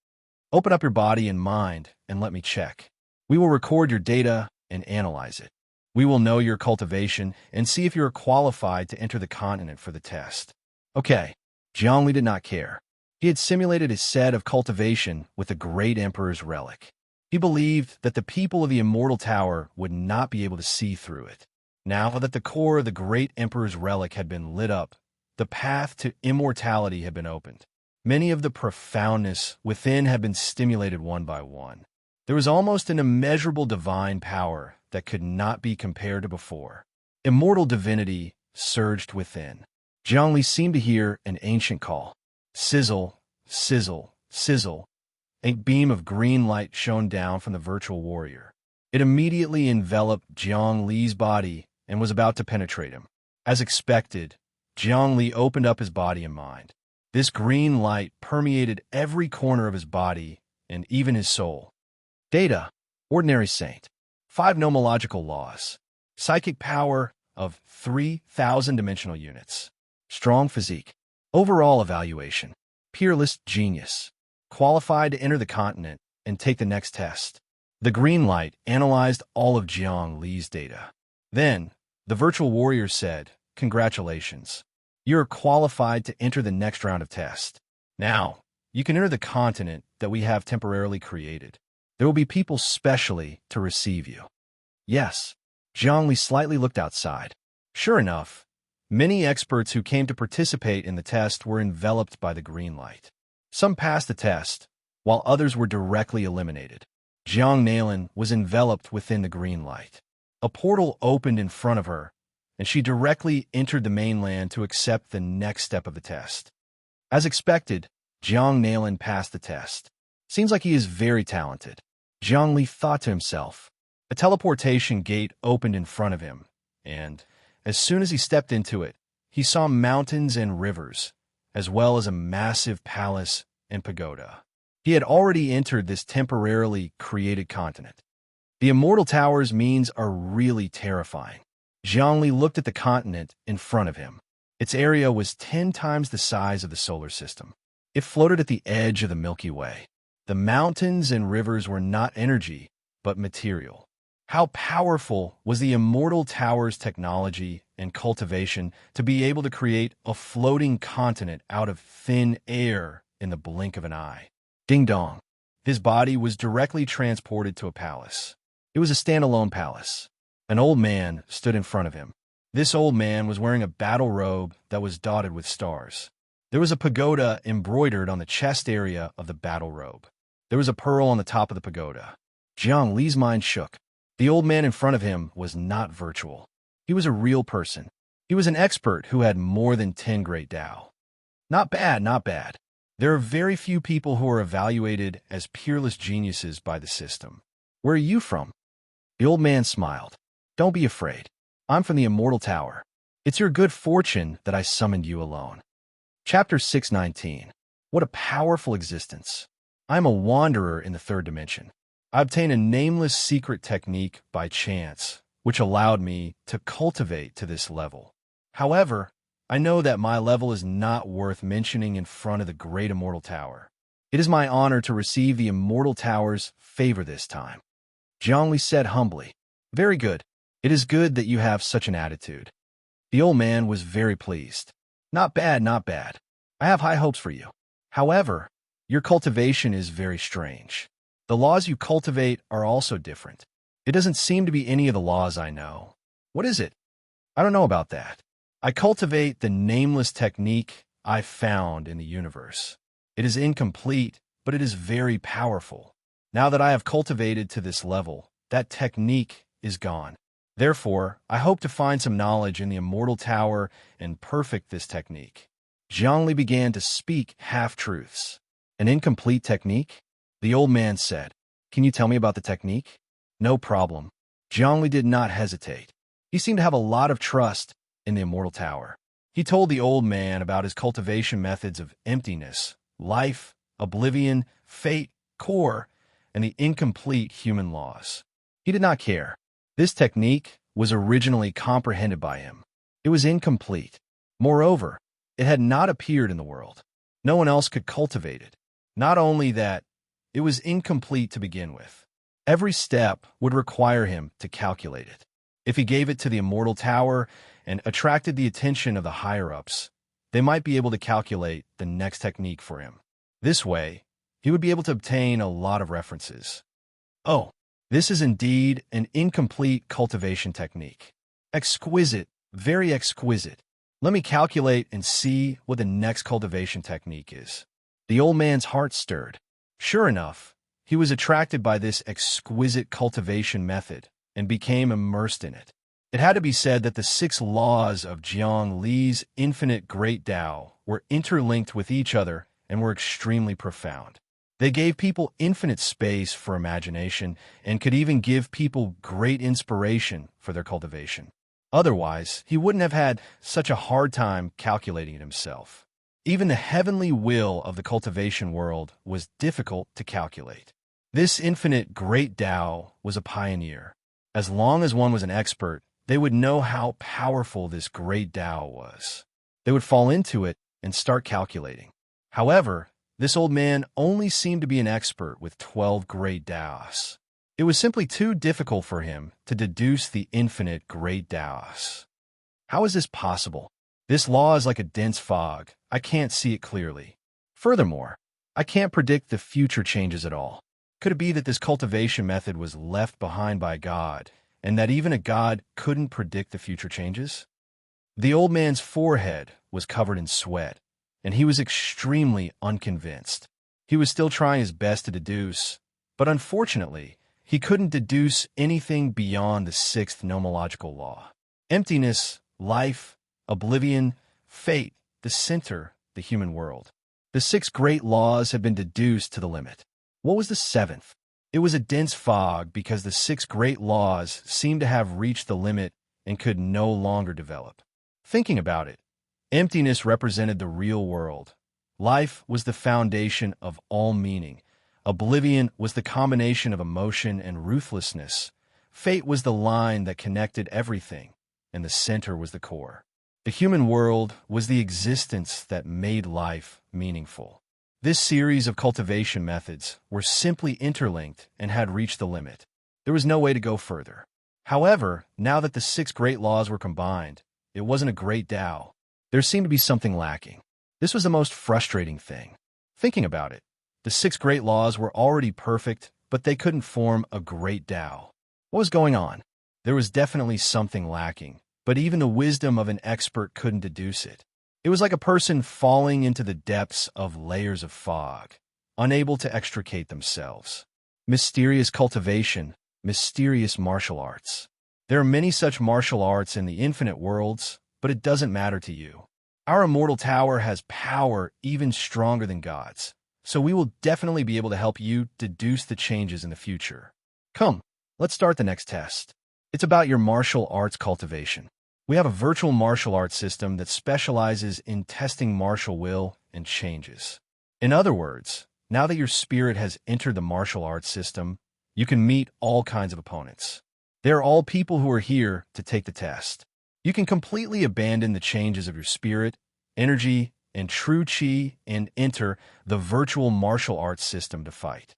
Open up your body and mind and let me check. We will record your data and analyze it. We will know your cultivation and see if you are qualified to enter the continent for the test. Okay, Jiangli did not care. He had simulated a set of cultivation with the Great Emperor's relic. He believed that the people of the Immortal Tower would not be able to see through it. Now that the core of the Great Emperor's relic had been lit up, the path to immortality had been opened. Many of the profoundness within had been stimulated one by one. There was almost an immeasurable divine power that could not be compared to before. Immortal divinity surged within. Jiangli seemed to hear an ancient call. Sizzle, sizzle, sizzle. A beam of green light shone down from the virtual warrior. It immediately enveloped Jiang Li's body and was about to penetrate him. As expected, Jiang Li opened up his body and mind. This green light permeated every corner of his body and even his soul. Data, ordinary saint. 5 nomological laws. Psychic power of 3,000 dimensional units. Strong physique. Overall evaluation. Peerless genius. Qualified to enter the continent and take the next test. The green light analyzed all of Jiang Li's data. Then, the virtual warrior said, "Congratulations. You're qualified to enter the next round of test. Now, you can enter the continent that we have temporarily created. There will be people specially to receive you." Yes. Jiang Li slightly looked outside. Sure enough, many experts who came to participate in the test were enveloped by the green light. Some passed the test, while others were directly eliminated. Jiang Nailin was enveloped within the green light. A portal opened in front of her, and she directly entered the mainland to accept the next step of the test. As expected, Jiang Nailin passed the test. Seems like he is very talented. Jiang Li thought to himself. A teleportation gate opened in front of him, and, as soon as he stepped into it, he saw mountains and rivers, as well as a massive palace and pagoda. He had already entered this temporarily created continent. The Immortal Tower's means are really terrifying. Jiang Li looked at the continent in front of him. Its area was 10 times the size of the solar system. It floated at the edge of the Milky Way. The mountains and rivers were not energy, but material. How powerful was the Immortal Tower's technology and cultivation to be able to create a floating continent out of thin air in the blink of an eye? Ding dong. His body was directly transported to a palace. It was a standalone palace. An old man stood in front of him. This old man was wearing a battle robe that was dotted with stars. There was a pagoda embroidered on the chest area of the battle robe. There was a pearl on the top of the pagoda. Jiang Li's mind shook. The old man in front of him was not virtual. He was a real person. He was an expert who had more than 10 great Tao. Not bad, not bad. There are very few people who are evaluated as peerless geniuses by the system. Where are you from? The old man smiled. Don't be afraid. I'm from the Immortal Tower. It's your good fortune that I summoned you alone. Chapter 619. What a powerful existence. I am a wanderer in the third dimension. I obtained a nameless secret technique by chance, which allowed me to cultivate to this level. However, I know that my level is not worth mentioning in front of the great Immortal Tower. It is my honor to receive the Immortal Tower's favor this time. Zhongli said humbly. Very good. It is good that you have such an attitude. The old man was very pleased. Not bad, not bad. I have high hopes for you. However, your cultivation is very strange. The laws you cultivate are also different. It doesn't seem to be any of the laws I know. What is it? I don't know about that. I cultivate the nameless technique I found in the universe. It is incomplete, but it is very powerful. Now that I have cultivated to this level, that technique is gone. Therefore, I hope to find some knowledge in the Immortal Tower and perfect this technique. Zhongli began to speak half-truths. An incomplete technique? The old man said. Can you tell me about the technique? No problem. Zhongli did not hesitate. He seemed to have a lot of trust in the Immortal Tower. He told the old man about his cultivation methods of emptiness, life, oblivion, fate, core, and the incomplete human laws. He did not care. This technique was originally comprehended by him. It was incomplete. Moreover, it had not appeared in the world. No one else could cultivate it. Not only that, it was incomplete to begin with. Every step would require him to calculate it. If he gave it to the Immortal Tower and attracted the attention of the higher-ups, they might be able to calculate the next technique for him. This way, he would be able to obtain a lot of references. Oh, this is indeed an incomplete cultivation technique. Exquisite, very exquisite. Let me calculate and see what the next cultivation technique is. The old man's heart stirred. Sure enough, he was attracted by this exquisite cultivation method and became immersed in it. It had to be said that the 6 laws of Jiang Li's infinite great Tao were interlinked with each other and were extremely profound. They gave people infinite space for imagination and could even give people great inspiration for their cultivation. Otherwise, he wouldn't have had such a hard time calculating it himself. Even the heavenly will of the cultivation world was difficult to calculate. This infinite great Tao was a pioneer. As long as one was an expert, they would know how powerful this great Tao was. They would fall into it and start calculating. However, this old man only seemed to be an expert with 12 great Taos. It was simply too difficult for him to deduce the infinite great Taos. How is this possible? This law is like a dense fog. I can't see it clearly. Furthermore, I can't predict the future changes at all. Could it be that this cultivation method was left behind by God, and that even a god couldn't predict the future changes? The old man's forehead was covered in sweat, and he was extremely unconvinced. He was still trying his best to deduce, but unfortunately, he couldn't deduce anything beyond the 6th nomological law. Emptiness, life, oblivion, fate, the center, the human world. The 6 great laws had been deduced to the limit. What was the 7th? It was a dense fog because the 6 great laws seemed to have reached the limit and could no longer develop. Thinking about it, emptiness represented the real world. Life was the foundation of all meaning. Oblivion was the combination of emotion and ruthlessness. Fate was the line that connected everything, and the center was the core. The human world was the existence that made life meaningful. This series of cultivation methods were simply interlinked and had reached the limit. There was no way to go further. However, now that the 6 great laws were combined, it wasn't a great Tao. There seemed to be something lacking. This was the most frustrating thing. Thinking about it, the 6 great laws were already perfect, but they couldn't form a great Tao. What was going on? There was definitely something lacking, but even the wisdom of an expert couldn't deduce it. It was like a person falling into the depths of layers of fog, unable to extricate themselves. Mysterious cultivation, mysterious martial arts. There are many such martial arts in the infinite worlds, but it doesn't matter to you. Our immortal tower has power even stronger than God's, so we will definitely be able to help you deduce the changes in the future. Come, let's start the next test. It's about your martial arts cultivation. We have a virtual martial arts system that specializes in testing martial will and changes. In other words, now that your spirit has entered the martial arts system, you can meet all kinds of opponents. They are all people who are here to take the test. You can completely abandon the changes of your spirit, energy, and true chi and enter the virtual martial arts system to fight.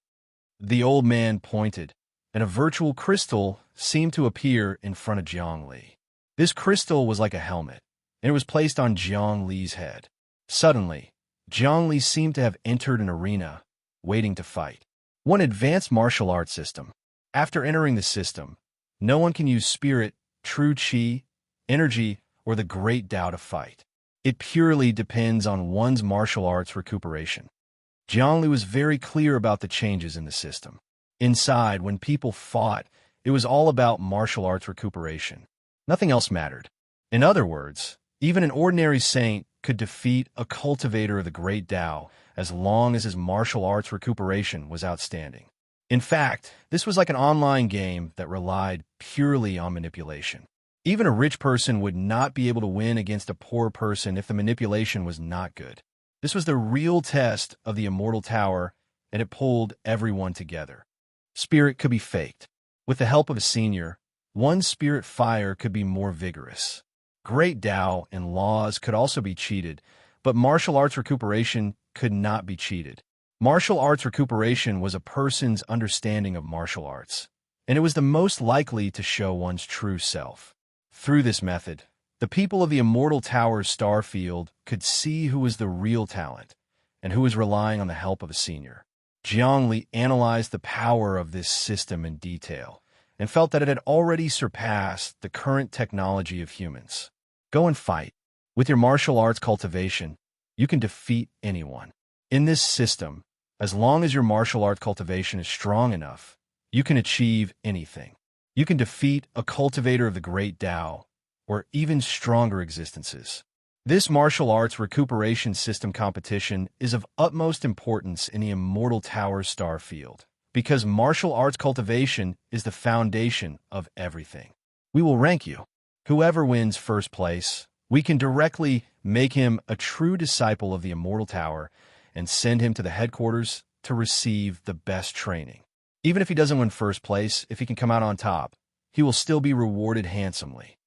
The old man pointed, and a virtual crystal seemed to appear in front of Jiang Li. This crystal was like a helmet, and it was placed on Jiang Li's head. Suddenly, Jiang Li seemed to have entered an arena, waiting to fight. One advanced martial arts system. After entering the system, no one can use spirit, true chi, energy, or the great Tao to fight. It purely depends on one's martial arts recuperation. Jiang Li was very clear about the changes in the system. Inside, when people fought, it was all about martial arts recuperation. Nothing else mattered. In other words, even an ordinary saint could defeat a cultivator of the great Tao as long as his martial arts recuperation was outstanding. In fact, this was like an online game that relied purely on manipulation. Even a rich person would not be able to win against a poor person if the manipulation was not good. This was the real test of the immortal tower, and it pulled everyone together. Spirit could be faked. With the help of a senior, one's spirit fire could be more vigorous. Great Tao and laws could also be cheated, but martial arts recuperation could not be cheated. Martial arts recuperation was a person's understanding of martial arts, and it was the most likely to show one's true self. Through this method, the people of the Immortal Tower's star field could see who was the real talent and who was relying on the help of a senior. Jiang Li analyzed the power of this system in detail and felt that it had already surpassed the current technology of humans. Go and fight. With your martial arts cultivation, you can defeat anyone. In this system, as long as your martial arts cultivation is strong enough, you can achieve anything. You can defeat a cultivator of the great Tao, or even stronger existences. This martial arts recuperation system competition is of utmost importance in the Immortal Tower star field, because martial arts cultivation is the foundation of everything. We will rank you. Whoever wins first place, we can directly make him a true disciple of the Immortal Tower and send him to the headquarters to receive the best training. Even if he doesn't win first place, if he can come out on top, he will still be rewarded handsomely.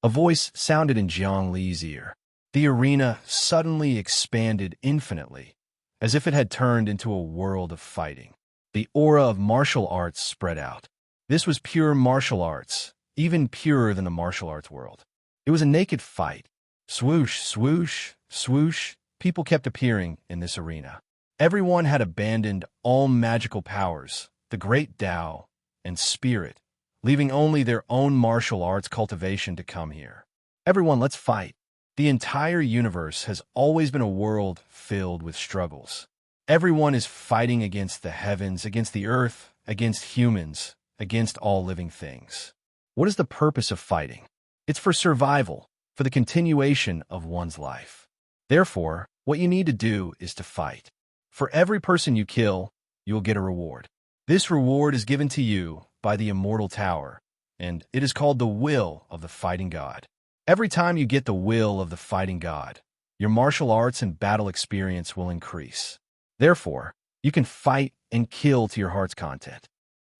A voice sounded in Jiang Li's ear. The arena suddenly expanded infinitely, as if it had turned into a world of fighting. The aura of martial arts spread out. This was pure martial arts, even purer than the martial arts world. It was a naked fight. Swoosh, swoosh, swoosh. People kept appearing in this arena. Everyone had abandoned all magical powers, the great Tao, and spirit, leaving only their own martial arts cultivation to come here. Everyone, let's fight. The entire universe has always been a world filled with struggles. Everyone is fighting against the heavens, against the earth, against humans, against all living things. What is the purpose of fighting? It's for survival, for the continuation of one's life. Therefore, what you need to do is to fight. For every person you kill, you'll get a reward. This reward is given to you by the Immortal Tower, and it is called the will of the fighting god. Every time you get the will of the fighting god, your martial arts and battle experience will increase. Therefore, you can fight and kill to your heart's content.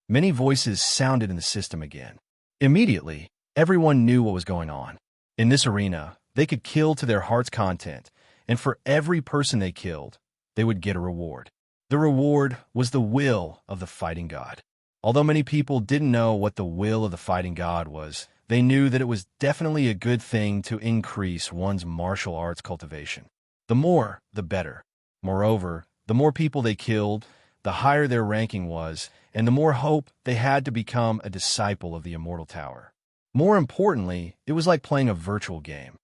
Many voices sounded in the system again. Immediately, everyone knew what was going on. In this arena, they could kill to their heart's content, and for every person they killed, they would get a reward. The reward was the will of the fighting god. Although many people didn't know what the will of the fighting god was, they knew that it was definitely a good thing to increase one's martial arts cultivation. The more, the better. Moreover, the more people they killed, the higher their ranking was, and the more hope they had to become a disciple of the Immortal Tower. More importantly, it was like playing a virtual game.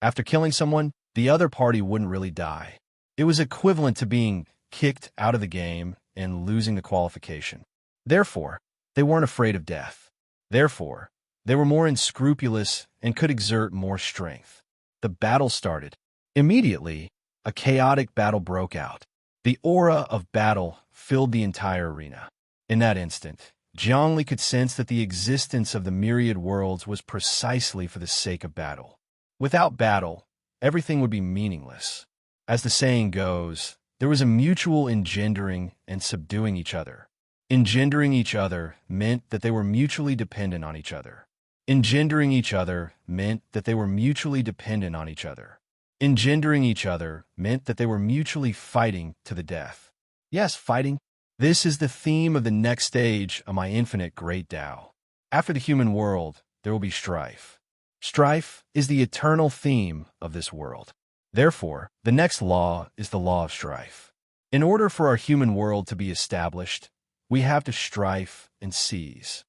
After killing someone, the other party wouldn't really die. It was equivalent to being kicked out of the game and losing the qualification. Therefore, they weren't afraid of death. Therefore, they were more unscrupulous and could exert more strength. The battle started. Immediately, a chaotic battle broke out. The aura of battle filled the entire arena. In that instant, Zhongli could sense that the existence of the myriad worlds was precisely for the sake of battle. Without battle, everything would be meaningless. As the saying goes, there was a mutual engendering and subduing each other. Engendering each other meant that they were mutually dependent on each other. Engendering each other meant that they were mutually dependent on each other. Engendering each other meant that they were mutually fighting to the death. Yes, fighting. This is the theme of the next stage of my infinite great Tao. After the human world, there will be strife. Strife is the eternal theme of this world. Therefore, the next law is the law of strife. In order for our human world to be established, we have to strife and seize.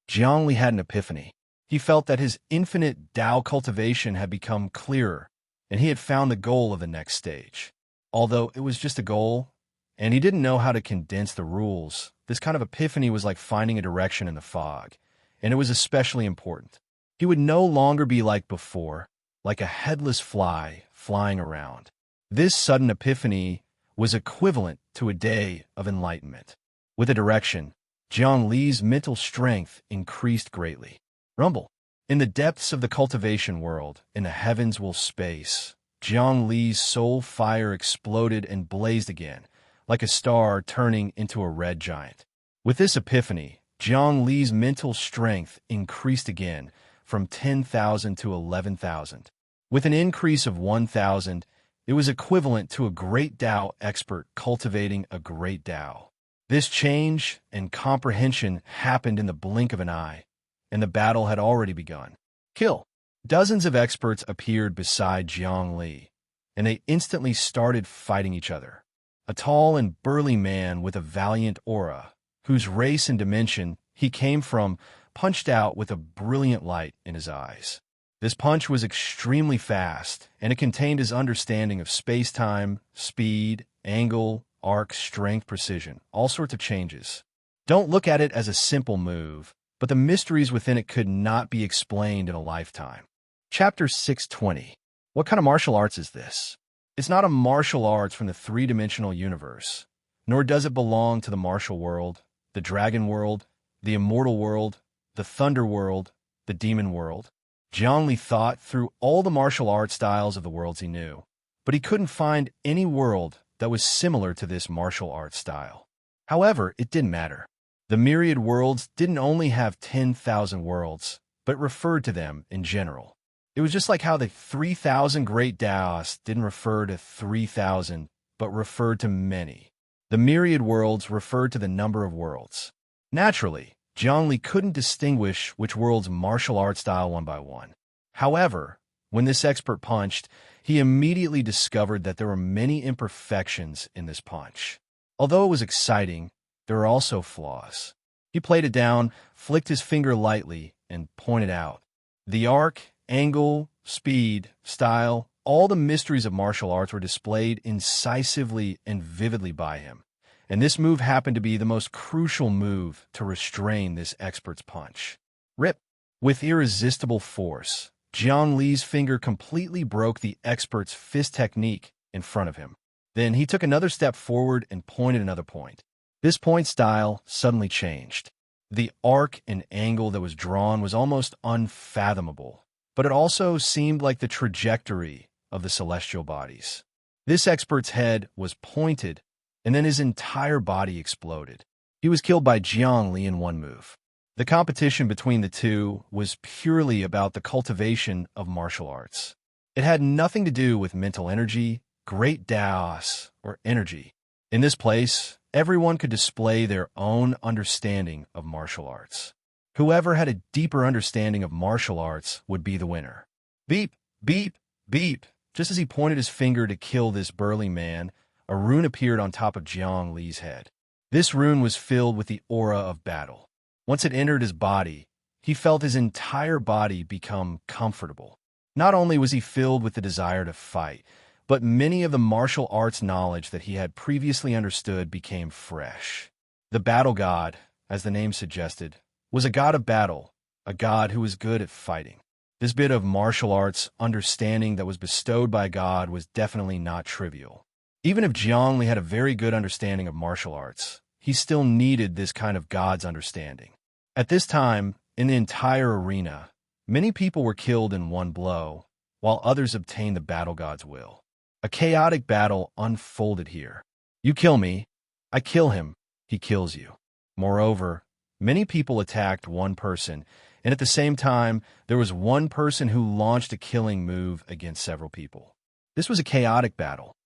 Zhongli had an epiphany. He felt that his infinite Tao cultivation had become clearer, and he had found the goal of the next stage. Although it was just a goal, and he didn't know how to condense the rules, this kind of epiphany was like finding a direction in the fog, and it was especially important. He would no longer be like before, like a headless fly flying around. This sudden epiphany was equivalent to a day of enlightenment. With a direction, Jiang Li's mental strength increased greatly. Rumble. In the depths of the cultivation world, in the heavens will space, Jiang Li's soul fire exploded and blazed again, like a star turning into a red giant. With this epiphany, Jiang Li's mental strength increased again from 10,000 to 11,000. With an increase of 1,000, it was equivalent to a great Tao expert cultivating a great Tao. This change and comprehension happened in the blink of an eye, and the battle had already begun. Kill. Dozens of experts appeared beside Jiang Li, and they instantly started fighting each other. A tall and burly man with a valiant aura, whose race and dimension he came from, punched out with a brilliant light in his eyes. This punch was extremely fast, and it contained his understanding of space-time, speed, angle, arc, strength, precision, all sorts of changes. Don't look at it as a simple move, but the mysteries within it could not be explained in a lifetime. Chapter 620. What kind of martial arts is this? It's not a martial arts from the three-dimensional universe, nor does it belong to the martial world, the dragon world, the immortal world, the thunder world, the demon world. Jiang Li thought through all the martial art styles of the worlds he knew, but he couldn't find any world that was similar to this martial art style. However, it didn't matter. The myriad worlds didn't only have 10,000 worlds, but referred to them in general. It was just like how the 3,000 great Taoists didn't refer to 3,000, but referred to many. The myriad worlds referred to the number of worlds. Naturally, Jiang Li couldn't distinguish which world's martial art style one by one. However, when this expert punched, he immediately discovered that there were many imperfections in this punch. Although it was exciting, there were also flaws. He played it down, flicked his finger lightly, and pointed out. The arc, angle, speed, style, all the mysteries of martial arts were displayed incisively and vividly by him. And this move happened to be the most crucial move to restrain this expert's punch. Rip. With irresistible force, Jiang Li's finger completely broke the expert's fist technique in front of him. Then he took another step forward and pointed another point. This point style suddenly changed. The arc and angle that was drawn was almost unfathomable, but it also seemed like the trajectory of the celestial bodies. This expert's head was pointed, and then his entire body exploded. He was killed by Jiang Li in one move. The competition between the two was purely about the cultivation of martial arts. It had nothing to do with mental energy, great Taos, or energy. In this place, everyone could display their own understanding of martial arts. Whoever had a deeper understanding of martial arts would be the winner. Beep, beep, beep. Just as he pointed his finger to kill this burly man, a rune appeared on top of Jiang Li's head. This rune was filled with the aura of battle. Once it entered his body, he felt his entire body become comfortable. Not only was he filled with the desire to fight, but many of the martial arts knowledge that he had previously understood became fresh. The battle god, as the name suggested, was a god of battle, a god who was good at fighting. This bit of martial arts understanding that was bestowed by God was definitely not trivial. Even if Jiang Li had a very good understanding of martial arts, he still needed this kind of God's understanding. At this time, in the entire arena, many people were killed in one blow, while others obtained the battle god's will. A chaotic battle unfolded here. You kill me, I kill him, he kills you. Moreover, many people attacked one person, and at the same time, there was one person who launched a killing move against several people. This was a chaotic battle.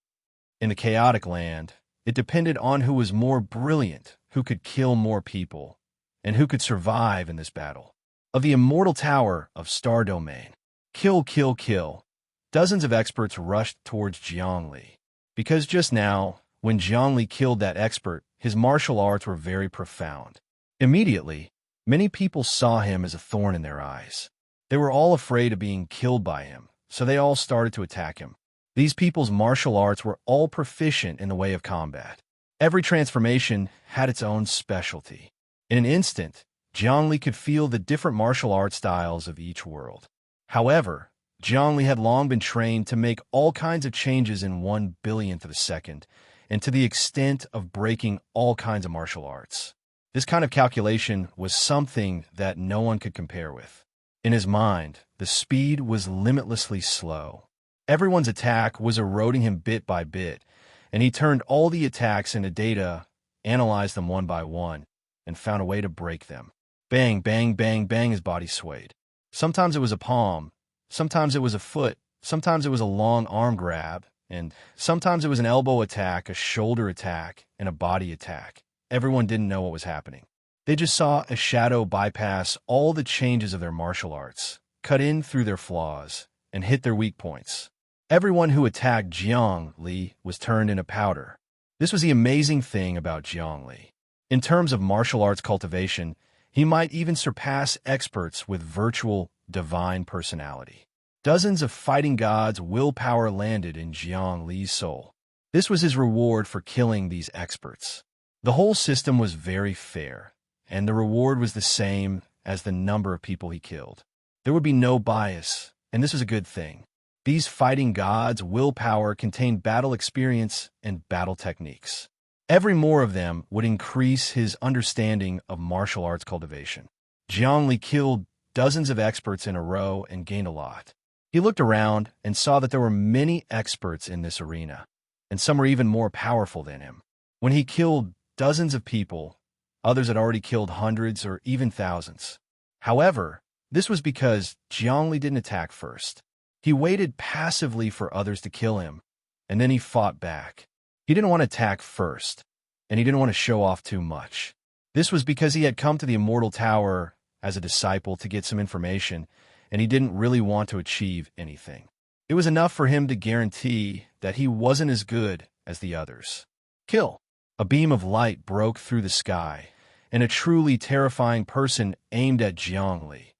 In the chaotic land, it depended on who was more brilliant, who could kill more people, and who could survive in this battle. Of the immortal tower of Star Domain, kill, kill, kill, dozens of experts rushed towards Jiang Li. Because just now, when Jiang Li killed that expert, his martial arts were very profound. Immediately, many people saw him as a thorn in their eyes. They were all afraid of being killed by him, so they all started to attack him. These people's martial arts were all proficient in the way of combat. Every transformation had its own specialty. In an instant, Jiang Li could feel the different martial art styles of each world. However, Jiang Li had long been trained to make all kinds of changes in 1/1000th of a second, and to the extent of breaking all kinds of martial arts. This kind of calculation was something that no one could compare with. In his mind, the speed was limitlessly slow. Everyone's attack was eroding him bit by bit, and he turned all the attacks into data, analyzed them one by one, and found a way to break them. Bang, bang, bang, bang, his body swayed. Sometimes it was a palm, sometimes it was a foot, sometimes it was a long arm grab, and sometimes it was an elbow attack, a shoulder attack, and a body attack. Everyone didn't know what was happening. They just saw a shadow bypass all the changes of their martial arts, cut in through their flaws, and hit their weak points. Everyone who attacked Jiang Li was turned into powder. This was the amazing thing about Jiang Li. In terms of martial arts cultivation, he might even surpass experts with virtual divine personality. Dozens of fighting gods' willpower landed in Jiang Li's soul. This was his reward for killing these experts. The whole system was very fair, and the reward was the same as the number of people he killed. There would be no bias, and this was a good thing. These fighting gods' willpower contained battle experience and battle techniques. Every more of them would increase his understanding of martial arts cultivation. Jiang Li killed dozens of experts in a row and gained a lot. He looked around and saw that there were many experts in this arena, and some were even more powerful than him. When he killed dozens of people, others had already killed hundreds or even thousands. However, this was because Jiang Li didn't attack first. He waited passively for others to kill him, and then he fought back. He didn't want to attack first, and he didn't want to show off too much. This was because he had come to the Immortal Tower as a disciple to get some information, and he didn't really want to achieve anything. It was enough for him to guarantee that he wasn't as good as the others. Kill! A beam of light broke through the sky, and a truly terrifying person aimed at Jiang Li.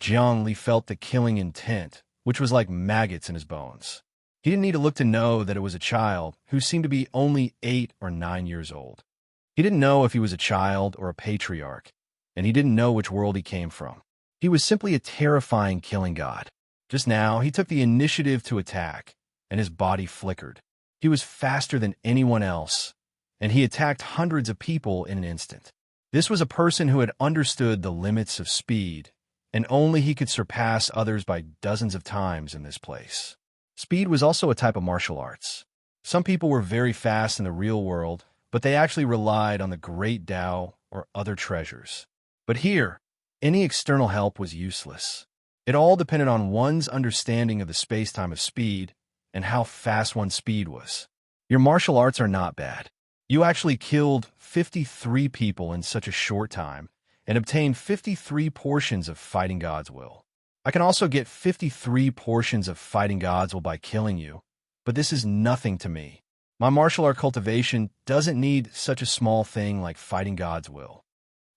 Jiang Li felt the killing intent, which was like maggots in his bones. He didn't need to look to know that it was a child who seemed to be only 8 or 9 years old. He didn't know if he was a child or a patriarch, and he didn't know which world he came from. He was simply a terrifying killing god. Just now, he took the initiative to attack, and his body flickered. He was faster than anyone else, and he attacked hundreds of people in an instant. This was a person who had understood the limits of speed, and only he could surpass others by dozens of times in this place. Speed was also a type of martial arts. Some people were very fast in the real world, but they actually relied on the great Tao or other treasures. But here, any external help was useless. It all depended on one's understanding of the space-time of speed and how fast one's speed was. Your martial arts are not bad. You actually killed 53 people in such a short time and obtained 53 portions of fighting God's will. I can also get 53 portions of fighting God's will by killing you, but this is nothing to me. My martial art cultivation doesn't need such a small thing like fighting God's will.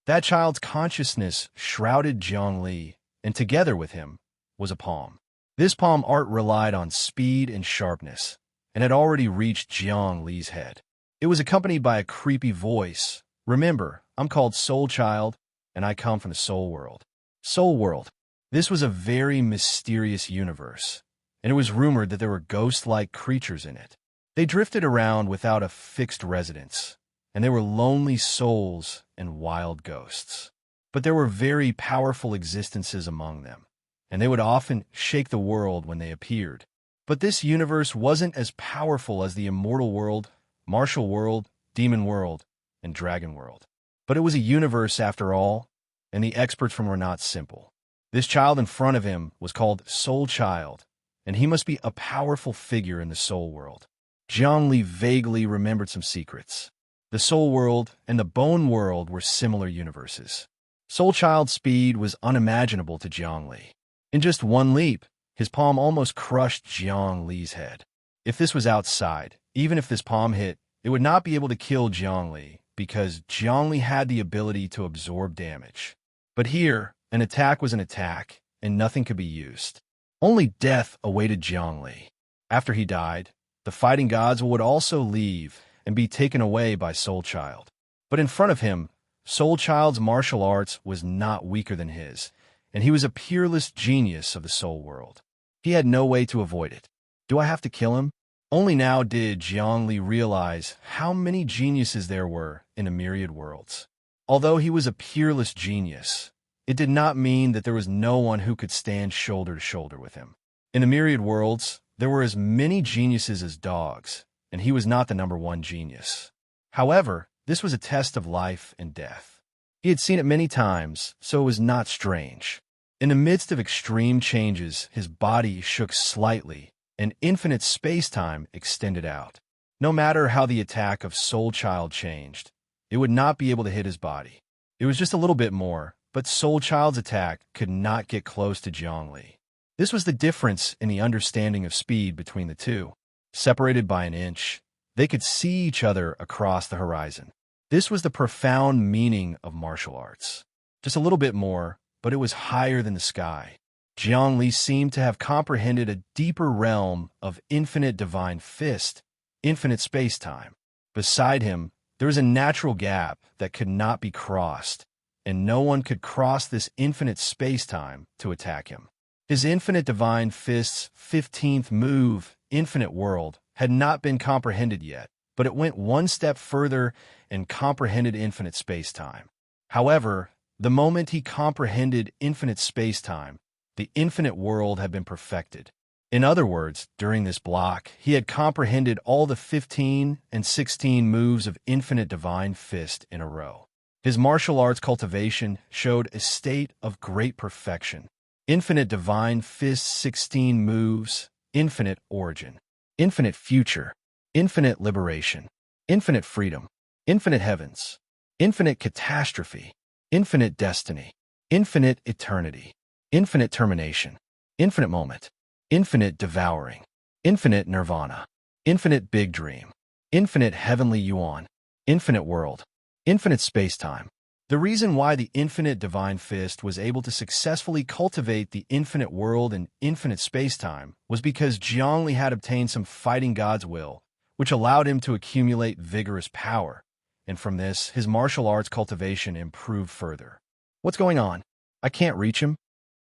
That child's consciousness shrouded Jiang Li, and together with him was a palm. This palm art relied on speed and sharpness, and had already reached Jiang Li's head. It was accompanied by a creepy voice. Remember, I'm called Soul Child, and I come from the Soul World. Soul World. This was a very mysterious universe, and it was rumored that there were ghost-like creatures in it. They drifted around without a fixed residence, and they were lonely souls and wild ghosts. But there were very powerful existences among them, and they would often shake the world when they appeared. But this universe wasn't as powerful as the immortal world, martial world, demon world, and dragon world. But it was a universe after all, and the experts from were not simple. This child in front of him was called Soul Child, and he must be a powerful figure in the soul world. Jiang Li vaguely remembered some secrets. The soul world and the bone world were similar universes. Soul Child's speed was unimaginable to Jiang Li. In just one leap, his palm almost crushed Jiang Li's head. If this was outside, even if this palm hit, it would not be able to kill Jiang Li, because Jiang Li had the ability to absorb damage. But here, an attack was an attack, and nothing could be used. Only death awaited Jiang Li. After he died, the fighting gods would also leave and be taken away by Soul Child. But in front of him, Soul Child's martial arts was not weaker than his, and he was a peerless genius of the soul world. He had no way to avoid it. Do I have to kill him? Only now did Jiang Li realize how many geniuses there were in a myriad worlds. Although he was a peerless genius, it did not mean that there was no one who could stand shoulder to shoulder with him. In the myriad worlds, there were as many geniuses as dogs, and he was not the number one genius. However, this was a test of life and death. He had seen it many times, so it was not strange. In the midst of extreme changes, his body shook slightly, and infinite space-time extended out. No matter how the attack of Soul Child changed, it would not be able to hit his body. It was just a little bit more, but Soul Child's attack could not get close to Jiang Li. This was the difference in the understanding of speed between the two. Separated by an inch, they could see each other across the horizon. This was the profound meaning of martial arts. Just a little bit more, but it was higher than the sky. Jiang Li seemed to have comprehended a deeper realm of infinite divine fist, infinite space-time. Beside him, there was a natural gap that could not be crossed, and no one could cross this infinite space-time to attack him. His infinite divine fist's 15th move, Infinite World, had not been comprehended yet, but it went one step further and comprehended infinite space-time. However, the moment he comprehended infinite space-time, the infinite world had been perfected. In other words, during this block, he had comprehended all the 15 and 16 moves of infinite divine fist in a row. His martial arts cultivation showed a state of great perfection. Infinite divine fist 16 moves, infinite origin, infinite future, infinite liberation, infinite freedom, infinite heavens, infinite catastrophe, infinite destiny, infinite eternity, infinite termination, infinite moment, infinite devouring, infinite nirvana, infinite big dream, infinite heavenly yuan, infinite world, infinite space-time. The reason why the infinite divine fist was able to successfully cultivate the infinite world and infinite space-time was because Jiang Li had obtained some fighting God's will, which allowed him to accumulate vigorous power, and from this, his martial arts cultivation improved further. What's going on? I can't reach him?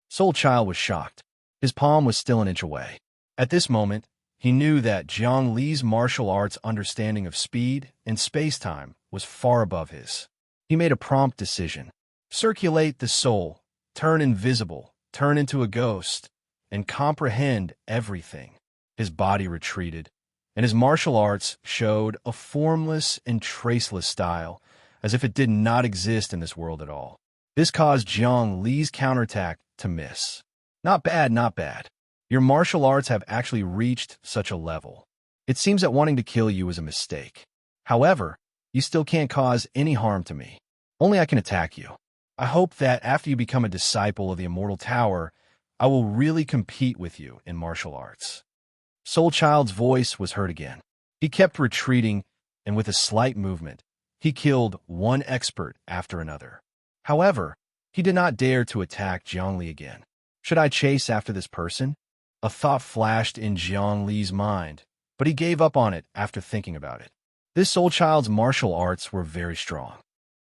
Soul Child was shocked. His palm was still an inch away. At this moment, he knew that Jiang Li's martial arts understanding of speed and space-time was far above his. He made a prompt decision. Circulate the soul, turn invisible, turn into a ghost, and comprehend everything. His body retreated, and his martial arts showed a formless and traceless style, as if it did not exist in this world at all. This caused Jiang Li's counterattack to miss. Not bad, not bad. Your martial arts have actually reached such a level. It seems that wanting to kill you is a mistake. However, you still can't cause any harm to me. Only I can attack you. I hope that after you become a disciple of the Immortal Tower, I will really compete with you in martial arts." Soul Child's voice was heard again. He kept retreating, and with a slight movement, he killed one expert after another. However, he did not dare to attack Jiangli again. Should I chase after this person? A thought flashed in Jiangli's mind, but he gave up on it after thinking about it. This Soul Child's martial arts were very strong.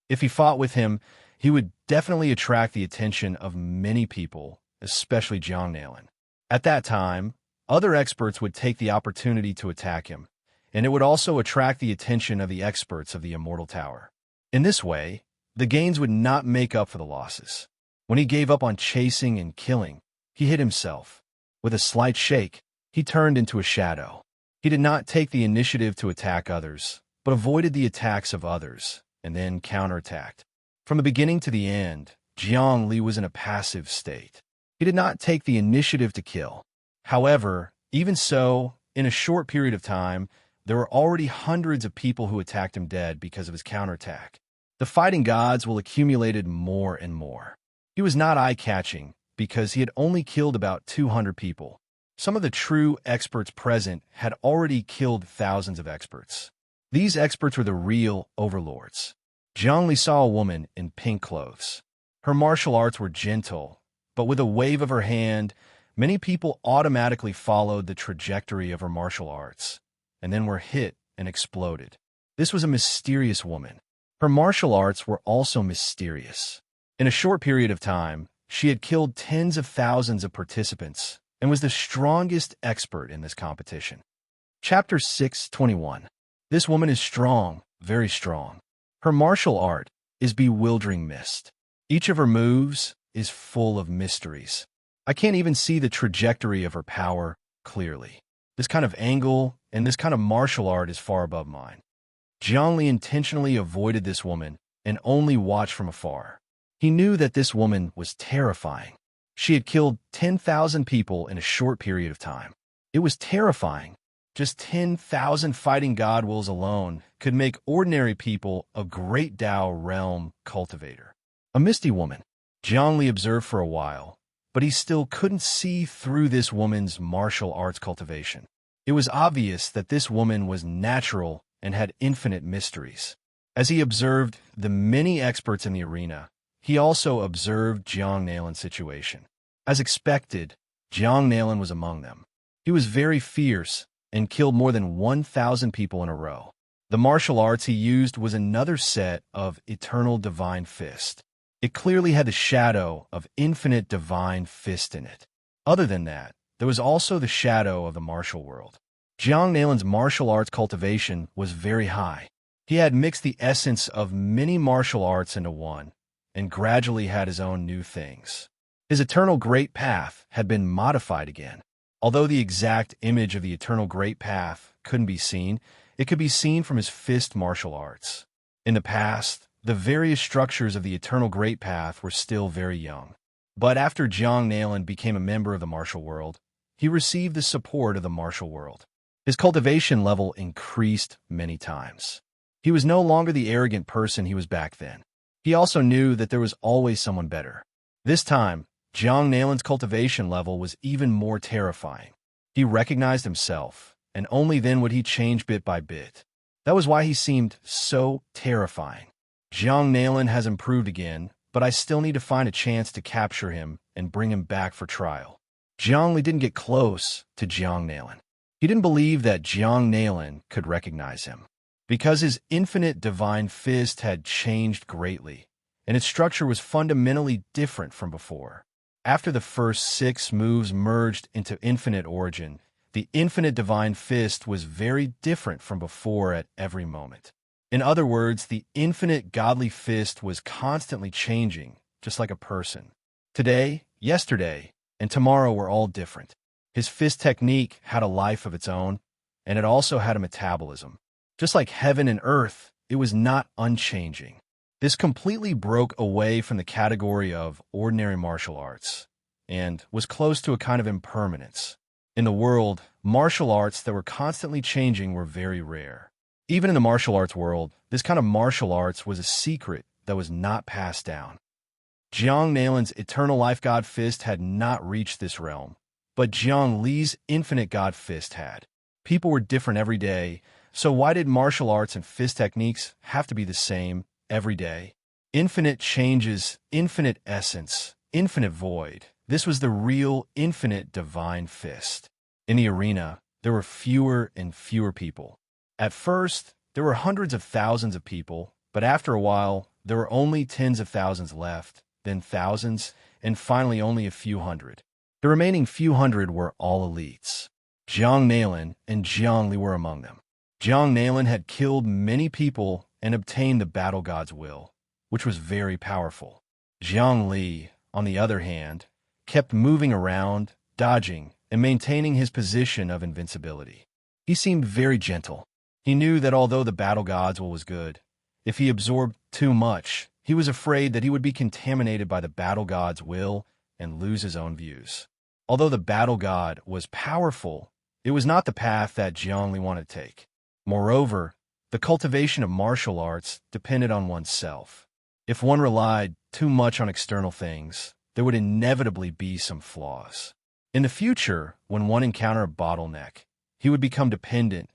If he fought with him, he would definitely attract the attention of many people, especially Jiang Nailin. At that time, other experts would take the opportunity to attack him, and it would also attract the attention of the experts of the Immortal Tower. In this way, the gains would not make up for the losses. When he gave up on chasing and killing, he hid himself. With a slight shake, he turned into a shadow. He did not take the initiative to attack others, but avoided the attacks of others, and then counterattacked. From the beginning to the end, Jiang Li was in a passive state. He did not take the initiative to kill. However, even so, in a short period of time, there were already hundreds of people who attacked him dead because of his counterattack. The fighting gods will accumulated more and more. He was not eye-catching because he had only killed about 200 people. Some of the true experts present had already killed thousands of experts. These experts were the real overlords. Jiang Li saw a woman in pink clothes. Her martial arts were gentle, but with a wave of her hand, many people automatically followed the trajectory of her martial arts, and then were hit and exploded. This was a mysterious woman. Her martial arts were also mysterious. In a short period of time, she had killed tens of thousands of participants and was the strongest expert in this competition. Chapter 6:21. This woman is strong, very strong. Her martial art is bewildering mist. Each of her moves is full of mysteries. I can't even see the trajectory of her power clearly. This kind of angle and this kind of martial art is far above mine. Jiang Li intentionally avoided this woman and only watched from afar. He knew that this woman was terrifying. She had killed 10,000 people in a short period of time. It was terrifying. Just 10,000 fighting god wills alone could make ordinary people a great Dao realm cultivator. A misty woman. Jiang Li observed for a while, but he still couldn't see through this woman's martial arts cultivation. It was obvious that this woman was natural and had infinite mysteries. As he observed the many experts in the arena, he also observed Jiang Nailin's situation. As expected, Jiang Nailin was among them. He was very fierce and killed more than 1,000 people in a row. The martial arts he used was another set of Eternal Divine Fist. It clearly had the shadow of Infinite Divine Fist in it. Other than that, there was also the shadow of the martial world. Jiang Nailin's martial arts cultivation was very high. He had mixed the essence of many martial arts into one, and gradually had his own new things. His Eternal Great Path had been modified again. Although the exact image of the Eternal Great Path couldn't be seen, it could be seen from his fist martial arts. In the past, the various structures of the Eternal Great Path were still very young. But after Jiang Nailin became a member of the martial world, he received the support of the martial world. His cultivation level increased many times. He was no longer the arrogant person he was back then. He also knew that there was always someone better. This time, Jiang Nailin's cultivation level was even more terrifying. He recognized himself, and only then would he change bit by bit. That was why he seemed so terrifying. Jiang Nailin has improved again, but I still need to find a chance to capture him and bring him back for trial. Jiang Li didn't get close to Jiang Nailin. He didn't believe that Jiang Nailin could recognize him, because his infinite divine fist had changed greatly, and its structure was fundamentally different from before. After the first 6 moves merged into infinite origin, the infinite divine fist was very different from before at every moment. In other words, the infinite godly fist was constantly changing, just like a person. Today, yesterday, and tomorrow were all different. His fist technique had a life of its own, and it also had a metabolism. Just like heaven and earth, it was not unchanging. This completely broke away from the category of ordinary martial arts, and was close to a kind of impermanence. In the world, martial arts that were constantly changing were very rare. Even in the martial arts world, this kind of martial arts was a secret that was not passed down. Jiang Nalin's eternal life god fist had not reached this realm, but Jiang Li's infinite god fist had. People were different every day, so why did martial arts and fist techniques have to be the same every day? Infinite changes, infinite essence, infinite void. This was the real infinite divine fist. In the arena, there were fewer and fewer people. At first, there were hundreds of thousands of people, but after a while, there were only tens of thousands left, then thousands, and finally only a few hundred. The remaining few hundred were all elites. Jiang Nalin and Jiang Li were among them. Jiang Nalin had killed many people and obtained the battle god's will, which was very powerful. Jiang Li, on the other hand, kept moving around, dodging, and maintaining his position of invincibility. He seemed very gentle. He knew that although the battle god's will was good, if he absorbed too much, he was afraid that he would be contaminated by the battle god's will and lose his own views. Although the battle god was powerful, it was not the path that Jiang Li wanted to take. Moreover, the cultivation of martial arts depended on oneself. If one relied too much on external things, there would inevitably be some flaws. In the future, when one encountered a bottleneck, he would become dependent,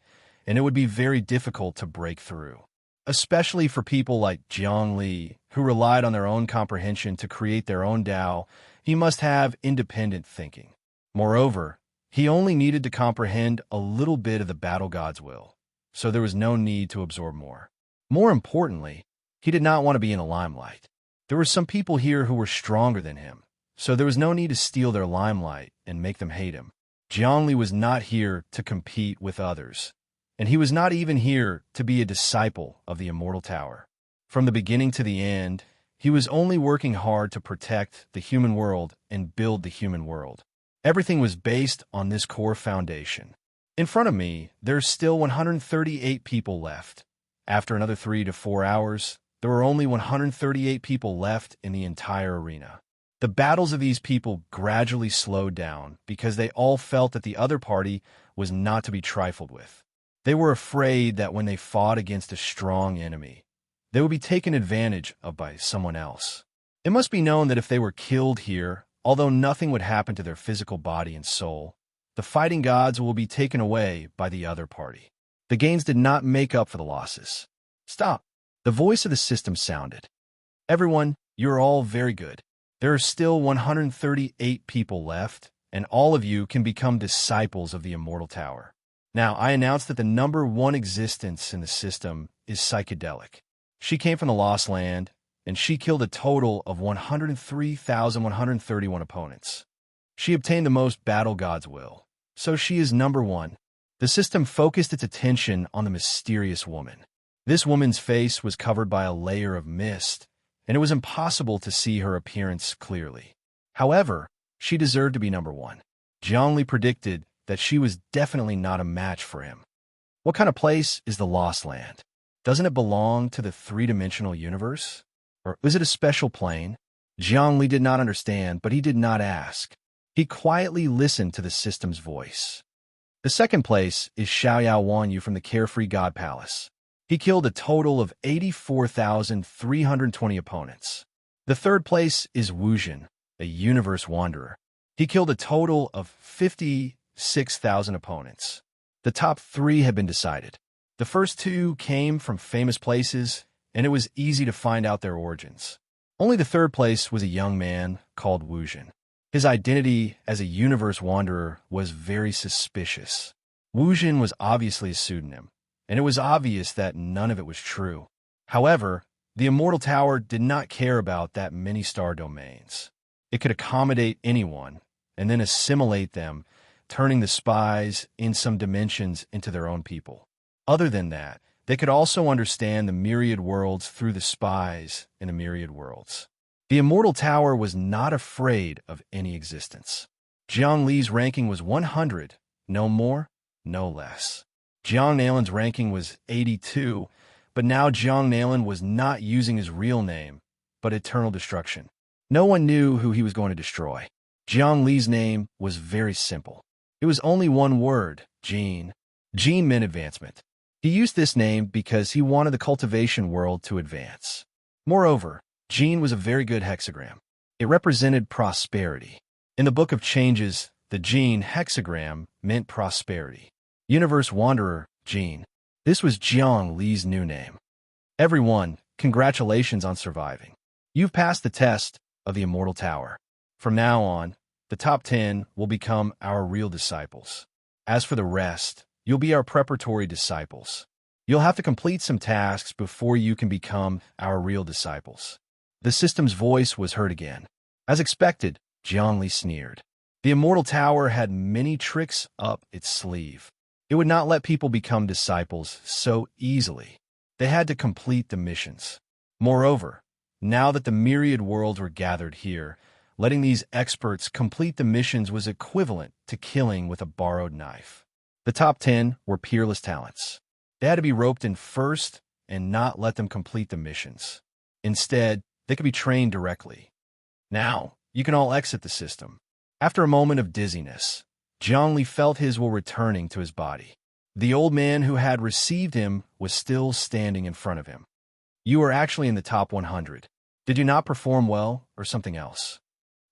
and it would be very difficult to break through. Especially for people like Jiang Li, who relied on their own comprehension to create their own Tao, he must have independent thinking. Moreover, he only needed to comprehend a little bit of the battle god's will, so there was no need to absorb more. More importantly, he did not want to be in the limelight. There were some people here who were stronger than him, so there was no need to steal their limelight and make them hate him. Jiang Li was not here to compete with others, and he was not even here to be a disciple of the Immortal Tower. From the beginning to the end, he was only working hard to protect the human world and build the human world. Everything was based on this core foundation. In front of me, there's still 138 people left. After another 3 to 4 hours, there were only 138 people left in the entire arena. The battles of these people gradually slowed down because they all felt that the other party was not to be trifled with. They were afraid that when they fought against a strong enemy, they would be taken advantage of by someone else. It must be known that if they were killed here, although nothing would happen to their physical body and soul, the fighting gods will be taken away by the other party. The gains did not make up for the losses. Stop. The voice of the system sounded. Everyone, you're all very good. There are still 138 people left, and all of you can become disciples of the Immortal Tower. Now, I announce that the number one existence in the system is psychedelic. She came from the Lost Land, and she killed a total of 103,131 opponents. She obtained the most battle god's will, so she is number one. The system focused its attention on the mysterious woman. This woman's face was covered by a layer of mist, and it was impossible to see her appearance clearly. However, she deserved to be number one. Jiang Li predicted that she was definitely not a match for him. What kind of place is the Lost Land? Doesn't it belong to the three-dimensional universe? Or is it a special plane? Jiang Li did not understand, but he did not ask. He quietly listened to the system's voice. The second place is Xiaoyao Wanyu from the Carefree God Palace. He killed a total of 84,320 opponents. The third place is Wuzhen, a universe wanderer. He killed a total of 56,000 opponents. The top 3 had been decided. The first 2 came from famous places, and it was easy to find out their origins. Only the third place was a young man called Wuzhen. His identity as a universe wanderer was very suspicious. Wuzhen was obviously a pseudonym, and it was obvious that none of it was true. However, the Immortal Tower did not care about that many star domains. It could accommodate anyone, and then assimilate them, turning the spies in some dimensions into their own people. Other than that, they could also understand the myriad worlds through the spies in the myriad worlds. The Immortal Tower was not afraid of any existence. Jiang Li's ranking was 100, no more, no less. Jiang Nalin's ranking was 82, but now Jiang Nalin was not using his real name, but Eternal Destruction. No one knew who he was going to destroy. Jiang Li's name was very simple. It was only one word, Gene. Gene meant advancement. He used this name because he wanted the cultivation world to advance. Moreover, Gene was a very good hexagram. It represented prosperity. In the Book of Changes, the Gene hexagram meant prosperity. Universe Wanderer, Gene. This was Jiang Li's new name. Everyone, congratulations on surviving. You've passed the test of the Immortal Tower. From now on, the top 10 will become our real disciples. As for the rest, you'll be our preparatory disciples. You'll have to complete some tasks before you can become our real disciples. The system's voice was heard again. As expected, Jiang Li sneered. The Immortal Tower had many tricks up its sleeve. It would not let people become disciples so easily. They had to complete the missions. Moreover, now that the myriad worlds were gathered here, letting these experts complete the missions was equivalent to killing with a borrowed knife. The top 10 were peerless talents. They had to be roped in first and not let them complete the missions. Instead, they could be trained directly. Now, you can all exit the system. After a moment of dizziness, Jiang Li felt his will returning to his body. The old man who had received him was still standing in front of him. You are actually in the top 100. Did you not perform well or something else?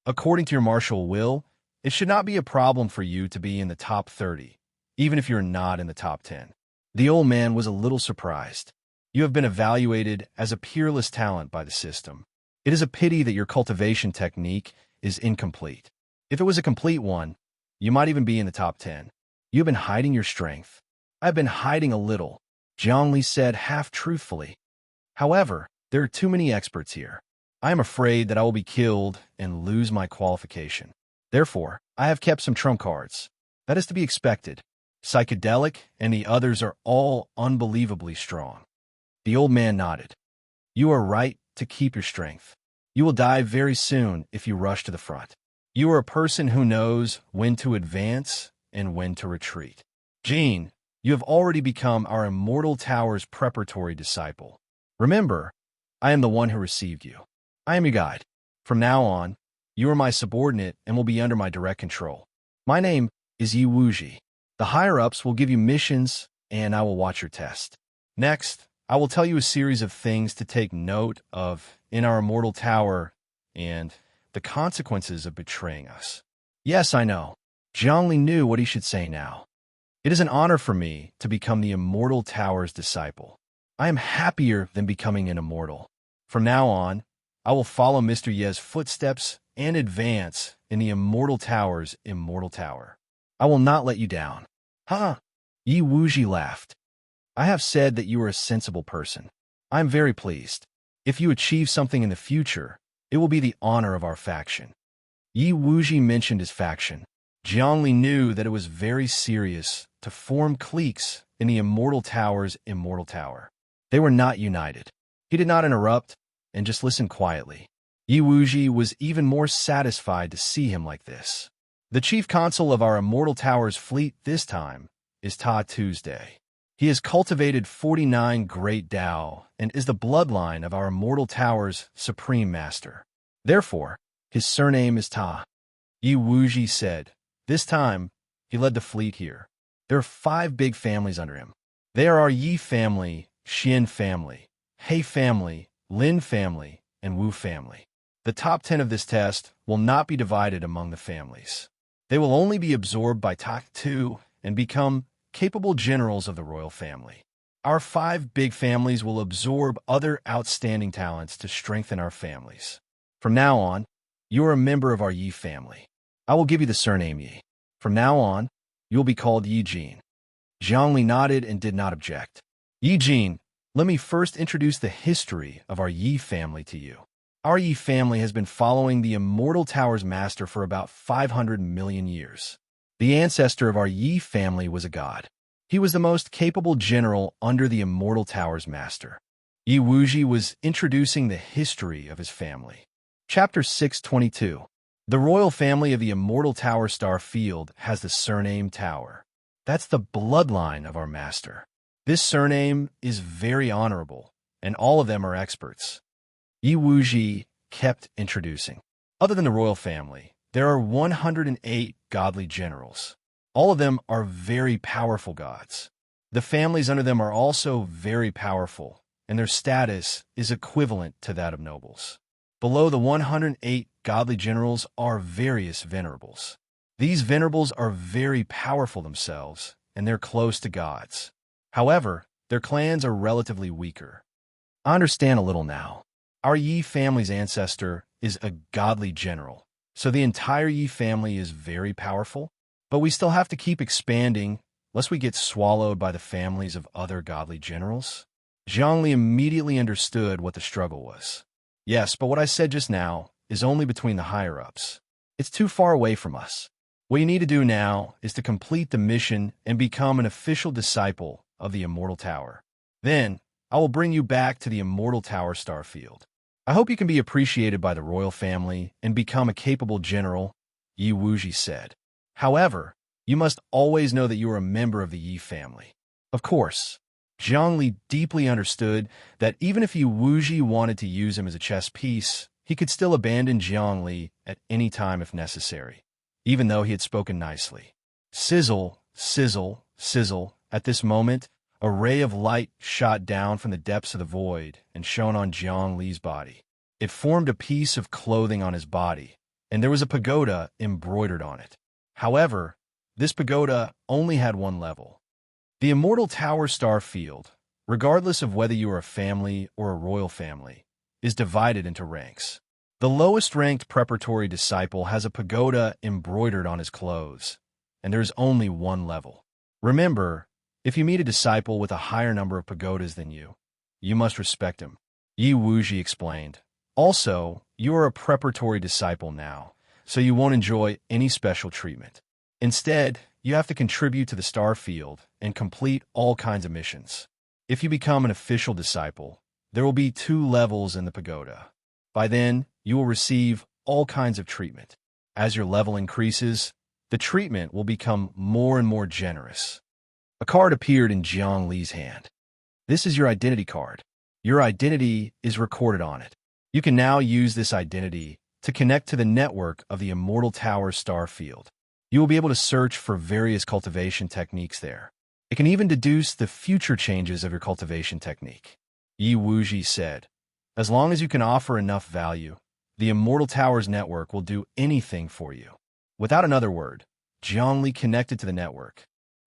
According to your martial will, it should not be a problem for you to be in the top 30, even if you're not in the top 10. The old man was a little surprised. You have been evaluated as a peerless talent by the system. It is a pity that your cultivation technique is incomplete. If it was a complete one, you might even be in the top 10. You have been hiding your strength. I have been hiding a little, Jiang Li said half-truthfully. However, there are too many experts here. I am afraid that I will be killed and lose my qualification. Therefore, I have kept some trump cards. That is to be expected. Psychedelic and the others are all unbelievably strong. The old man nodded. You are right to keep your strength. You will die very soon if you rush to the front. You are a person who knows when to advance and when to retreat. Gene, you have already become our Immortal Tower's preparatory disciple. Remember, I am the one who received you. I am your guide. From now on, you are my subordinate and will be under my direct control. My name is Yi Wuji. The higher-ups will give you missions, and I will watch your test. Next, I will tell you a series of things to take note of in our Immortal Tower and the consequences of betraying us. Yes, I know. Jiang Li knew what he should say now. It is an honor for me to become the Immortal Tower's disciple. I am happier than becoming an immortal. From now on, I will follow Mr. Ye's footsteps and advance in the Immortal Tower's Immortal Tower. I will not let you down. Huh? Yi Wuji laughed. I have said that you are a sensible person. I am very pleased. If you achieve something in the future, it will be the honor of our faction. Yi Wuji mentioned his faction. Jiang Li knew that it was very serious to form cliques in the Immortal Tower's Immortal Tower. They were not united. He did not interrupt and just listened quietly. Yi Wuji was even more satisfied to see him like this. The chief consul of our Immortal Tower's fleet this time is Ta Tuesday. He has cultivated 49 great Dao and is the bloodline of our Immortal Tower's supreme master. Therefore, his surname is Ta. Yi Wuji said. This time, he led the fleet here. There are 5 big families under him. They are our Yi family, Xian family, He family, Lin family, and Wu family. The top 10 of this test will not be divided among the families. They will only be absorbed by Ta 2 and become capable generals of the royal family. Our 5 big families will absorb other outstanding talents to strengthen our families. From now on, you are a member of our Yi family. I will give you the surname Yi. From now on, you will be called Yi Jin. Jiang Li nodded and did not object. Yi Jin, let me first introduce the history of our Yi family to you. Our Yi family has been following the Immortal Tower's master for about 500 million years. The ancestor of our Yi family was a god. He was the most capable general under the Immortal Tower's master. Yi Wuji was introducing the history of his family. Chapter 622. The royal family of the Immortal Tower Star Field has the surname Tower. That's the bloodline of our master. This surname is very honorable, and all of them are experts. Yi Wuji kept introducing. Other than the royal family, there are 108 godly generals. All of them are very powerful gods. The families under them are also very powerful, and their status is equivalent to that of nobles. Below the 108 godly generals are various venerables. These venerables are very powerful themselves, and they're close to gods. However, their clans are relatively weaker. I understand a little now. Our Yi family's ancestor is a godly general, so the entire Yi family is very powerful, but we still have to keep expanding lest we get swallowed by the families of other godly generals. Zhongli immediately understood what the struggle was. Yes, but what I said just now is only between the higher-ups. It's too far away from us. What you need to do now is to complete the mission and become an official disciple of the Immortal Tower. Then, I will bring you back to the Immortal Tower Starfield. I hope you can be appreciated by the royal family and become a capable general, Yi Wuji said. However, you must always know that you are a member of the Yi family. Of course, Zhongli deeply understood that even if Yi Wuji wanted to use him as a chess piece, he could still abandon Zhongli at any time if necessary, even though he had spoken nicely. Sizzle, sizzle, sizzle. At this moment, a ray of light shot down from the depths of the void and shone on Zhongli's body. It formed a piece of clothing on his body, and there was a pagoda embroidered on it. However, this pagoda only had one level. The Immortal Tower Starfield, regardless of whether you are a family or a royal family, is divided into ranks. The lowest-ranked preparatory disciple has a pagoda embroidered on his clothes, and there is only one level. Remember, if you meet a disciple with a higher number of pagodas than you must respect him, Yi Wuji explained. Also, you are a preparatory disciple now, so you won't enjoy any special treatment. Instead, you have to contribute to the Starfield and complete all kinds of missions. If you become an official disciple, there will be 2 levels in the pagoda. By then, you will receive all kinds of treatment. As your level increases, the treatment will become more and more generous. A card appeared in Jiang Li's hand. This is your identity card. Your identity is recorded on it. You can now use this identity to connect to the network of the Immortal Tower Starfield. You will be able to search for various cultivation techniques there. It can even deduce the future changes of your cultivation technique. Yi Wuji said, as long as you can offer enough value, the Immortal Tower's network will do anything for you. Without another word, Zhongli connected to the network.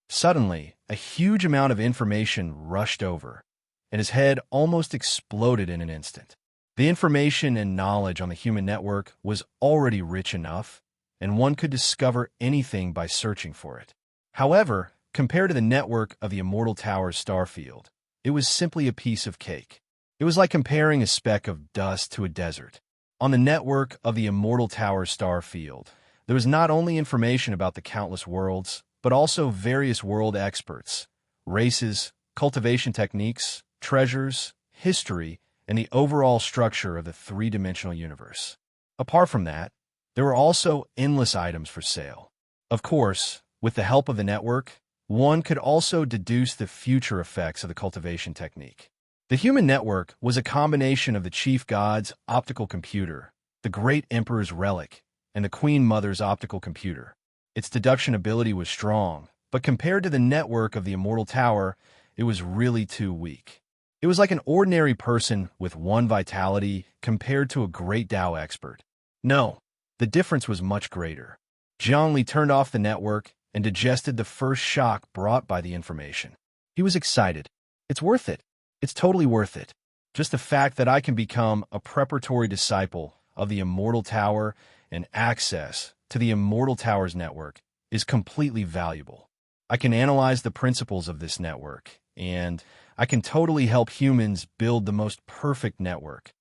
Suddenly, a huge amount of information rushed over, and his head almost exploded in an instant. The information and knowledge on the human network was already rich enough, and one could discover anything by searching for it. However, compared to the network of the Immortal Tower's Starfield, it was simply a piece of cake. It was like comparing a speck of dust to a desert. On the network of the Immortal Tower Starfield, there was not only information about the countless worlds, but also various world experts, races, cultivation techniques, treasures, history, and the overall structure of the 3-dimensional universe. Apart from that, there were also endless items for sale. Of course, with the help of the network, one could also deduce the future effects of the cultivation technique. The human network was a combination of the chief god's optical computer, the great emperor's relic, and the queen mother's optical computer. Its deduction ability was strong, but compared to the network of the Immortal Tower, it was really too weak. It was like an ordinary person with 1 vitality compared to a great Dao expert. No, the difference was much greater. Zhongli turned off the network and digested the first shock brought by the information. He was excited. It's worth it. It's totally worth it. Just the fact that I can become a preparatory disciple of the Immortal Tower and access to the Immortal Tower's network is completely valuable. I can analyze the principles of this network, and I can totally help humans build the most perfect network.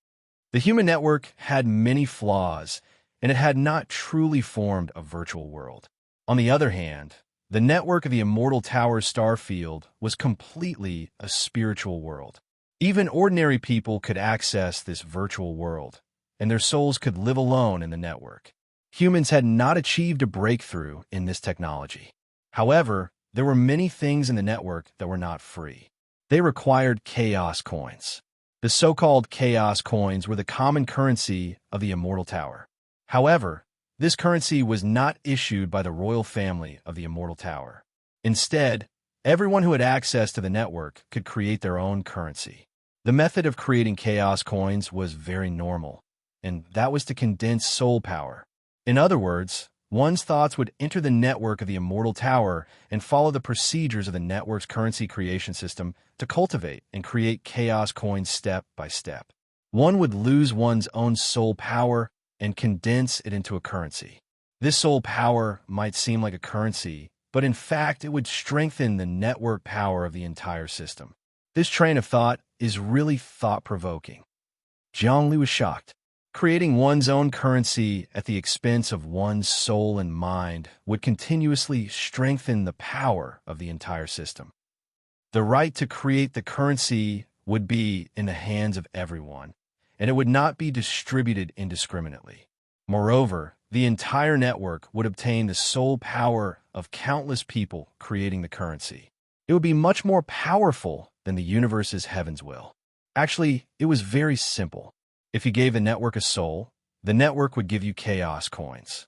The human network had many flaws, and it had not truly formed a virtual world. On the other hand, the network of the Immortal Tower's Starfield was completely a spiritual world. Even ordinary people could access this virtual world, and their souls could live alone in the network. Humans had not achieved a breakthrough in this technology. However, there were many things in the network that were not free. They required chaos coins. The so-called chaos coins were the common currency of the Immortal Tower. However, this currency was not issued by the royal family of the Immortal Tower. Instead, Everyone who had access to the network could create their own currency. The method of creating chaos coins was very normal, and that was to condense soul power. In other words, one's thoughts would enter the network of the immortal tower and follow the procedures of the network's currency creation system to cultivate and create chaos coins step by step. One would lose one's own soul power and condense it into a currency. This soul power might seem like a currency, but in fact it would strengthen the network power of the entire system. This train of thought is really thought-provoking. Zhongli was shocked. Creating one's own currency at the expense of one's soul and mind would continuously strengthen the power of the entire system. The right to create the currency would be in the hands of everyone, and it would not be distributed indiscriminately. Moreover, the entire network would obtain the soul power of countless people creating the currency. It would be much more powerful than the universe's heaven's will. Actually, it was very simple. If you gave the network a soul, the network would give you chaos coins.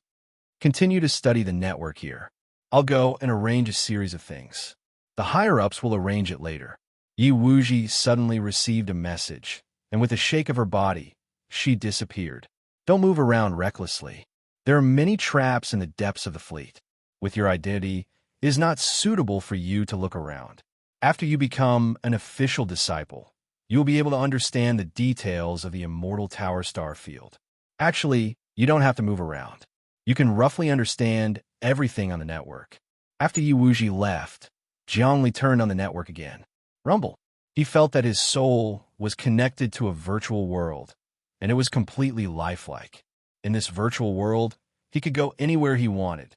Continue to study the network here. I'll go and arrange a series of things. The higher-ups will arrange it later. Yi Wuji suddenly received a message, and with a shake of her body, she disappeared. Don't move around recklessly. There are many traps in the depths of the fleet. With your identity, it is not suitable for you to look around. After you become an official disciple, you will be able to understand the details of the immortal tower star field. Actually, you don't have to move around. You can roughly understand everything on the network. After Yi Wuji left, Zhongli turned on the network again. Rumble. He felt that his soul was connected to a virtual world, and it was completely lifelike. In this virtual world, he could go anywhere he wanted.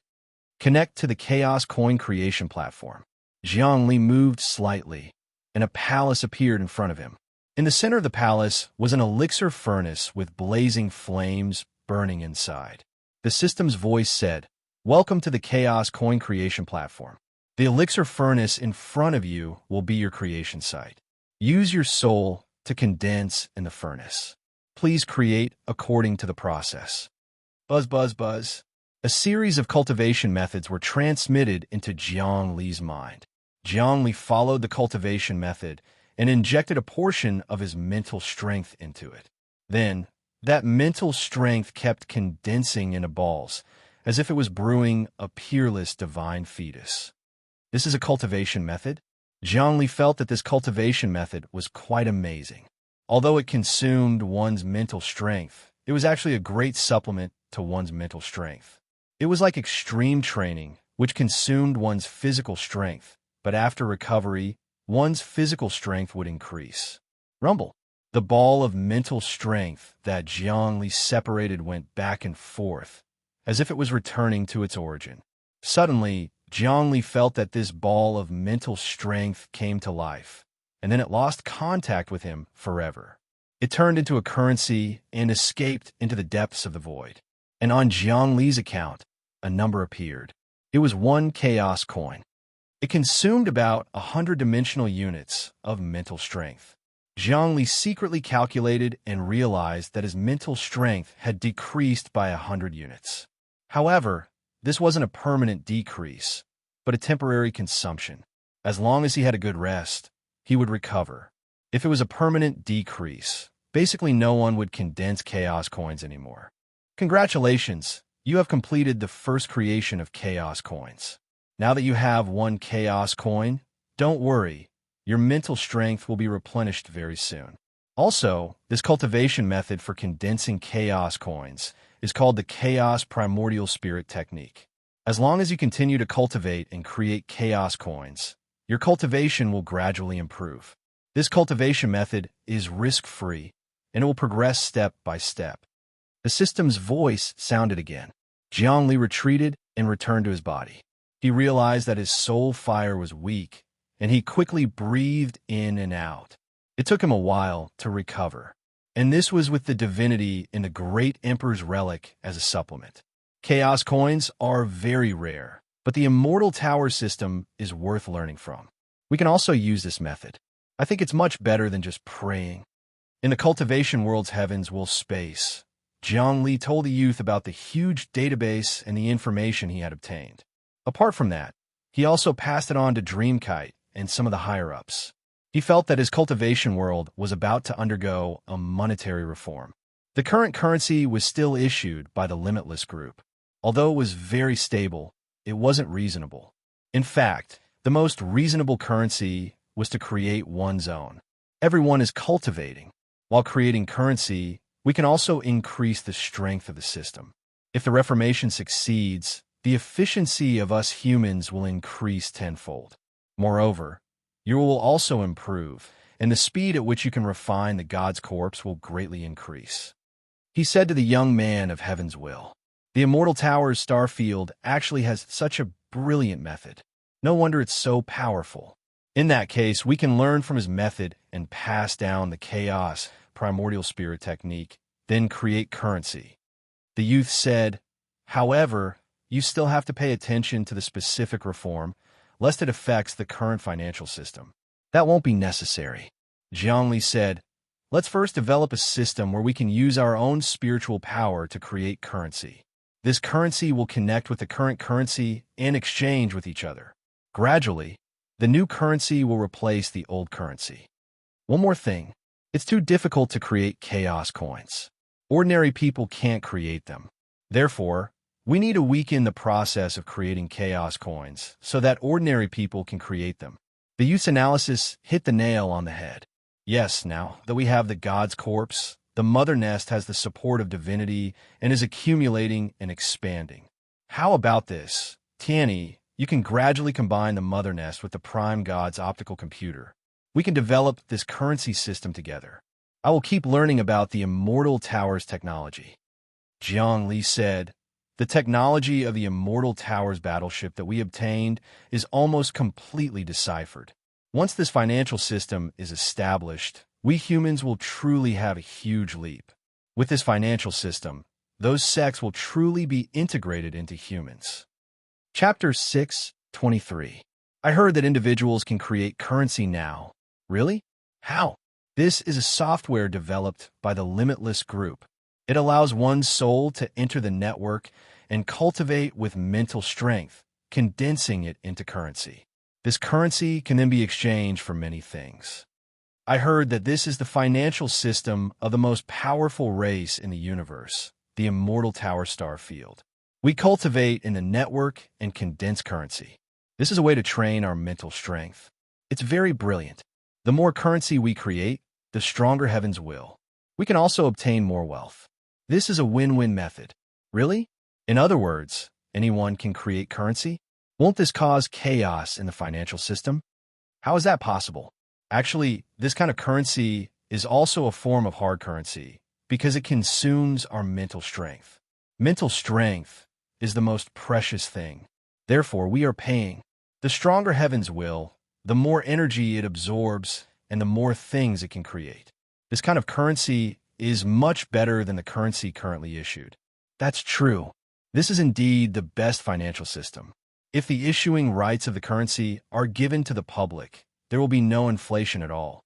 Connect to the Chaos Coin Creation platform. Zhongli moved slightly, and a palace appeared in front of him. In the center of the palace was an elixir furnace with blazing flames burning inside. The system's voice said, "Welcome to the Chaos Coin Creation platform. The elixir furnace in front of you will be your creation site. Use your soul to condense in the furnace. Please create according to the process." Buzz, buzz, buzz. A series of cultivation methods were transmitted into Zhongli's mind. Zhongli followed the cultivation method and injected a portion of his mental strength into it. Then, that mental strength kept condensing into balls, as if it was brewing a peerless divine fetus. This is a cultivation method? Zhongli felt that this cultivation method was quite amazing. Although it consumed one's mental strength, it was actually a great supplement to one's mental strength. It was like extreme training, which consumed one's physical strength, but after recovery, one's physical strength would increase. Rumble. The ball of mental strength that Zhongli separated went back and forth, as if it was returning to its origin. Suddenly, Zhongli felt that this ball of mental strength came to life, and then it lost contact with him forever. It turned into a currency and escaped into the depths of the void. And on Zhongli's account, a number appeared. It was 1 chaos coin. It consumed about 100 dimensional units of mental strength. Zhongli secretly calculated and realized that his mental strength had decreased by 100 units. However, this wasn't a permanent decrease, but a temporary consumption. As long as he had a good rest, he would recover. If it was a permanent decrease, basically no one would condense chaos coins anymore. Congratulations, you have completed the first creation of chaos coins. Now that you have 1 chaos coin, don't worry, your mental strength will be replenished very soon. Also, this cultivation method for condensing chaos coins is called the Chaos Primordial Spirit Technique. As long as you continue to cultivate and create chaos coins, your cultivation will gradually improve. This cultivation method is risk-free, and it will progress step by step. The system's voice sounded again. Zhongli retreated and returned to his body. He realized that his soul fire was weak, and he quickly breathed in and out. It took him a while to recover, and this was with the divinity in the Great Emperor's relic as a supplement. Chaos coins are very rare, but the Immortal Tower system is worth learning from. We can also use this method. I think it's much better than just praying. In the cultivation world's heavens will space. Zhongli told the youth about the huge database and the information he had obtained. Apart from that, He also passed it on to Dreamkite and some of the higher-ups. He felt that his cultivation world was about to undergo a monetary reform. The current currency was still issued by the Limitless Group. Although it was very stable, it wasn't reasonable. In fact, the most reasonable currency was to create one's own. Everyone is cultivating. While creating currency, we can also increase the strength of the system. If the reformation succeeds, the efficiency of us humans will increase tenfold. Moreover, you will also improve, and the speed at which you can refine the God's corpse will greatly increase. He said to the young man of Heaven's will, "The Immortal Tower's star field actually has such a brilliant method. No wonder it's so powerful. In that case, we can learn from his method and pass down the chaos primordial spirit technique, then create currency." The youth said, "However, you still have to pay attention to the specific reform, lest it affects the current financial system." "That won't be necessary." Zhongli said, "Let's first develop a system where we can use our own spiritual power to create currency. This currency will connect with the current currency and exchange with each other. Gradually, the new currency will replace the old currency. One more thing. It's too difficult to create chaos coins. Ordinary people can't create them. Therefore, we need to weaken the process of creating chaos coins so that ordinary people can create them." The youth's analysis hit the nail on the head. Yes, now that we have the God's corpse, the mother nest has the support of divinity and is accumulating and expanding. How about this? Tianyi, you can gradually combine the mother nest with the prime God's optical computer. We can develop this currency system together. I will keep learning about the Immortal Tower's technology. Jiang Li said, "The technology of the Immortal Tower's battleship that we obtained is almost completely deciphered. Once this financial system is established, we humans will truly have a huge leap. With this financial system, those sects will truly be integrated into humans." Chapter 6:23. I heard that individuals can create currency now. Really? How? This is a software developed by the Limitless Group. It allows one's soul to enter the network and cultivate with mental strength, condensing it into currency. This currency can then be exchanged for many things. I heard that this is the financial system of the most powerful race in the universe, the Immortal Tower star field. We cultivate in the network and condense currency. This is a way to train our mental strength. It's very brilliant. The more currency we create, the stronger Heaven's will. We can also obtain more wealth. This is a win-win method. Really? In other words, anyone can create currency? Won't this cause chaos in the financial system? How is that possible? Actually, this kind of currency is also a form of hard currency because it consumes our mental strength. Mental strength is the most precious thing. Therefore, we are paying. The stronger Heaven's will, the more energy it absorbs and the more things it can create. This kind of currency is much better than the currency currently issued. That's true. This is indeed the best financial system. If the issuing rights of the currency are given to the public, there will be no inflation at all.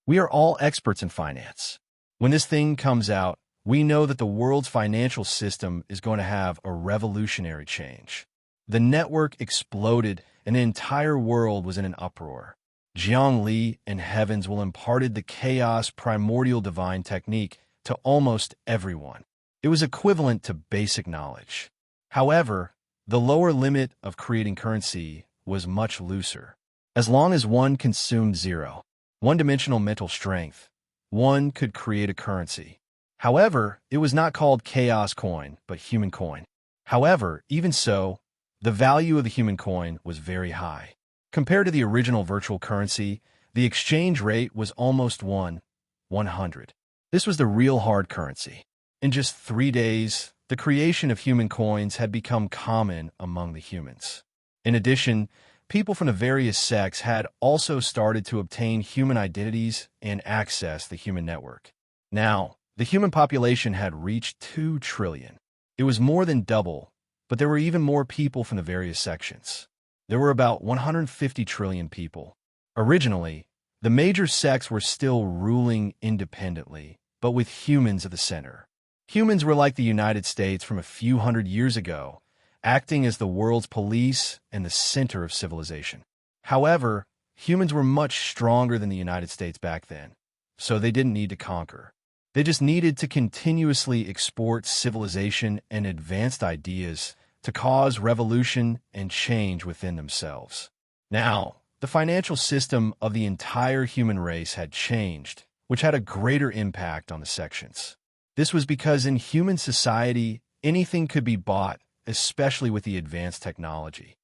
We are all experts in finance. When this thing comes out, we know that the world's financial system is going to have a revolutionary change. The network exploded and the entire world was in an uproar. Jiang Li and Heavens will imparted the chaos primordial divine technique to almost everyone. It was equivalent to basic knowledge. However, the lower limit of creating currency was much looser. As long as one consumed zero, one-dimensional mental strength, one could create a currency. However, it was not called chaos coin, but human coin. However, even so, the value of the human coin was very high. Compared to the original virtual currency, the exchange rate was almost 100. This was the real hard currency. In just 3 days, the creation of human coins had become common among the humans. In addition, people from the various sects had also started to obtain human identities and access the human network. Now, the human population had reached 2 trillion. It was more than double, but there were even more people from the various sections. There were about 150 trillion people. Originally, the major sects were still ruling independently, but with humans at the center. Humans were like the United States from a few hundred years ago. acting as the world's police and the center of civilization. However, humans were much stronger than the United States back then, so they didn't need to conquer. They just needed to continuously export civilization and advanced ideas to cause revolution and change within themselves. Now, the financial system of the entire human race had changed, which had a greater impact on the sections. This was because in human society, anything could be bought, especially with the advanced technology.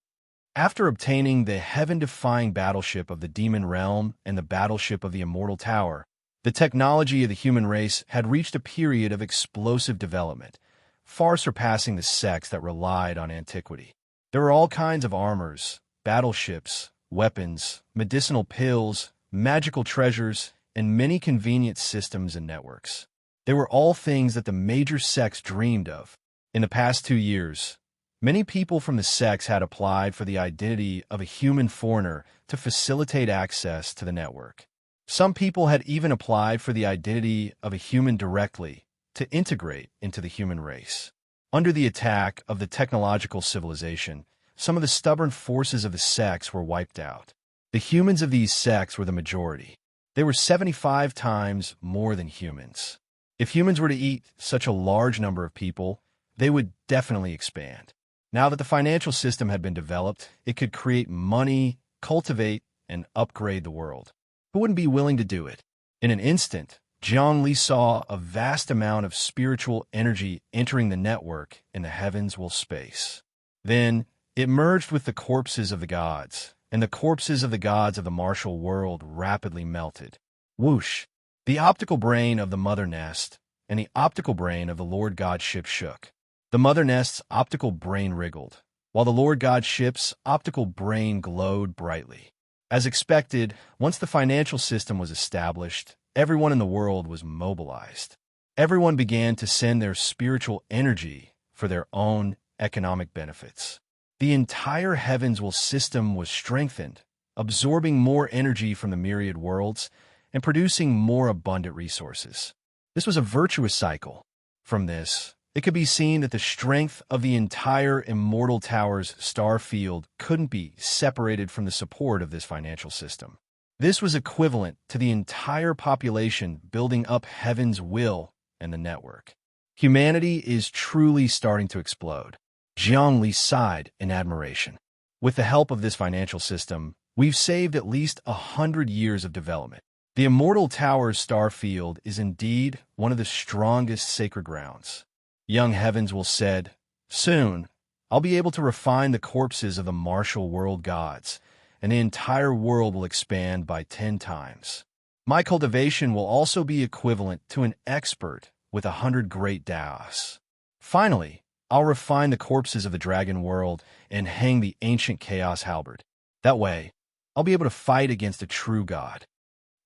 After obtaining the heaven-defying battleship of the Demon Realm and the battleship of the Immortal Tower, the technology of the human race had reached a period of explosive development, far surpassing the sects that relied on antiquity. There were all kinds of armors, battleships, weapons, medicinal pills, magical treasures, and many convenient systems and networks. They were all things that the major sects dreamed of. In the past 2 years, many people from the sects had applied for the identity of a human foreigner to facilitate access to the network. Some people had even applied for the identity of a human directly to integrate into the human race. Under the attack of the technological civilization, some of the stubborn forces of the sects were wiped out. The humans of these sects were the majority. They were 75 times more than humans. If humans were to eat such a large number of people, they would definitely expand. Now that the financial system had been developed, it could create money, cultivate, and upgrade the world. Who wouldn't be willing to do it? In an instant, Zhongli saw a vast amount of spiritual energy entering the network in the heavens will space. Then, it merged with the corpses of the gods, and the corpses of the gods of the martial world rapidly melted. Whoosh! The optical brain of the Mother Nest and the optical brain of the Lord God ship shook. The Mother Nest's optical brain wriggled, while the Lord God ship's optical brain glowed brightly. As expected, once the financial system was established, everyone in the world was mobilized. Everyone began to send their spiritual energy for their own economic benefits. The entire Heavenswell system was strengthened, absorbing more energy from the myriad worlds and producing more abundant resources. This was a virtuous cycle. From this, it could be seen that the strength of the entire Immortal Tower's star field couldn't be separated from the support of this financial system. This was equivalent to the entire population building up Heaven's will and the network. Humanity is truly starting to explode. Zhongli sighed in admiration. With the help of this financial system, we've saved at least 100 years of development. The Immortal Tower's star field is indeed one of the strongest sacred grounds. Young Heavenswell said, "Soon, I'll be able to refine the corpses of the martial world gods, and the entire world will expand by 10 times. My cultivation will also be equivalent to an expert with 100 great Taos. Finally, I'll refine the corpses of the dragon world and hang the ancient chaos halberd. That way, I'll be able to fight against a true god.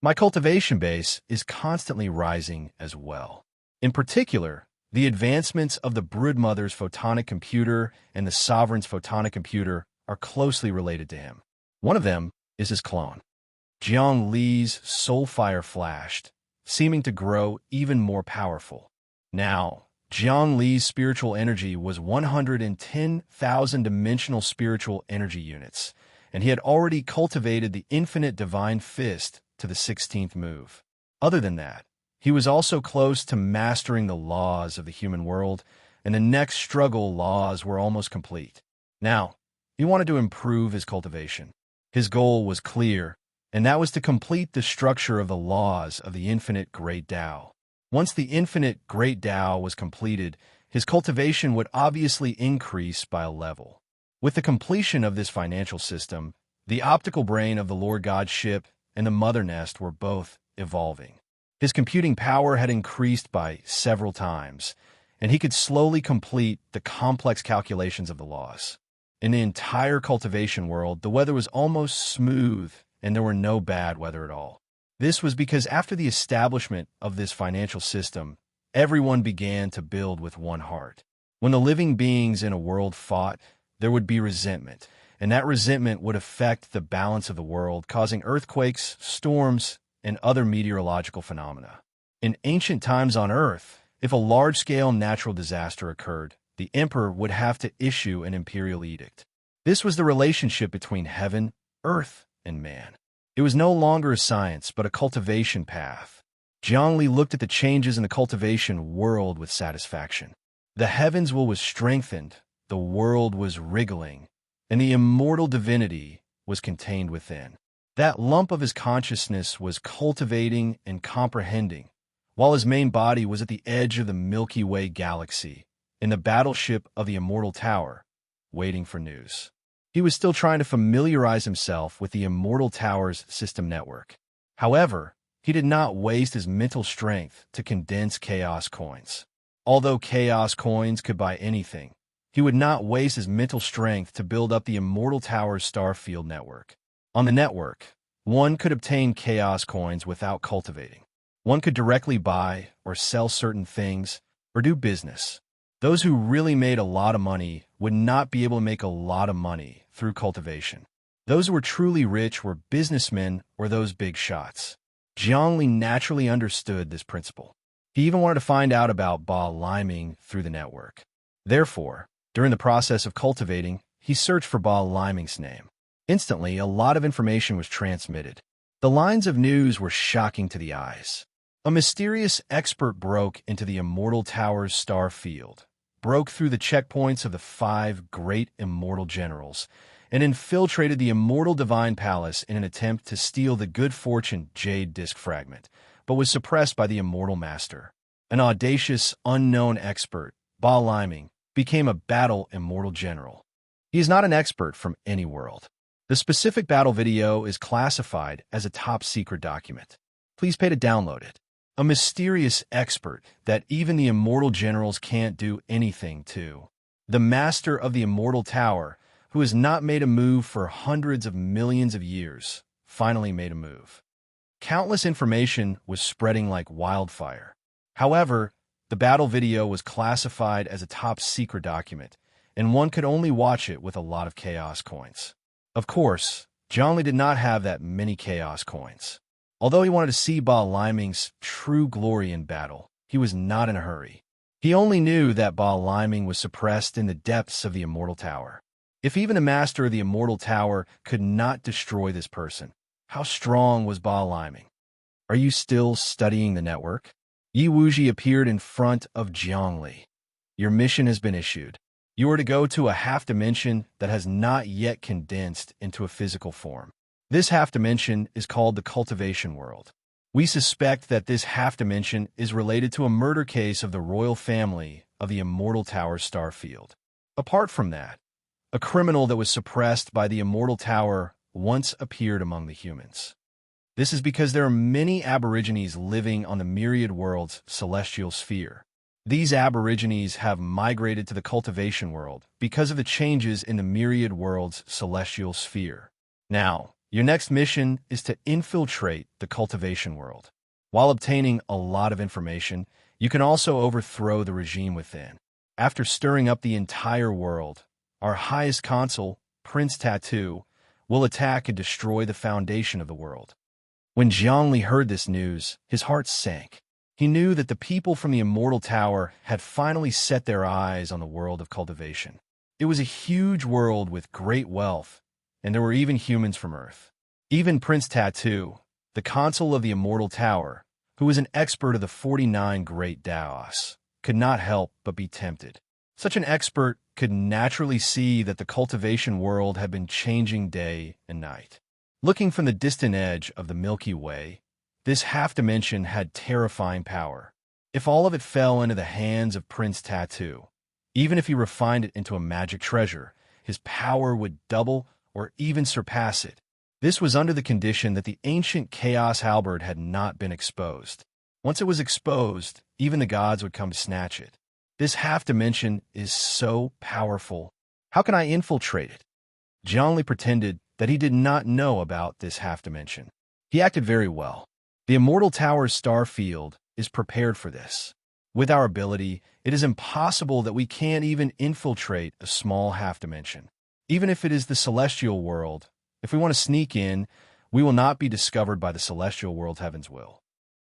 My cultivation base is constantly rising as well. In particular, the advancements of the Broodmother's photonic computer and the Sovereign's photonic computer are closely related to him. One of them is his clone." Jiang Li's soul fire flashed, seeming to grow even more powerful. Now, Jiang Li's spiritual energy was 110,000 dimensional spiritual energy units, and he had already cultivated the infinite divine fist to the 16th move. Other than that, he was also close to mastering the laws of the human world, and the next struggle laws were almost complete. Now, he wanted to improve his cultivation. His goal was clear, and that was to complete the structure of the laws of the infinite Great Tao. Once the infinite Great Tao was completed, his cultivation would obviously increase by a level. With the completion of this financial system, the optical brain of the Lord God ship and the Mother Nest were both evolving. His computing power had increased by several times, and he could slowly complete the complex calculations of the laws. In the entire cultivation world, the weather was almost smooth, and there were no bad weather at all. This was because after the establishment of this financial system, everyone began to build with one heart. When the living beings in a world fought, there would be resentment, and that resentment would affect the balance of the world, causing earthquakes, storms, and other meteorological phenomena. In ancient times on Earth, if a large-scale natural disaster occurred, the emperor would have to issue an imperial edict. This was the relationship between heaven, earth, and man. It was no longer a science, but a cultivation path. Zhongli looked at the changes in the cultivation world with satisfaction. The heavens will was strengthened, the world was wriggling, and the immortal divinity was contained within. That lump of his consciousness was cultivating and comprehending, while his main body was at the edge of the Milky Way galaxy, in the battleship of the Immortal Tower, waiting for news. He was still trying to familiarize himself with the Immortal Tower's system network. However, he did not waste his mental strength to condense chaos coins. Although chaos coins could buy anything, he would not waste his mental strength to build up the Immortal Tower's starfield network. On the network, one could obtain chaos coins without cultivating. One could directly buy or sell certain things or do business. Those who really made a lot of money would not be able to make a lot of money through cultivation. Those who were truly rich were businessmen or those big shots. Zhongli naturally understood this principle. He even wanted to find out about Ba Liming through the network. Therefore, during the process of cultivating, he searched for Ba Liming's name. Instantly, a lot of information was transmitted. The lines of news were shocking to the eyes. A mysterious expert broke into the Immortal Tower's star field, broke through the checkpoints of the 5 great immortal generals, and infiltrated the Immortal Divine Palace in an attempt to steal the good fortune Jade Disc Fragment, but was suppressed by the Immortal Master. An audacious, unknown expert, Ba Liming, became a battle immortal general. He is not an expert from any world. The specific battle video is classified as a top-secret document. Please pay to download it. A mysterious expert that even the immortal generals can't do anything to. The master of the Immortal Tower, who has not made a move for hundreds of millions of years, finally made a move. Countless information was spreading like wildfire. However, the battle video was classified as a top-secret document, and one could only watch it with a lot of chaos coins. Of course, Zhongli did not have that many chaos coins. Although he wanted to see Ba Liming's true glory in battle, he was not in a hurry. He only knew that Ba Liming was suppressed in the depths of the Immortal Tower. If even the master of the Immortal Tower could not destroy this person, how strong was Ba Liming? Are you still studying the network? Yi Wuji appeared in front of Zhongli. Your mission has been issued. You are to go to a half-dimension that has not yet condensed into a physical form. This half-dimension is called the cultivation world. We suspect that this half-dimension is related to a murder case of the royal family of the Immortal Tower starfield. Apart from that, a criminal that was suppressed by the Immortal Tower once appeared among the humans. This is because there are many aborigines living on the myriad world's celestial sphere. These aborigines have migrated to the cultivation world because of the changes in the myriad world's celestial sphere. Now, your next mission is to infiltrate the cultivation world. While obtaining a lot of information, you can also overthrow the regime within. After stirring up the entire world, our highest consul, Prince Tattoo, will attack and destroy the foundation of the world. When Zhongli heard this news, his heart sank. He knew that the people from the Immortal Tower had finally set their eyes on the world of cultivation. It was a huge world with great wealth, and there were even humans from Earth. Even Prince Tattoo, the consul of the Immortal Tower, who was an expert of the 49 Great Daos, could not help but be tempted. Such an expert could naturally see that the cultivation world had been changing day and night. Looking from the distant edge of the Milky Way, this half-dimension had terrifying power. If all of it fell into the hands of Prince Tattoo, even if he refined it into a magic treasure, his power would double or even surpass it. This was under the condition that the ancient Chaos Halberd had not been exposed. Once it was exposed, even the gods would come to snatch it. This half-dimension is so powerful. How can I infiltrate it? Zhongli pretended that he did not know about this half-dimension. He acted very well. The Immortal Tower's star field is prepared for this. With our ability, it is impossible that we can't even infiltrate a small half-dimension. Even if it is the celestial world, if we want to sneak in, we will not be discovered by the celestial world heaven's will.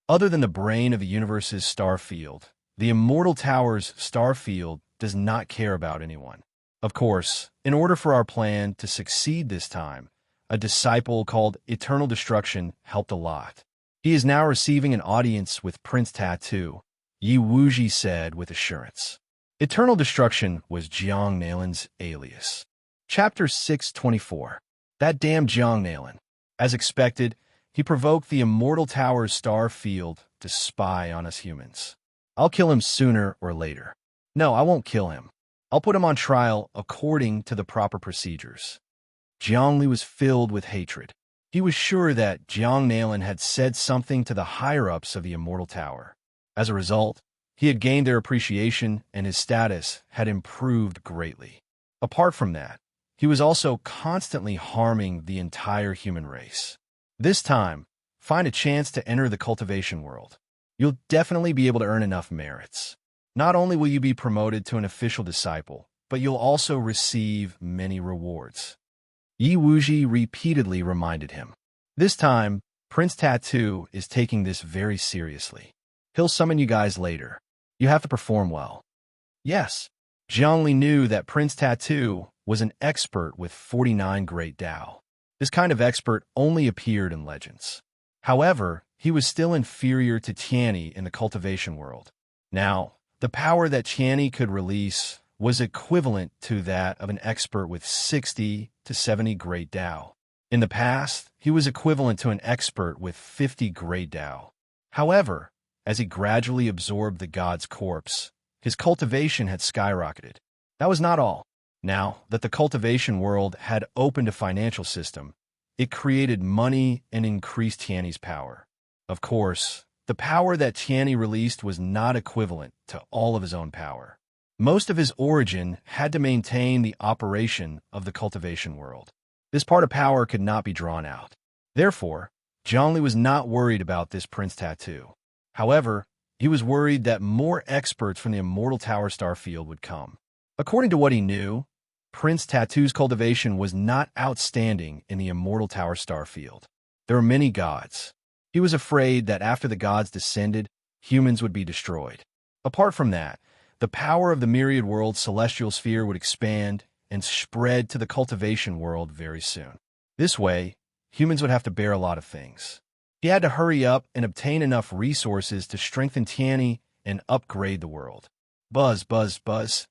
Other than the brain of the universe's star field, the Immortal Tower's star field does not care about anyone. Of course, in order for our plan to succeed this time, a disciple called Eternal Destruction helped a lot. He is now receiving an audience with Prince Tattoo, Yi Wuji said with assurance. Eternal Destruction was Jiang Nalin's alias. Chapter 624. That damn Jiang Nalin. As expected, he provoked the Immortal Tower's star field to spy on us humans. I'll kill him sooner or later. No, I won't kill him. I'll put him on trial according to the proper procedures. Jiangli was filled with hatred. He was sure that Jiang Nalin had said something to the higher-ups of the Immortal Tower. As a result, he had gained their appreciation and his status had improved greatly. Apart from that, he was also constantly harming the entire human race. This time, find a chance to enter the cultivation world. You'll definitely be able to earn enough merits. Not only will you be promoted to an official disciple, but you'll also receive many rewards. Yi Wuji repeatedly reminded him. This time, Prince Tattoo is taking this very seriously. He'll summon you guys later. You have to perform well. Yes, Jiangli knew that Prince Tattoo was an expert with 49 Great Tao. This kind of expert only appeared in legends. However, he was still inferior to Tianyi in the cultivation world. Now, the power that Tianyi could release was equivalent to that of an expert with 60 to 70 Great Tao. In the past, he was equivalent to an expert with 50 Great Tao. However, as he gradually absorbed the god's corpse, his cultivation had skyrocketed. That was not all. Now that the cultivation world had opened a financial system, it created money and increased Tianyi's power. Of course, the power that Tianyi released was not equivalent to all of his own power. Most of his origin had to maintain the operation of the cultivation world. This part of power could not be drawn out. Therefore, Zhongli was not worried about this Prince Tattoo. However, he was worried that more experts from the Immortal Tower star field would come. According to what he knew, Prince Tattoo's cultivation was not outstanding in the Immortal Tower star field. There were many gods. He was afraid that after the gods descended, humans would be destroyed. Apart from that, the power of the myriad world celestial sphere would expand and spread to the cultivation world very soon. This way, humans would have to bear a lot of things. He had to hurry up and obtain enough resources to strengthen Tianyi and upgrade the world. Buzz, buzz, buzz.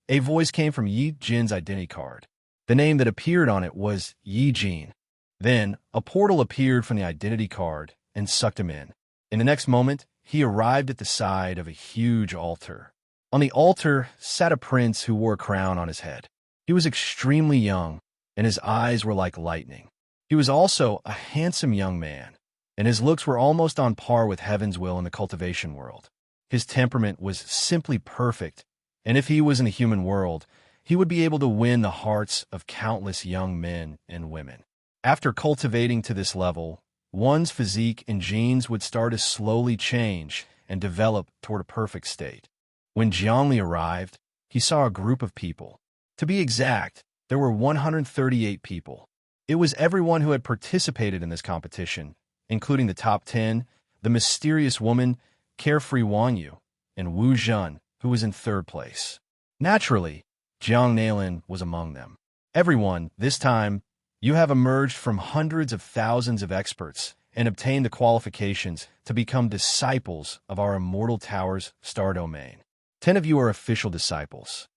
A voice came from Yi Jin's identity card. The name that appeared on it was Yi Jin. Then, a portal appeared from the identity card and sucked him in. In the next moment, he arrived at the side of a huge altar. On the altar sat a prince who wore a crown on his head. He was extremely young, and his eyes were like lightning. He was also a handsome young man, and his looks were almost on par with heaven's will in the cultivation world. His temperament was simply perfect, and if he was in the human world, he would be able to win the hearts of countless young men and women. After cultivating to this level, one's physique and genes would start to slowly change and develop toward a perfect state. When Jiangli arrived, he saw a group of people. To be exact, there were 138 people. It was everyone who had participated in this competition, including the top 10, the mysterious woman, Carefree Wang Yu, and Wu Zhen, who was in third place. Naturally, Jiang Nalin was among them. Everyone, this time, you have emerged from hundreds of thousands of experts and obtained the qualifications to become disciples of our Immortal Tower's star domain. 10 of you are official disciples.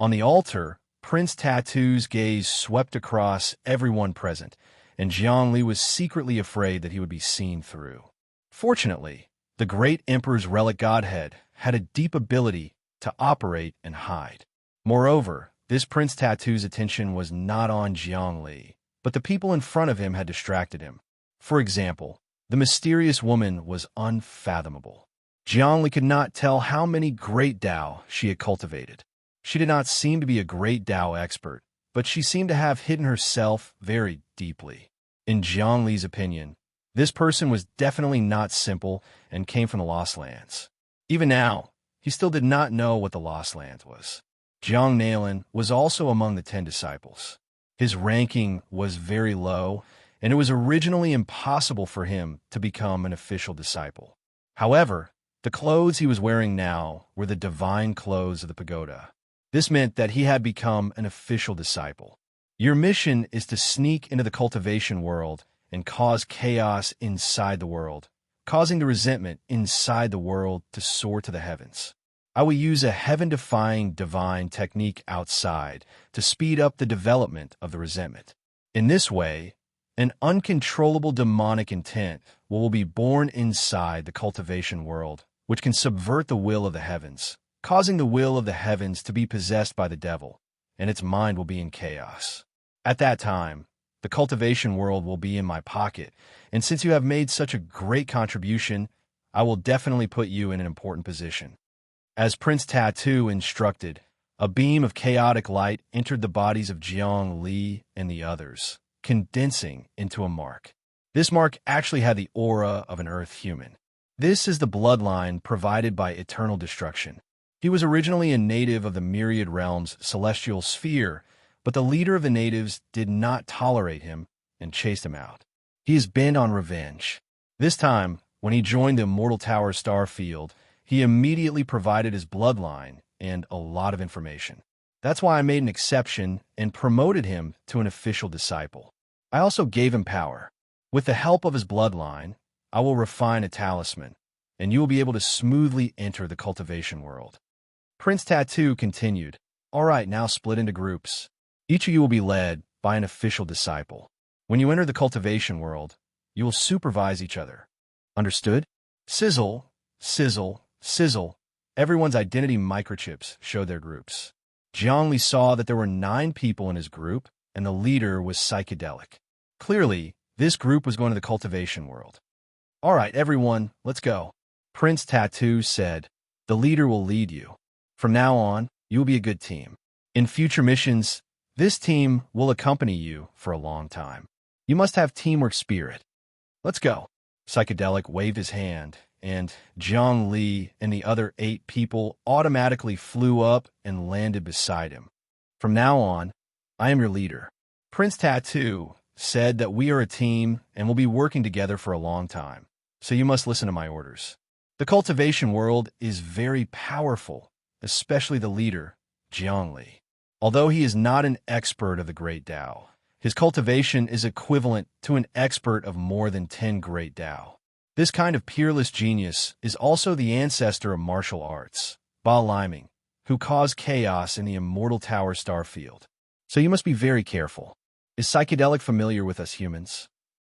On the altar, Prince Tattoo's gaze swept across everyone present, and Jiangli was secretly afraid that he would be seen through. Fortunately, the great Emperor's relic godhead had a deep ability to operate and hide. Moreover, this Prince Tattoo's attention was not on Jiangli, but the people in front of him had distracted him. For example, the mysterious woman was unfathomable. Jiangli could not tell how many great Tao she had cultivated. She did not seem to be a great Tao expert, but she seemed to have hidden herself very deeply. In Jiangli's opinion, this person was definitely not simple and came from the Lost Lands. Even now, he still did not know what the Lost Lands was. Jiang Nalin was also among the 10 disciples. His ranking was very low, and it was originally impossible for him to become an official disciple. However, the clothes he was wearing now were the divine clothes of the pagoda. This meant that he had become an official disciple. Your mission is to sneak into the cultivation world and cause chaos inside the world, causing the resentment inside the world to soar to the heavens. I will use a heaven-defying divine technique outside to speed up the development of the resentment. In this way, an uncontrollable demonic intent will be born inside the cultivation world, which can subvert the will of the heavens, causing the will of the heavens to be possessed by the devil, and its mind will be in chaos. At that time, the cultivation world will be in my pocket, and since you have made such a great contribution, I will definitely put you in an important position. As Prince Tattoo instructed, a beam of chaotic light entered the bodies of Jiang Li and the others, condensing into a mark. This mark actually had the aura of an earth human. This is the bloodline provided by eternal destruction. He was originally a native of the Myriad Realms celestial sphere, but the leader of the natives did not tolerate him and chased him out. He is bent on revenge. This time, when he joined the Immortal Tower star field, he immediately provided his bloodline and a lot of information. That's why I made an exception and promoted him to an official disciple. I also gave him power. With the help of his bloodline, I will refine a talisman, and you will be able to smoothly enter the cultivation world. Prince Tattoo continued, "All right, now split into groups. Each of you will be led by an official disciple. When you enter the cultivation world, you will supervise each other. Understood?" Sizzle, sizzle, sizzle. Everyone's identity microchips showed their groups. Jiangli saw that there were 9 people in his group, and the leader was psychedelic. Clearly, this group was going to the cultivation world. "All right, everyone, let's go." Prince Tattoo said, "The leader will lead you. From now on, you will be a good team. In future missions, this team will accompany you for a long time. You must have teamwork spirit. Let's go." Psychedelic waved his hand, and Jiang Li and the other 8 people automatically flew up and landed beside him. "From now on, I am your leader." Prince Tattoo said that we are a team and will be working together for a long time, so you must listen to my orders. The cultivation world is very powerful, especially the leader, Jiang Li. Although he is not an expert of the Great Tao, his cultivation is equivalent to an expert of more than 10 Great Tao. This kind of peerless genius is also the ancestor of martial arts, Ba Liming, who caused chaos in the Immortal Tower star field. So you must be very careful. Is Psychedelic familiar with us humans?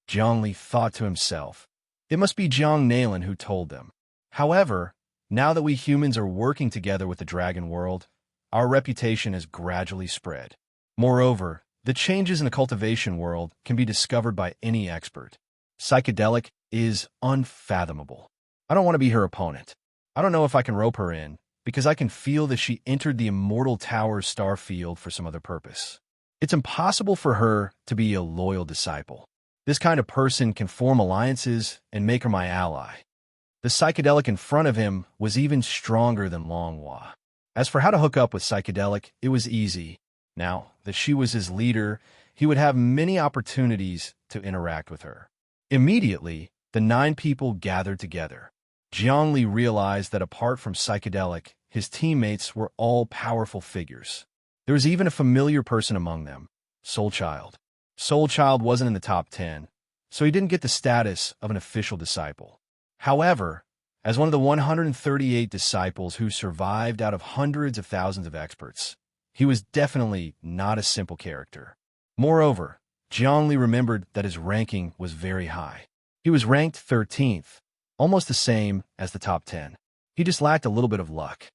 Jiang Li thought to himself. It must be Jiang Nailan who told them. However, now that we humans are working together with the Dragon World, our reputation has gradually spread. Moreover, the changes in the cultivation world can be discovered by any expert. Psychedelic is unfathomable. I don't want to be her opponent. I don't know if I can rope her in, because I can feel that she entered the Immortal Tower star field for some other purpose. It's impossible for her to be a loyal disciple. This kind of person can form alliances and make her my ally. The Psychedelic in front of him was even stronger than Longhua. As for how to hook up with Psychedelic, it was easy. Now that she was his leader, he would have many opportunities to interact with her. Immediately, the 9 people gathered together. Jiang Li realized that apart from Psychedelic, his teammates were all powerful figures. There was even a familiar person among them, Soul Child. Soul Child wasn't in the top 10, so he didn't get the status of an official disciple. However, as one of the 138 disciples who survived out of hundreds of thousands of experts, he was definitely not a simple character. Moreover, Jiang Li remembered that his ranking was very high. He was ranked 13th, almost the same as the top 10. He just lacked a little bit of luck.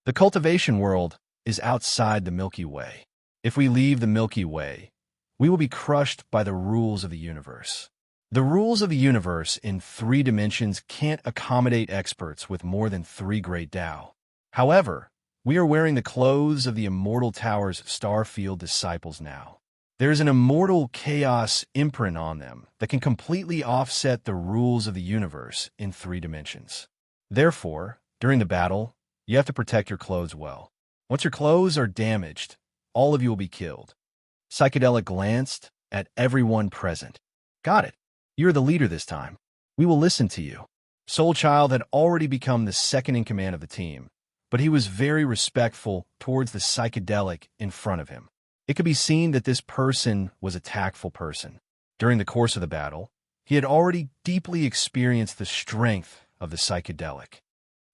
The cultivation world is outside the Milky Way. If we leave the Milky Way, we will be crushed by the rules of the universe. The rules of the universe in 3 dimensions can't accommodate experts with more than 3 Great Tao. However, we are wearing the clothes of the Immortal Tower's Starfield disciples now. There is an immortal chaos imprint on them that can completely offset the rules of the universe in 3 dimensions. Therefore, during the battle, you have to protect your clothes well. Once your clothes are damaged, all of you will be killed. Psychedelic glanced at everyone present. Got it. You're the leader this time. We will listen to you. Soul Child had already become the second in command of the team, but he was very respectful towards the psychedelic in front of him. It could be seen that this person was a tactful person. During the course of the battle, he had already deeply experienced the strength of the psychedelic.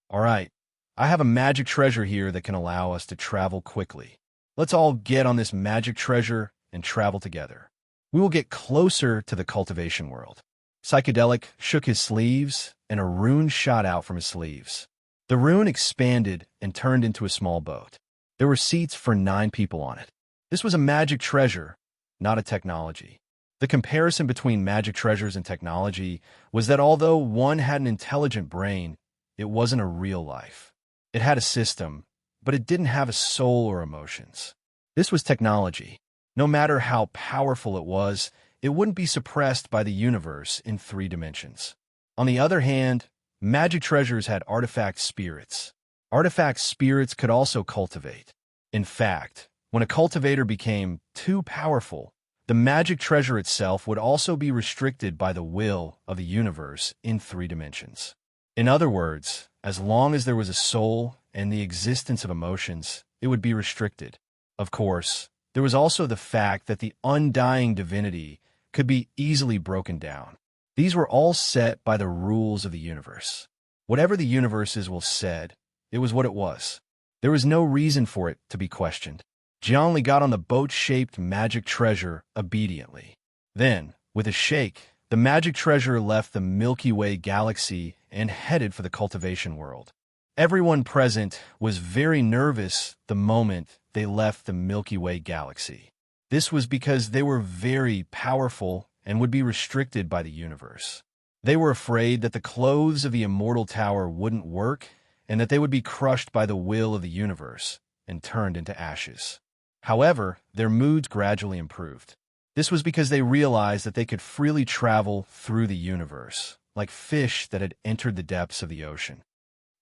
All right, I have a magic treasure here that can allow us to travel quickly. Let's all get on this magic treasure and travel together. We will get closer to the cultivation world. Psychedelic shook his sleeves, and a rune shot out from his sleeves. The rune expanded and turned into a small boat. There were seats for 9 people on it. This was a magic treasure, not a technology. The comparison between magic treasures and technology was that although one had an intelligent brain, it wasn't a real life. It had a system, but it didn't have a soul or emotions. This was technology. No matter how powerful it was, it wouldn't be suppressed by the universe in 3 dimensions. On the other hand, magic treasures had artifact spirits. Artifact spirits could also cultivate. In fact, when a cultivator became too powerful, the magic treasure itself would also be restricted by the will of the universe in 3 dimensions. In other words, as long as there was a soul and the existence of emotions, it would be restricted. Of course, there was also the fact that the undying divinity could be easily broken down. These were all set by the rules of the universe. Whatever the universe's will said, it was what it was. There was no reason for it to be questioned. Jiangli got on the boat-shaped magic treasure obediently. Then, with a shake, the magic treasure left the Milky Way galaxy and headed for the cultivation world. Everyone present was very nervous the moment they left the Milky Way galaxy. This was because they were very powerful and would be restricted by the universe. They were afraid that the clothes of the immortal tower wouldn't work and that they would be crushed by the will of the universe and turned into ashes. However, their moods gradually improved. This was because they realized that they could freely travel through the universe, like fish that had entered the depths of the ocean.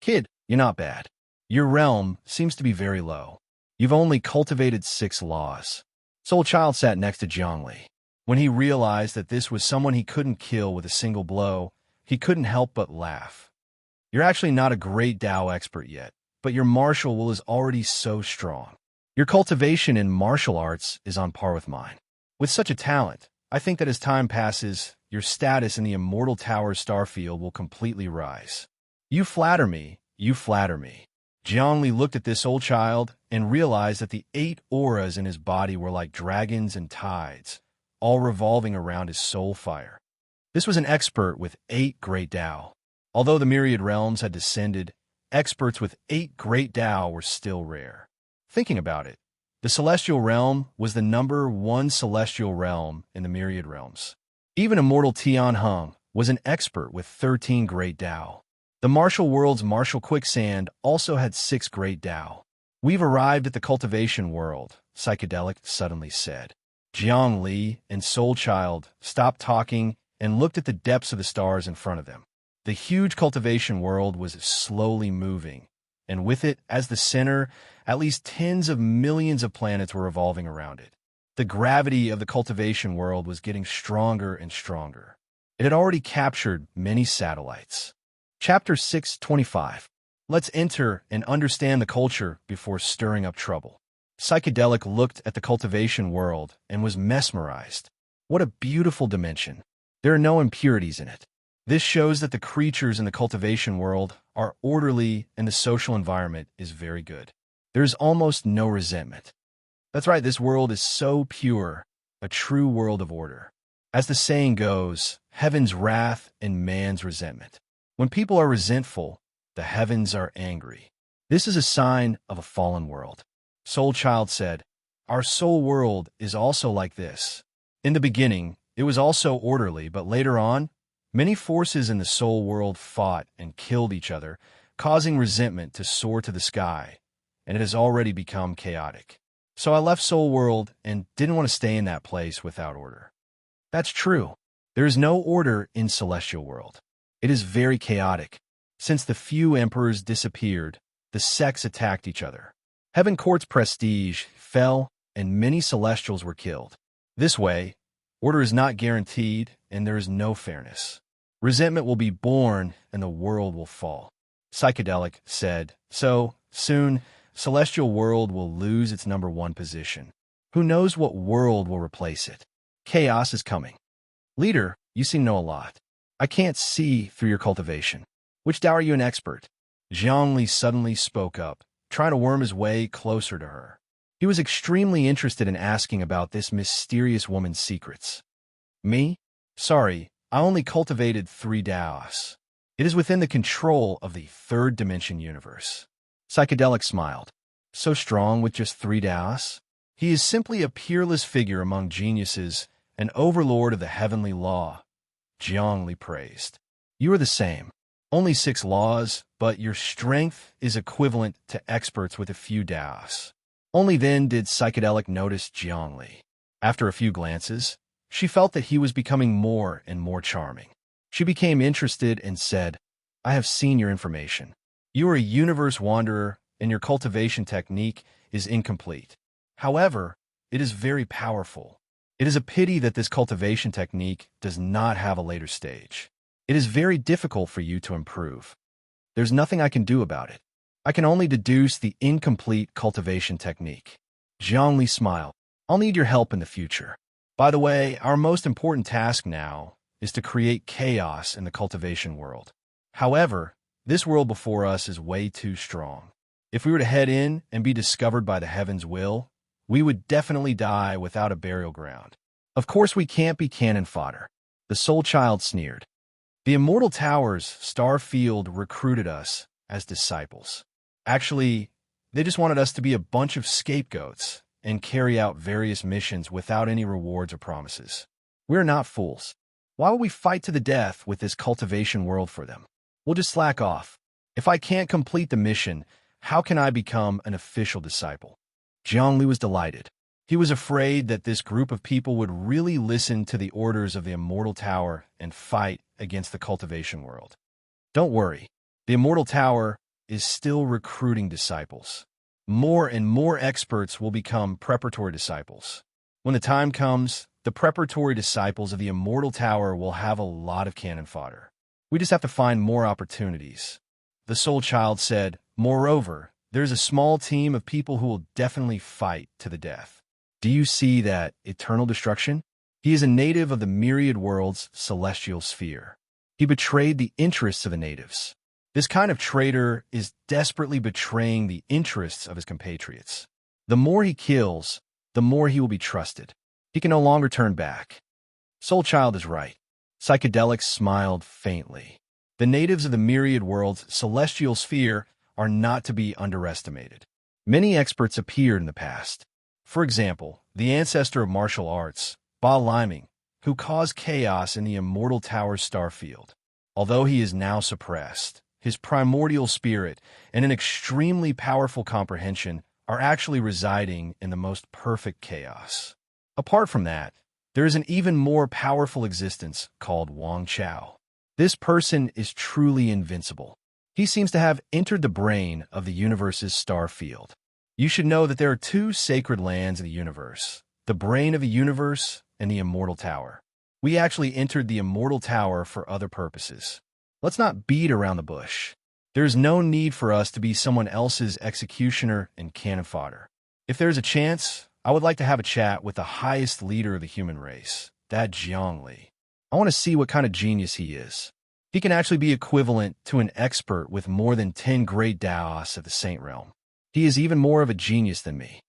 Kid, you're not bad. Your realm seems to be very low. You've only cultivated 6 laws. Soul Child sat next to Jiangli. When he realized that this was someone he couldn't kill with a single blow, he couldn't help but laugh. You're actually not a great Tao expert yet, but your martial will is already so strong. Your cultivation in martial arts is on par with mine. With such a talent, I think that as time passes, your status in the Immortal Tower starfield will completely rise. You flatter me, you flatter me. Jiangli looked at this old child and realized that the 8 auras in his body were like dragons and tides, all revolving around his soul fire. This was an expert with 8 great Tao. Although the myriad realms had descended, experts with 8 great Tao were still rare. Thinking about it, the celestial realm was the number 1 celestial realm in the myriad realms. Even immortal Tian Heng was an expert with 13 great Tao. The martial world's martial quicksand also had 6 great Tao. We've arrived at the cultivation world, Psychedelic suddenly said. Jiang Li and Soul Child stopped talking and looked at the depths of the stars in front of them. The huge cultivation world was slowly moving, and with it, as the center, at least tens of millions of planets were revolving around it. The gravity of the cultivation world was getting stronger and stronger. It had already captured many satellites. Chapter 625. Let's enter and understand the culture before stirring up trouble. Psychedelic looked at the cultivation world and was mesmerized. What a beautiful dimension. There are no impurities in it. This shows that the creatures in the cultivation world are orderly and the social environment is very good. There is almost no resentment. That's right, this world is so pure, a true world of order. As the saying goes, heaven's wrath and man's resentment. When people are resentful, the heavens are angry. This is a sign of a fallen world. Soul Child said, our soul world is also like this. In the beginning, it was also orderly, but later on, many forces in the soul world fought and killed each other, causing resentment to soar to the sky, and it has already become chaotic. So I left Soul World and didn't want to stay in that place without order. That's true. There is no order in Celestial World. It is very chaotic. Since the few emperors disappeared, the sects attacked each other. Heaven Court's prestige fell, and many Celestials were killed. This way, order is not guaranteed, and there is no fairness. Resentment will be born, and the world will fall. Psychedelic said, so, soon, Celestial World will lose its #1 position. Who knows what world will replace it? Chaos is coming. Leader, you seem to know a lot. I can't see through your cultivation. Which Dao are you an expert? Zhongli suddenly spoke up, trying to worm his way closer to her. He was extremely interested in asking about this mysterious woman's secrets. Me? Sorry, I only cultivated 3 Daos. It is within the control of the third dimension universe. Psychedelic smiled. So strong with just 3 Daos? He is simply a peerless figure among geniuses, an overlord of the heavenly law. Zhongli praised. You are the same. Only 6 laws, but your strength is equivalent to experts with a few Daos. Only then did Psychedelic notice Zhongli. After a few glances, she felt that he was becoming more and more charming. She became interested and said, I have seen your information. You are a universe wanderer, and your cultivation technique is incomplete. However, it is very powerful. It is a pity that this cultivation technique does not have a later stage. It is very difficult for you to improve. There's nothing I can do about it. I can only deduce the incomplete cultivation technique. Zhongli smiled. I'll need your help in the future. By the way, our most important task now is to create chaos in the cultivation world. However, this world before us is way too strong. If we were to head in and be discovered by the heavens' will, we would definitely die without a burial ground. Of course, we can't be cannon fodder. The soul child sneered. The Immortal Tower's star field recruited us as disciples. Actually, they just wanted us to be a bunch of scapegoats and carry out various missions without any rewards or promises. We're not fools. Why would we fight to the death with this cultivation world for them? We'll just slack off. If I can't complete the mission, how can I become an official disciple? Zhongli was delighted. He was afraid that this group of people would really listen to the orders of the Immortal Tower and fight against the cultivation world. Don't worry. The Immortal Tower is still recruiting disciples. More and more experts will become preparatory disciples. When the time comes, the preparatory disciples of the Immortal Tower will have a lot of cannon fodder. We just have to find more opportunities. The Soul Child said, moreover, there's a small team of people who will definitely fight to the death. Do you see that eternal destruction? He is a native of the myriad world's celestial sphere. He betrayed the interests of the natives. This kind of traitor is desperately betraying the interests of his compatriots. The more he kills, the more he will be trusted. He can no longer turn back. Soul Child is right. Psychedelic smiled faintly. The natives of the myriad world's celestial sphere are not to be underestimated. Many experts appeared in the past. For example, the ancestor of martial arts, Ba Liming, who caused chaos in the Immortal Tower's star field. Although he is now suppressed, his primordial spirit and an extremely powerful comprehension are actually residing in the most perfect chaos. Apart from that, there is an even more powerful existence called Wang Chao. This person is truly invincible. He seems to have entered the brain of the universe's star field. You should know that there are 2 sacred lands in the universe, the brain of the universe and the Immortal Tower. We actually entered the Immortal Tower for other purposes. Let's not beat around the bush. There is no need for us to be someone else's executioner and cannon fodder. If there's a chance, I would like to have a chat with the highest leader of the human race, that Zhongli. I want to see what kind of genius he is. He can actually be equivalent to an expert with more than 10 great Daos of the Saint Realm. He is even more of a genius than me.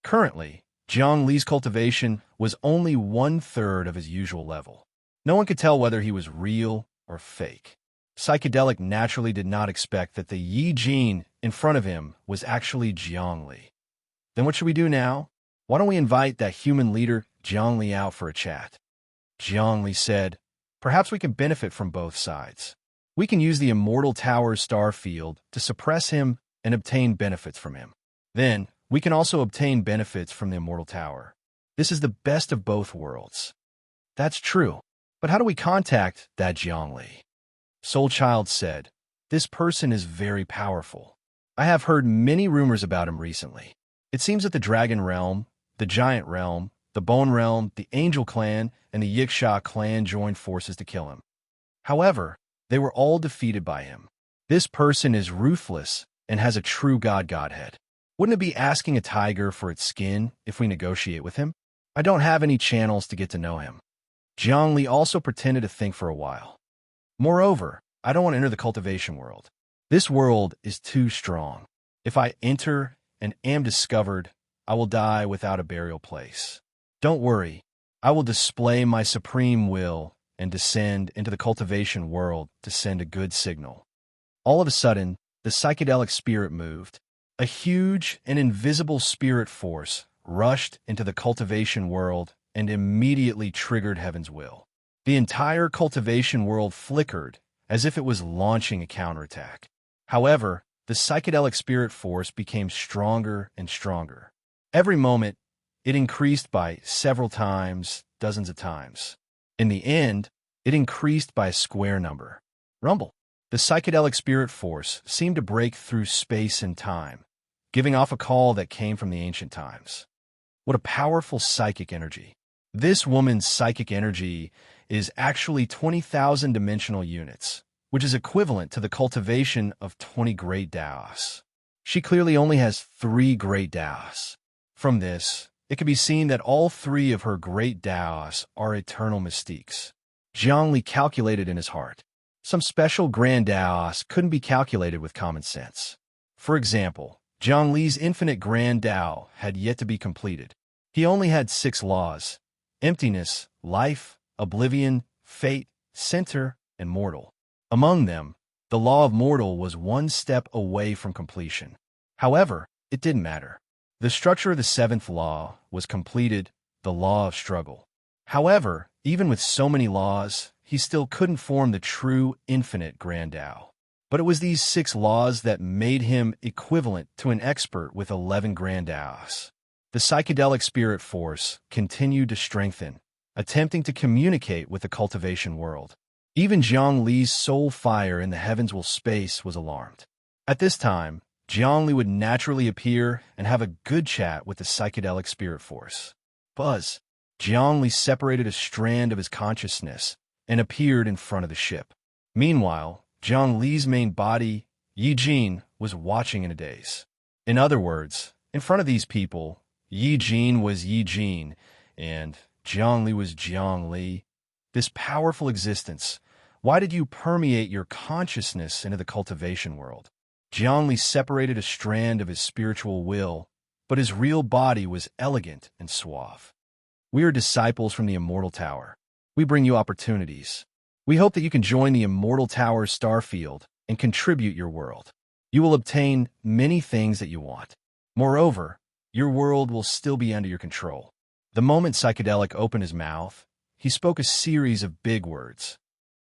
Currently, Zhongli's cultivation was only 1/3 of his usual level. No one could tell whether he was real or fake. Psychedelic naturally did not expect that the Yi Jin in front of him was actually Zhongli. Then what should we do now? Why don't we invite that human leader Zhongli out for a chat? Zhongli said, perhaps we can benefit from both sides. We can use the Immortal Tower's star field to suppress him and obtain benefits from him. Then, we can also obtain benefits from the Immortal Tower. This is the best of both worlds. That's true. But how do we contact that Zhongli? Soul Child said, this person is very powerful. I have heard many rumors about him recently. It seems that the Dragon Realm, the Giant Realm, the Bone Realm, the Angel Clan, and the Yiksha clan joined forces to kill him. However, they were all defeated by him. This person is ruthless and has a true godhead. Wouldn't it be asking a tiger for its skin if we negotiate with him? I don't have any channels to get to know him. Zhongli also pretended to think for a while. Moreover, I don't want to enter the cultivation world. This world is too strong. If I enter and am discovered, I will die without a burial place. Don't worry, I will display my supreme will and descend into the cultivation world to send a good signal. All of a sudden, the psychedelic spirit moved. A huge and invisible spirit force rushed into the cultivation world and immediately triggered heaven's will. The entire cultivation world flickered as if it was launching a counterattack. However, the psychedelic spirit force became stronger and stronger. Every moment, it increased by several times, dozens of times. In the end, it increased by a square number. Rumble. The psychedelic spirit force seemed to break through space and time, giving off a call that came from the ancient times. What a powerful psychic energy. This woman's psychic energy is actually 20,000 dimensional units, which is equivalent to the cultivation of 20 great Taos. She clearly only has 3 great Taos. From this, it can be seen that all 3 of her great Taos are eternal mystiques. Zhongli calculated in his heart. Some special grand Taos couldn't be calculated with common sense. For example, Zhongli's infinite grand Tao had yet to be completed. He only had 6 laws: emptiness, life, oblivion, fate, center, and mortal. Among them, the law of mortal was 1 step away from completion. However, it didn't matter. The structure of the 7th law was completed, the law of struggle. However, even with so many laws, he still couldn't form the true infinite grand Tao. But it was these 6 laws that made him equivalent to an expert with 11 grand Taos. The psychedelic spirit force continued to strengthen, attempting to communicate with the cultivation world. Even Zhongli's soul fire in the heavens will space was alarmed. At this time, Zhongli would naturally appear and have a good chat with the psychedelic spirit force. Buzz. Zhongli separated a strand of his consciousness and appeared in front of the ship. Meanwhile, Zhongli's main body, Yi Jin, was watching in a daze. In other words, in front of these people, Yi Jin was Yi Jin, and Zhongli was Zhongli. This powerful existence, why did you permeate your consciousness into the cultivation world? Zhongli separated a strand of his spiritual will, but his real body was elegant and suave. We are disciples from the Immortal Tower. We bring you opportunities. We hope that you can join the Immortal Tower's star field and contribute your world. You will obtain many things that you want. Moreover, your world will still be under your control. The moment Psychedelic opened his mouth, he spoke a series of big words.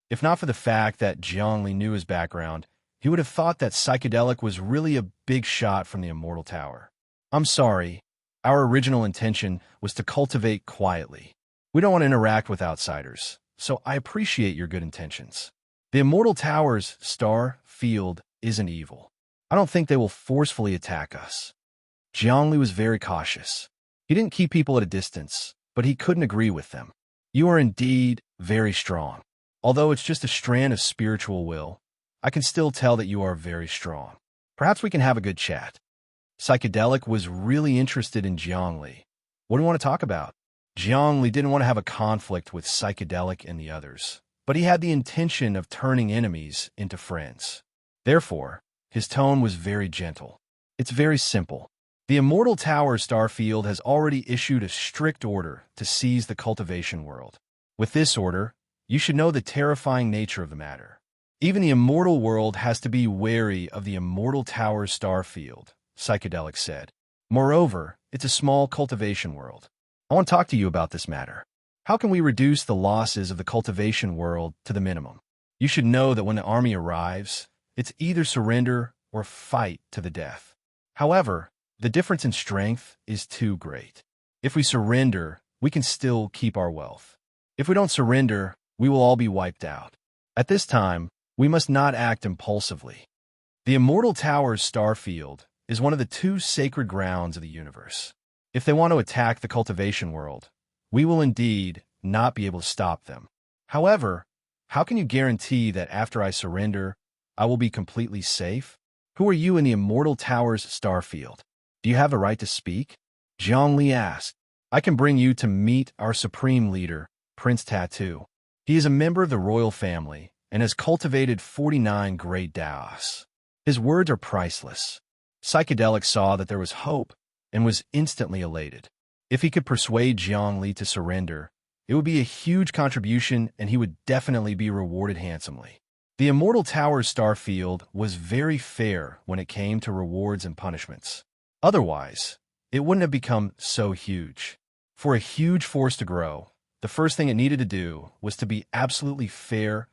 If not for the fact that Zhongli knew his background, he would have thought that Psychedelic was really a big shot from the Immortal Tower. I'm sorry. Our original intention was to cultivate quietly. We don't want to interact with outsiders, so I appreciate your good intentions. The Immortal Tower's star field isn't evil. I don't think they will forcefully attack us. Zhongli was very cautious. He didn't keep people at a distance, but he couldn't agree with them. You are indeed very strong. Although it's just a strand of spiritual will, I can still tell that you are very strong. Perhaps we can have a good chat. Psychedelic was really interested in Zhongli. What do you want to talk about? Zhongli didn't want to have a conflict with Psychedelic and the others, but he had the intention of turning enemies into friends. Therefore, his tone was very gentle. It's very simple. The Immortal Tower Starfield has already issued a strict order to seize the cultivation world. With this order, you should know the terrifying nature of the matter. Even the immortal world has to be wary of the Immortal Tower Starfield, Psychedelic said. Moreover, it's a small cultivation world. I want to talk to you about this matter. How can we reduce the losses of the cultivation world to the minimum? You should know that when the army arrives, it's either surrender or fight to the death. However, the difference in strength is too great. If we surrender, we can still keep our wealth. If we don't surrender, we will all be wiped out. At this time, we must not act impulsively. The Immortal Tower's Starfield is one of the 2 sacred grounds of the universe. If they want to attack the cultivation world, we will indeed not be able to stop them. However, how can you guarantee that after I surrender, I will be completely safe? Who are you in the Immortal Tower's star field? Do you have the right to speak? Zhongli asked. I can bring you to meet our supreme leader, Prince Tattoo. He is a member of the royal family and has cultivated 49 great Daos. His words are priceless. Psychedelic saw that there was hope and was instantly elated. If he could persuade Zhongli to surrender, it would be a huge contribution and he would definitely be rewarded handsomely. The Immortal Tower's star field was very fair when it came to rewards and punishments. Otherwise, it wouldn't have become so huge. For a huge force to grow, the first thing it needed to do was to be absolutely fair,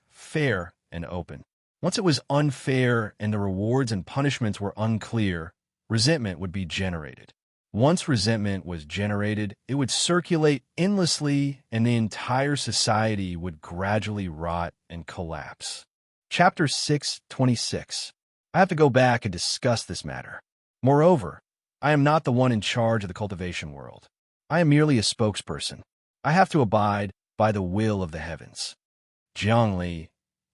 and open. Once it was unfair and the rewards and punishments were unclear, resentment would be generated. Once resentment was generated, it would circulate endlessly and the entire society would gradually rot and collapse. Chapter 6:26. I have to go back and discuss this matter. Moreover, I am not the one in charge of the cultivation world. I am merely a spokesperson. I have to abide by the will of the heavens. Zhongli,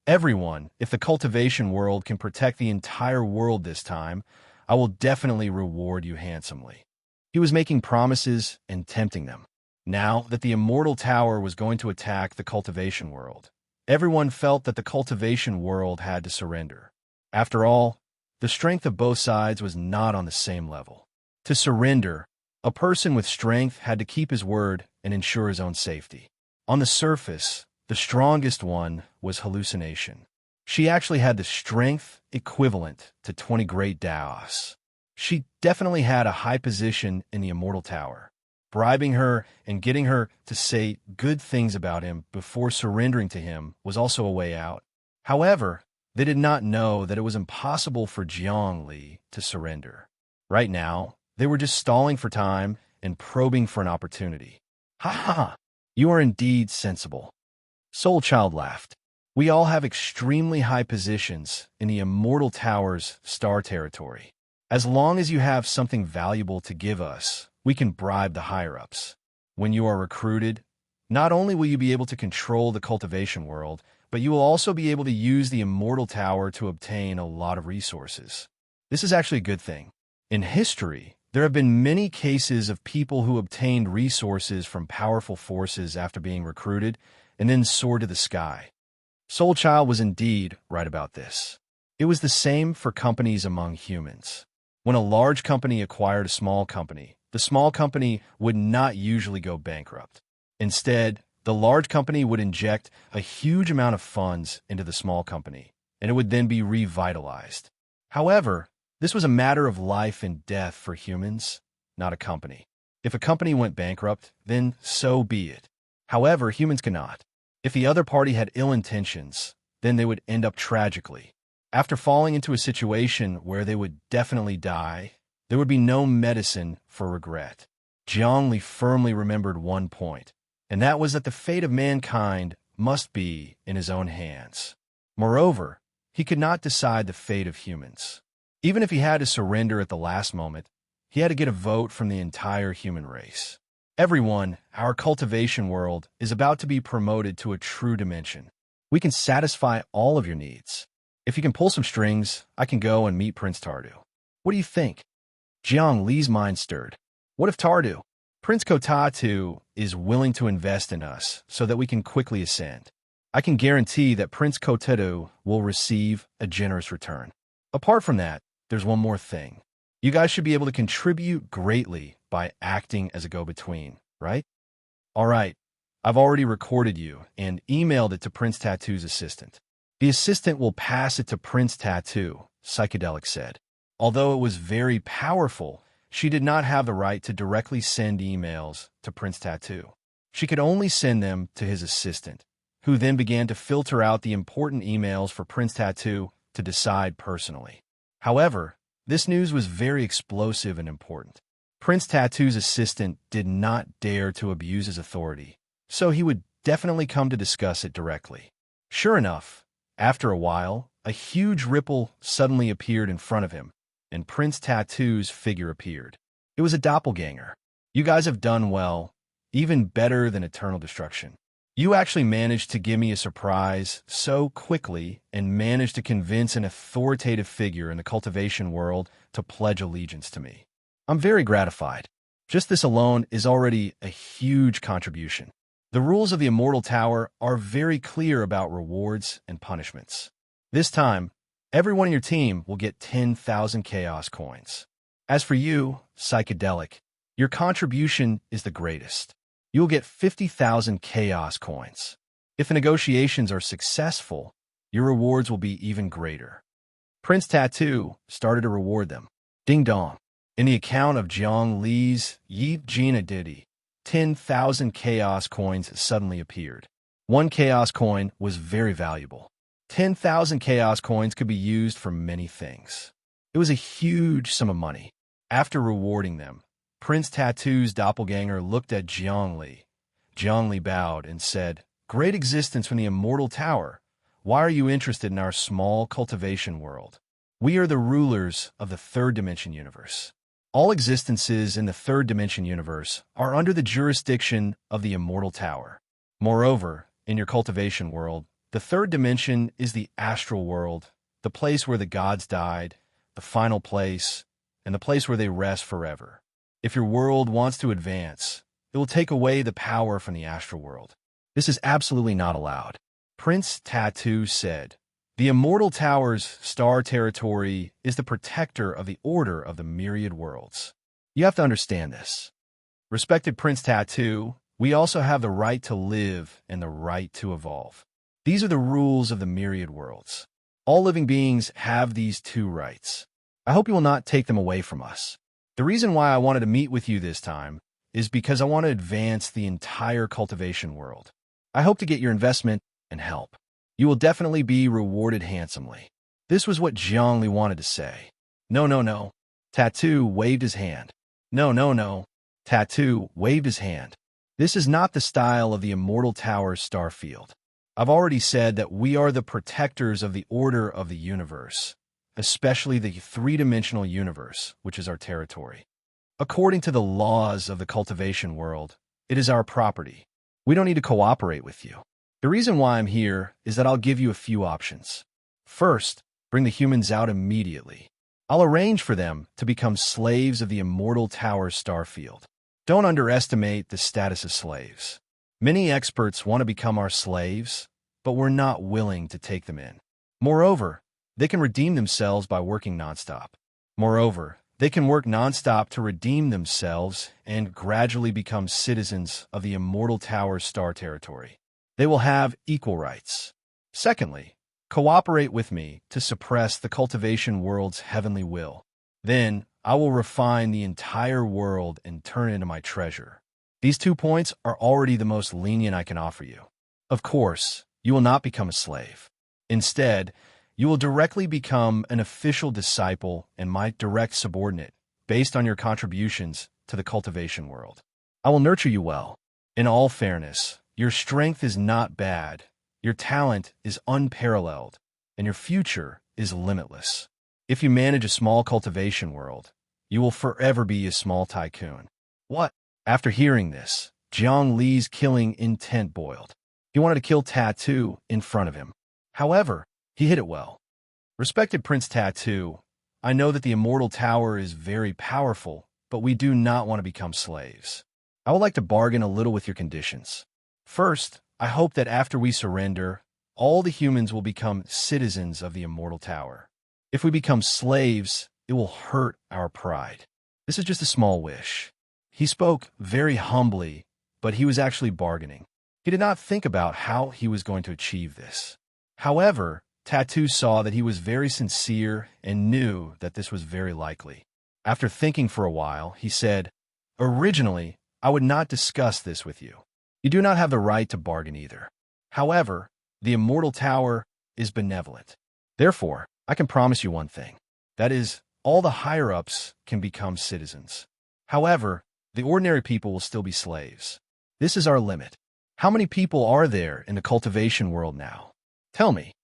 everyone, if the cultivation world can protect the entire world this time, I will definitely reward you handsomely. He was making promises and tempting them. Now that the Immortal Tower was going to attack the cultivation world, everyone felt that the cultivation world had to surrender. After all, the strength of both sides was not on the same level. To surrender, a person with strength had to keep his word and ensure his own safety. On the surface, the strongest one was hallucination. She actually had the strength equivalent to 20 great Daos. She definitely had a high position in the Immortal Tower. Bribing her and getting her to say good things about him before surrendering to him was also a way out. However, they did not know that it was impossible for Zhongli to surrender. Right now, they were just stalling for time and probing for an opportunity. Ha ha! You are indeed sensible. Soul Child laughed. We all have extremely high positions in the Immortal Tower's star territory. As long as you have something valuable to give us, we can bribe the higher-ups. When you are recruited, not only will you be able to control the cultivation world, but you will also be able to use the Immortal Tower to obtain a lot of resources. This is actually a good thing. In history, there have been many cases of people who obtained resources from powerful forces after being recruited and then soared to the sky. Soul Child was indeed right about this. It was the same for companies among humans. When a large company acquired a small company, the small company would not usually go bankrupt. Instead, the large company would inject a huge amount of funds into the small company, and it would then be revitalized. However, this was a matter of life and death for humans, not a company. If a company went bankrupt, then so be it. However, humans cannot. If the other party had ill intentions, then they would end up tragically. After falling into a situation where they would definitely die, there would be no medicine for regret. Zhongli firmly remembered one point, and that was that the fate of mankind must be in his own hands. Moreover, he could not decide the fate of humans. Even if he had to surrender at the last moment, he had to get a vote from the entire human race. Everyone, our cultivation world, is about to be promoted to a true dimension. We can satisfy all of your needs. If you can pull some strings, I can go and meet Prince Tardu. What do you think? Jiang Li's mind stirred. What if Tardu? Prince Kotatu is willing to invest in us so that we can quickly ascend. I can guarantee that Prince Kotatu will receive a generous return. Apart from that, there's one more thing. You guys should be able to contribute greatly by acting as a go-between, right? All right, I've already recorded you and emailed it to Prince Tattoo's assistant. The assistant will pass it to Prince Tattoo, Psychedelic said. Although it was very powerful, she did not have the right to directly send emails to Prince Tattoo. She could only send them to his assistant, who then began to filter out the important emails for Prince Tattoo to decide personally. However, this news was very explosive and important. Prince Tattoo's assistant did not dare to abuse his authority, so he would definitely come to discuss it directly. Sure enough, after a while, a huge ripple suddenly appeared in front of him, and Prince Tattoo's figure appeared. It was a doppelganger. You guys have done well, even better than eternal destruction. You actually managed to give me a surprise so quickly and managed to convince an authoritative figure in the cultivation world to pledge allegiance to me. I'm very gratified. Just this alone is already a huge contribution. The rules of the Immortal Tower are very clear about rewards and punishments. This time, everyone in your team will get 10,000 Chaos Coins. As for you, Psychedelic, your contribution is the greatest. You will get 50,000 Chaos Coins. If the negotiations are successful, your rewards will be even greater. Prince Tattoo started to reward them. Ding dong. In the account of Jiang Li's Yi Jina Didi, 10,000 Chaos Coins suddenly appeared. One Chaos Coin was very valuable. 10,000 Chaos Coins could be used for many things. It was a huge sum of money. After rewarding them, Prince Tattoo's doppelganger looked at Jiang Li. Jiang Li bowed and said, "Great existence from the Immortal Tower. Why are you interested in our small cultivation world? We are the rulers of the third dimension universe. All existences in the third dimension universe are under the jurisdiction of the Immortal Tower. Moreover, in your cultivation world, the third dimension is the astral world, the place where the gods died, the final place, and the place where they rest forever. If your world wants to advance, it will take away the power from the astral world. This is absolutely not allowed." Prince Tattoo said, "The Immortal Tower's star territory is the protector of the order of the myriad worlds. You have to understand this. Respected Prince Tattoo, we also have the right to live and the right to evolve. These are the rules of the myriad worlds. All living beings have these two rights. I hope you will not take them away from us. The reason why I wanted to meet with you this time is because I want to advance the entire cultivation world. I hope to get your investment and help. You will definitely be rewarded handsomely." This was what Jiang Li wanted to say. No, no, no. Tattoo waved his hand. No, no, no. Tattoo waved his hand. This is not the style of the Immortal Tower's star field. I've already said that we are the protectors of the order of the universe, especially the three-dimensional universe, which is our territory. According to the laws of the cultivation world, it is our property. We don't need to cooperate with you. The reason why I'm here is that I'll give you a few options. First, bring the humans out immediately. I'll arrange for them to become slaves of the Immortal Tower's star field. Don't underestimate the status of slaves. Many experts want to become our slaves, but we're not willing to take them in. Moreover, they can redeem themselves by working nonstop. Moreover, they can work nonstop to redeem themselves and gradually become citizens of the Immortal Tower's star territory. They will have equal rights. Secondly, cooperate with me to suppress the cultivation world's heavenly will. Then, I will refine the entire world and turn it into my treasure. These 2 points are already the most lenient I can offer you. Of course, you will not become a slave. Instead, you will directly become an official disciple and my direct subordinate based on your contributions to the cultivation world. I will nurture you well. In all fairness, your strength is not bad, your talent is unparalleled, and your future is limitless. If you manage a small cultivation world, you will forever be a small tycoon." What? After hearing this, Jiang Li's killing intent boiled. He wanted to kill Tattoo in front of him. However, he hid it well. "Respected Prince Tattoo, I know that the Immortal Tower is very powerful, but we do not want to become slaves. I would like to bargain a little with your conditions. First, I hope that after we surrender, all the humans will become citizens of the Immortal Tower. If we become slaves, it will hurt our pride. This is just a small wish." He spoke very humbly, but he was actually bargaining. He did not think about how he was going to achieve this. However, Tattoo saw that he was very sincere and knew that this was very likely. After thinking for a while, he said, "Originally, I would not discuss this with you. You do not have the right to bargain either. However, the Immortal Tower is benevolent. Therefore, I can promise you one thing. That is, all the higher-ups can become citizens. However, the ordinary people will still be slaves. This is our limit. How many people are there in the cultivation world now? Tell me."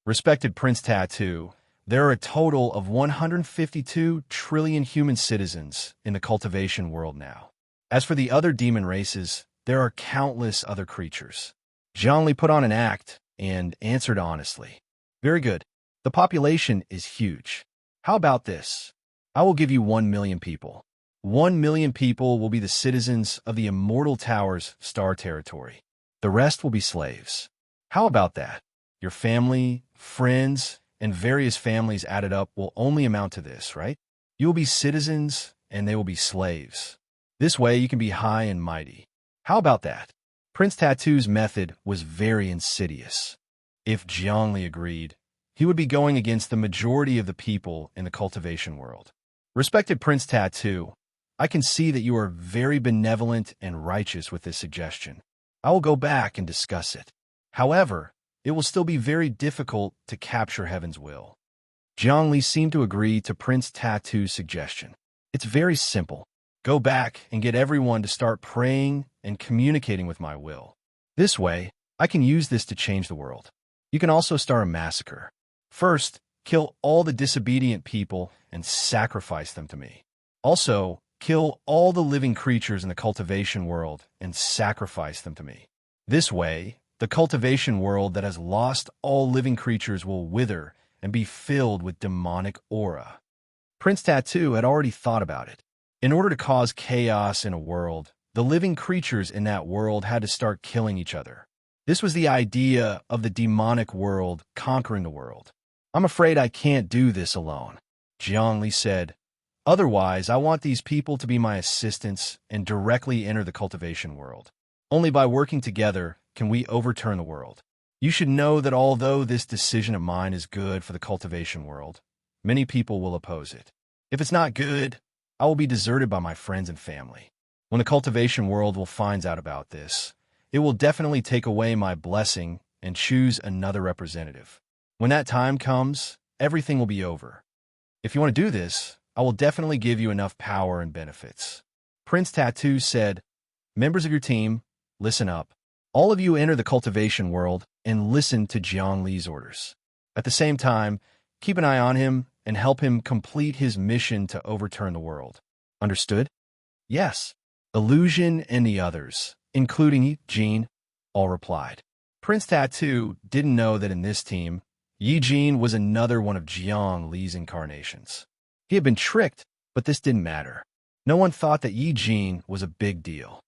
Respected Prince Tattoo, there are a total of 152 trillion human citizens in the cultivation world now. As for the other demon races, there are countless other creatures. Zhongli put on an act and answered honestly. Very good. The population is huge. How about this? I will give you 1 million people. 1 million people will be the citizens of the Immortal Tower's star territory. The rest will be slaves. How about that? Your family, friends, and various families added up will only amount to this, right? You will be citizens, and they will be slaves. This way you can be high and mighty. How about that? Prince Tattoo's method was very insidious. If Zhongli agreed, he would be going against the majority of the people in the cultivation world. Respected Prince Tattoo, I can see that you are very benevolent and righteous with this suggestion. I will go back and discuss it. However, it will still be very difficult to capture Heaven's will. Zhongli seemed to agree to Prince Tattoo's suggestion. It's very simple. Go back and get everyone to start praying and communicating with my will. This way, I can use this to change the world. You can also start a massacre. First, kill all the disobedient people and sacrifice them to me. Also, kill all the living creatures in the cultivation world and sacrifice them to me. This way, the cultivation world that has lost all living creatures will wither and be filled with demonic aura. Prince Tattoo had already thought about it. In order to cause chaos in a world, the living creatures in that world had to start killing each other. This was the idea of the demonic world conquering the world. I'm afraid I can't do this alone, Zhongli said. Otherwise, I want these people to be my assistants and directly enter the cultivation world. Only by working together can we overturn the world. You should know that although this decision of mine is good for the cultivation world, many people will oppose it. If it's not good, I will be deserted by my friends and family. When the cultivation world will find out about this, it will definitely take away my blessing and choose another representative. When that time comes, everything will be over. If you want to do this, I will definitely give you enough power and benefits. Prince Tattoo said, members of your team, listen up. All of you enter the cultivation world and listen to Zhongli's orders. At the same time, keep an eye on him and help him complete his mission to overturn the world. Understood? Yes. Illusion and the others, including Jean, all replied. Prince Tattoo didn't know that in this team, Yi Jin was another one of Zhongli's incarnations. He had been tricked, but this didn't matter. No one thought that Yi Jin was a big deal.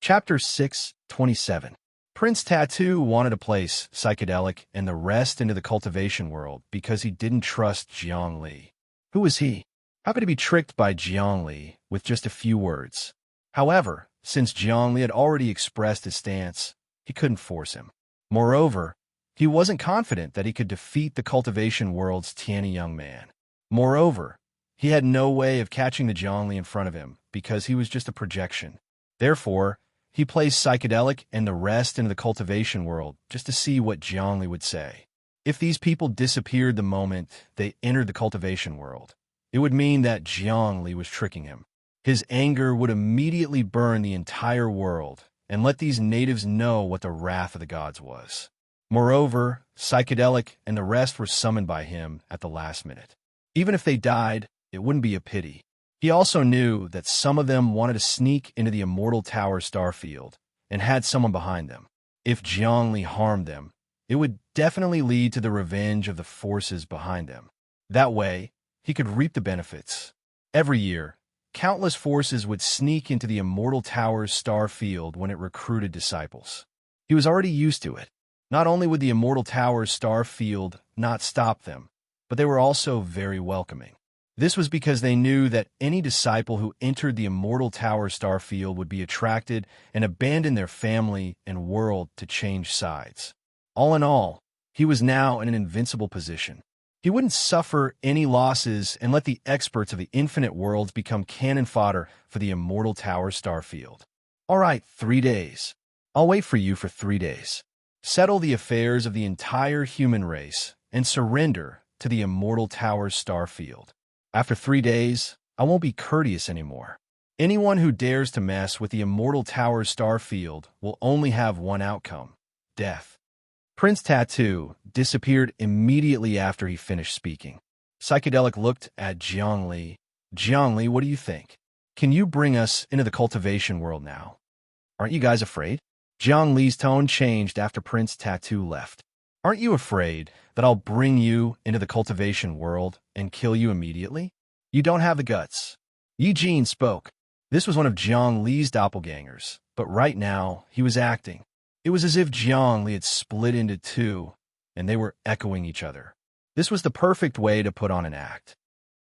Chapter 6:27. Prince Tattoo wanted to place Psychedelic and the rest into the cultivation world because he didn't trust Zhongli. Who was he? How could he be tricked by Zhongli with just a few words? However, since Zhongli had already expressed his stance, he couldn't force him. Moreover, he wasn't confident that he could defeat the cultivation world's Tianyi young man. Moreover, he had no way of catching the Zhongli in front of him because he was just a projection. Therefore, he placed Psychedelic and the rest into the cultivation world just to see what Zhongli would say. If these people disappeared the moment they entered the cultivation world, it would mean that Zhongli was tricking him. His anger would immediately burn the entire world and let these natives know what the wrath of the gods was. Moreover, Psychedelic and the rest were summoned by him at the last minute. Even if they died, it wouldn't be a pity. He also knew that some of them wanted to sneak into the Immortal Tower star field and had someone behind them. If Zhongli harmed them, it would definitely lead to the revenge of the forces behind them. That way, he could reap the benefits. Every year, countless forces would sneak into the Immortal Tower's star field when it recruited disciples. He was already used to it. Not only would the Immortal Tower's star field not stop them, but they were also very welcoming. This was because they knew that any disciple who entered the Immortal Tower star field would be attracted and abandon their family and world to change sides. All in all, he was now in an invincible position. He wouldn't suffer any losses and let the experts of the infinite worlds become cannon fodder for the Immortal Tower star field. All right, 3 days. I'll wait for you for 3 days. Settle the affairs of the entire human race and surrender to the Immortal Tower's star field. After 3 days, I won't be courteous anymore. Anyone who dares to mess with the Immortal Tower's star field will only have one outcome: death. Prince Tattoo disappeared immediately after he finished speaking. Psychedelic looked at Zhongli. Zhongli, what do you think? Can you bring us into the cultivation world now? Aren't you guys afraid? Jiang Li's tone changed after Prince Tattoo left. Aren't you afraid that I'll bring you into the cultivation world and kill you immediately? You don't have the guts. Yi Jin spoke. This was one of Jiang Li's doppelgangers, but right now he was acting. It was as if Jiang Li had split into two, and they were echoing each other. This was the perfect way to put on an act.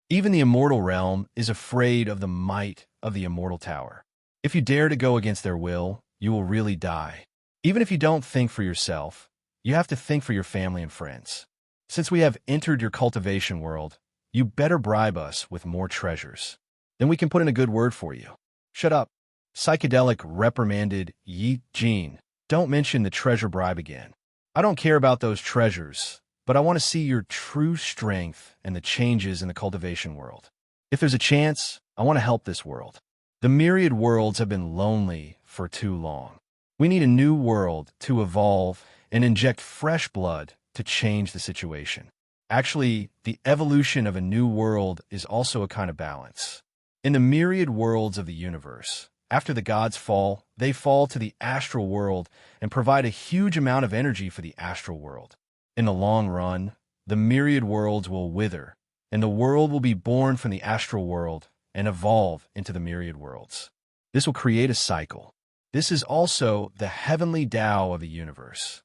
Even the immortal realm is afraid of the might of the immortal tower. If you dare to go against their will, you will really die. Even if you don't think for yourself, you have to think for your family and friends. Since we have entered your cultivation world, you better bribe us with more treasures. Then we can put in a good word for you. Shut up. Psychedelic reprimanded Yi Jin. Don't mention the treasure bribe again. I don't care about those treasures, but I want to see your true strength and the changes in the cultivation world. If there's a chance, I want to help this world. The myriad worlds have been lonely for too long. We need a new world to evolve and inject fresh blood to change the situation. Actually, the evolution of a new world is also a kind of balance. In the myriad worlds of the universe, after the gods fall, they fall to the astral world and provide a huge amount of energy for the astral world. In the long run, the myriad worlds will wither, and the world will be born from the astral world and evolve into the myriad worlds. This will create a cycle. This is also the heavenly Tao of the universe.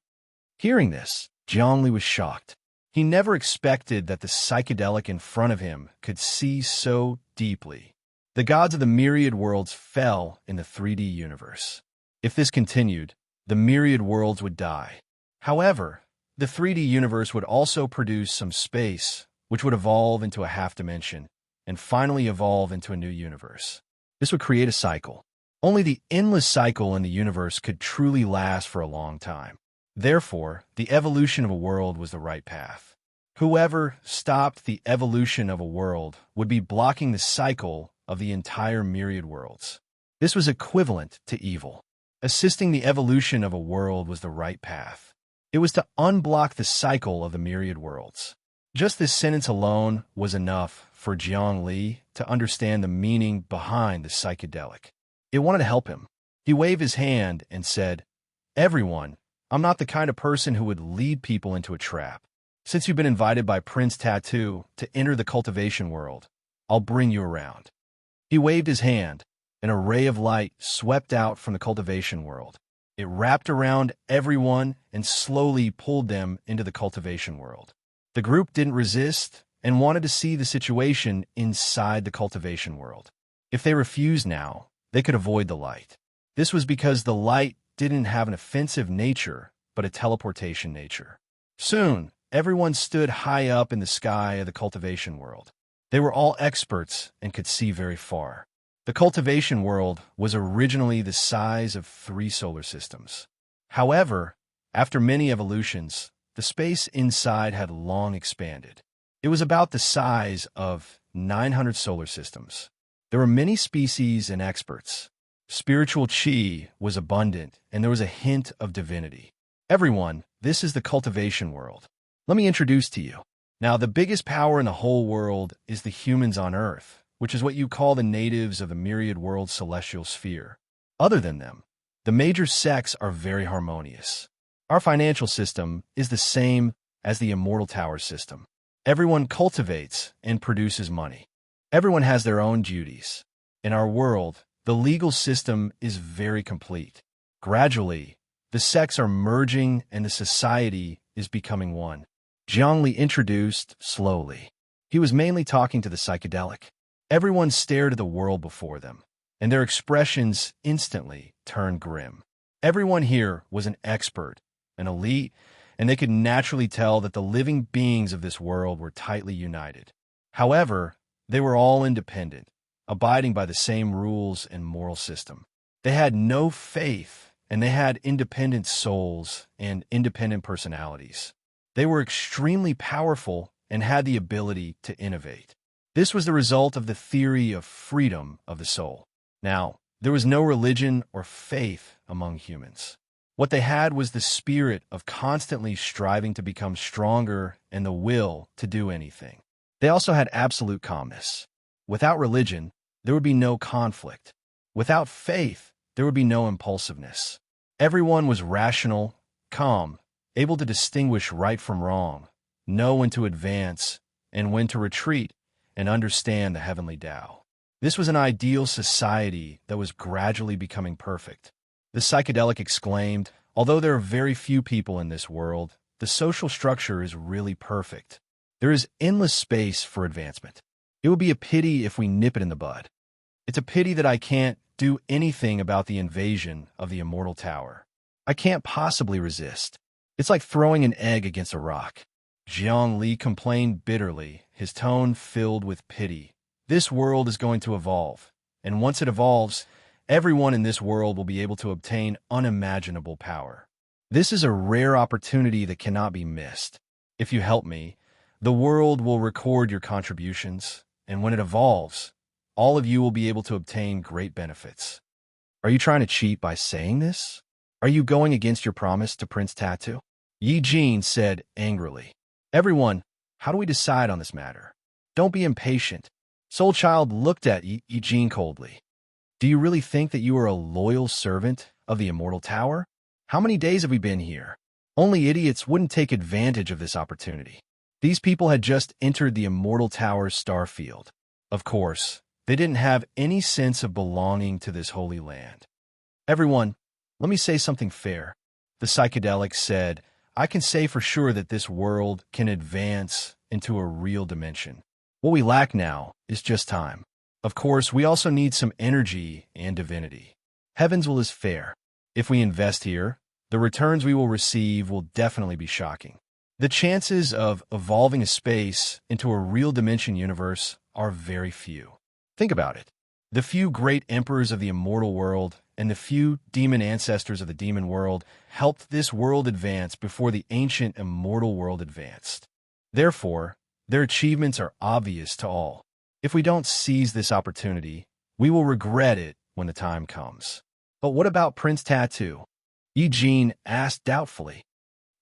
Hearing this, Jiang Li was shocked. He never expected that the psychedelic in front of him could see so deeply. The gods of the myriad worlds fell in the 3D universe. If this continued, the myriad worlds would die. However, the 3D universe would also produce some space, which would evolve into a half-dimension, and finally evolve into a new universe. This would create a cycle. Only the endless cycle in the universe could truly last for a long time. Therefore, the evolution of a world was the right path. Whoever stopped the evolution of a world would be blocking the cycle of the entire myriad worlds. This was equivalent to evil. Assisting the evolution of a world was the right path. It was to unblock the cycle of the myriad worlds. Just this sentence alone was enough for Jiang Li to understand the meaning behind the psychedelic. It wanted to help him. He waved his hand and said, "Everyone, I'm not the kind of person who would lead people into a trap. Since you've been invited by Prince Tattoo to enter the cultivation world, I'll bring you around." He waved his hand. An ray of light swept out from the cultivation world. It wrapped around everyone and slowly pulled them into the cultivation world. The group didn't resist and wanted to see the situation inside the cultivation world. If they refused now, they could avoid the light. This was because the light didn't have an offensive nature, but a teleportation nature. Soon, everyone stood high up in the sky of the cultivation world. They were all experts and could see very far. The cultivation world was originally the size of 3 solar systems. However, after many evolutions, the space inside had long expanded. It was about the size of 900 solar systems. There were many species and experts. Spiritual chi was abundant, and there was a hint of divinity. Everyone, this is the cultivation world. Let me introduce to you. Now, the biggest power in the whole world is the humans on Earth, which is what you call the natives of the myriad world celestial sphere. Other than them, the major sects are very harmonious. Our financial system is the same as the immortal tower system. Everyone cultivates and produces money. Everyone has their own duties. In our world, the legal system is very complete. Gradually, the sects are merging and the society is becoming one. Jiang Li introduced slowly. He was mainly talking to the psychedelic. Everyone stared at the world before them, and their expressions instantly turned grim. Everyone here was an expert, an elite, and they could naturally tell that the living beings of this world were tightly united. However, they were all independent, abiding by the same rules and moral system. They had no faith, and they had independent souls and independent personalities. They were extremely powerful and had the ability to innovate. This was the result of the theory of freedom of the soul. Now, there was no religion or faith among humans. What they had was the spirit of constantly striving to become stronger and the will to do anything. They also had absolute calmness. Without religion, there would be no conflict. Without faith, there would be no impulsiveness. Everyone was rational, calm, able to distinguish right from wrong, know when to advance and when to retreat, and understand the heavenly Tao. This was an ideal society that was gradually becoming perfect. The psychedelic exclaimed, "Although there are very few people in this world, the social structure is really perfect. There is endless space for advancement. It would be a pity if we nip it in the bud. It's a pity that I can't do anything about the invasion of the immortal tower. I can't possibly resist. It's like throwing an egg against a rock." Jiang Li complained bitterly, his tone filled with pity. This world is going to evolve, and once it evolves, everyone in this world will be able to obtain unimaginable power. This is a rare opportunity that cannot be missed. If you help me, the world will record your contributions, and when it evolves, all of you will be able to obtain great benefits. Are you trying to cheat by saying this? Are you going against your promise to Prince Tattoo? Yi Jin said angrily. Everyone, how do we decide on this matter? Don't be impatient. Soul Child looked at Yi Jin coldly. Do you really think that you are a loyal servant of the Immortal Tower? How many days have we been here? Only idiots wouldn't take advantage of this opportunity. These people had just entered the Immortal Tower's star field. Of course, they didn't have any sense of belonging to this holy land. Everyone, let me say something fair. The psychedelic said, I can say for sure that this world can advance into a real dimension. What we lack now is just time. Of course, we also need some energy and divinity. Heaven's will is fair. If we invest here, the returns we will receive will definitely be shocking. The chances of evolving a space into a real dimension universe are very few. Think about it. The few great emperors of the immortal world and the few demon ancestors of the demon world helped this world advance before the ancient immortal world advanced. Therefore, their achievements are obvious to all. If we don't seize this opportunity, we will regret it when the time comes. But what about Prince Tattoo? Yi Jin asked doubtfully.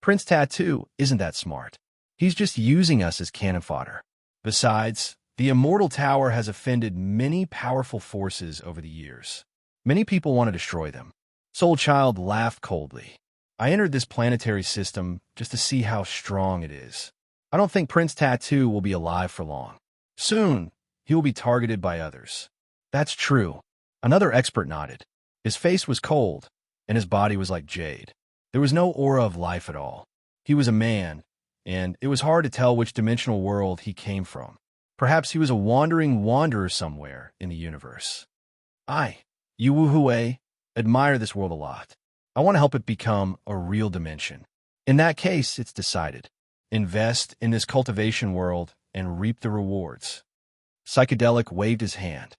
Prince Tattoo isn't that smart. He's just using us as cannon fodder. Besides, the Immortal Tower has offended many powerful forces over the years. Many people want to destroy them. Soul Child laughed coldly. I entered this planetary system just to see how strong it is. I don't think Prince Tattoo will be alive for long. Soon, he will be targeted by others. That's true. Another expert nodded. His face was cold, and his body was like jade. There was no aura of life at all. He was a man, and it was hard to tell which dimensional world he came from. Perhaps he was a wandering wanderer somewhere in the universe. You Wu-Hue, admire this world a lot. I want to help it become a real dimension. In that case, it's decided. Invest in this cultivation world and reap the rewards. Psychedelic waved his hand.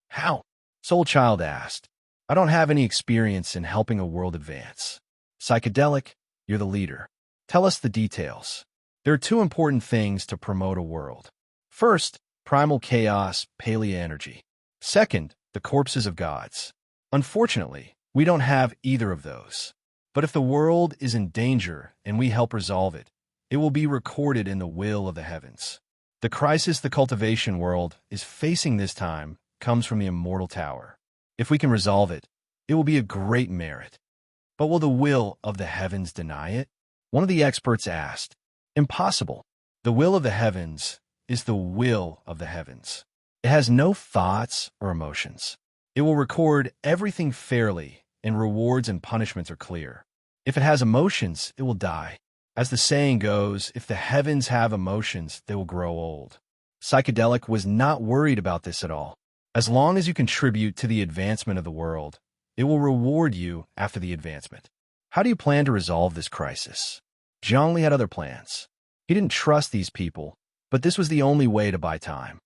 How? Soul Child asked. I don't have any experience in helping a world advance. Psychedelic, you're the leader. Tell us the details. There are two important things to promote a world. First, primal chaos, palea energy. Second, the corpses of gods. Unfortunately, we don't have either of those. But if the world is in danger and we help resolve it, it will be recorded in the will of the heavens. The crisis the cultivation world is facing this time comes from the Immortal Tower. If we can resolve it, it will be a great merit. But will the will of the heavens deny it? One of the experts asked. Impossible. The will of the heavens is the will of the heavens. It has no thoughts or emotions. It will record everything fairly, and rewards and punishments are clear. If it has emotions, it will die. As the saying goes, if the heavens have emotions, they will grow old. Psychedelic was not worried about this at all. As long as you contribute to the advancement of the world, it will reward you after the advancement. How do you plan to resolve this crisis? Zhongli had other plans. He didn't trust these people, but this was the only way to buy time.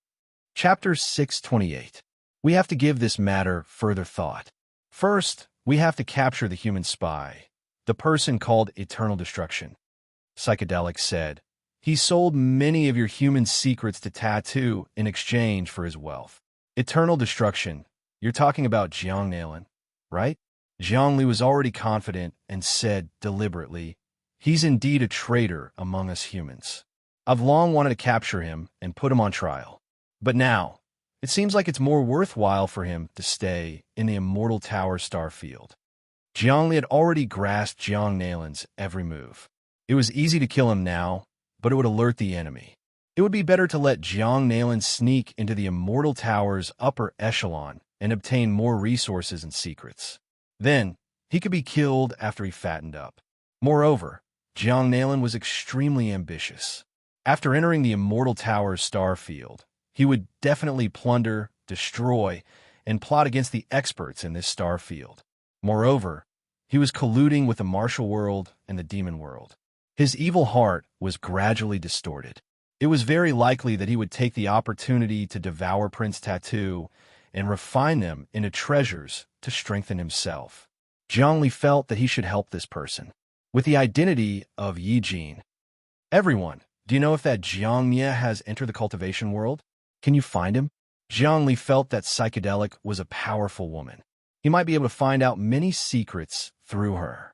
Chapter 628. We have to give this matter further thought. First, we have to capture the human spy, the person called Eternal Destruction. Psychedelic said, he sold many of your human secrets to Tattoo in exchange for his wealth. Eternal Destruction, you're talking about Jiang Nalan, right? Zhongli was already confident and said deliberately, he's indeed a traitor among us humans. I've long wanted to capture him and put him on trial. But now, it seems like it's more worthwhile for him to stay in the Immortal Tower star field. Jiang Li had already grasped Jiang Nalin's every move. It was easy to kill him now, but it would alert the enemy. It would be better to let Jiang Nalin sneak into the Immortal Tower's upper echelon and obtain more resources and secrets. Then, he could be killed after he fattened up. Moreover, Jiang Nalin was extremely ambitious. After entering the Immortal Tower's star field, he would definitely plunder, destroy, and plot against the experts in this star field. Moreover, he was colluding with the martial world and the demon world. His evil heart was gradually distorted. It was very likely that he would take the opportunity to devour Prince Tattoo and refine them into treasures to strengthen himself. Jiang Li felt that he should help this person. With the identity of Yi Jin. Everyone, do you know if that Jiang Mia has entered the cultivation world? Can you find him? Jiang Li felt that Psychedelic was a powerful woman. He might be able to find out many secrets through her.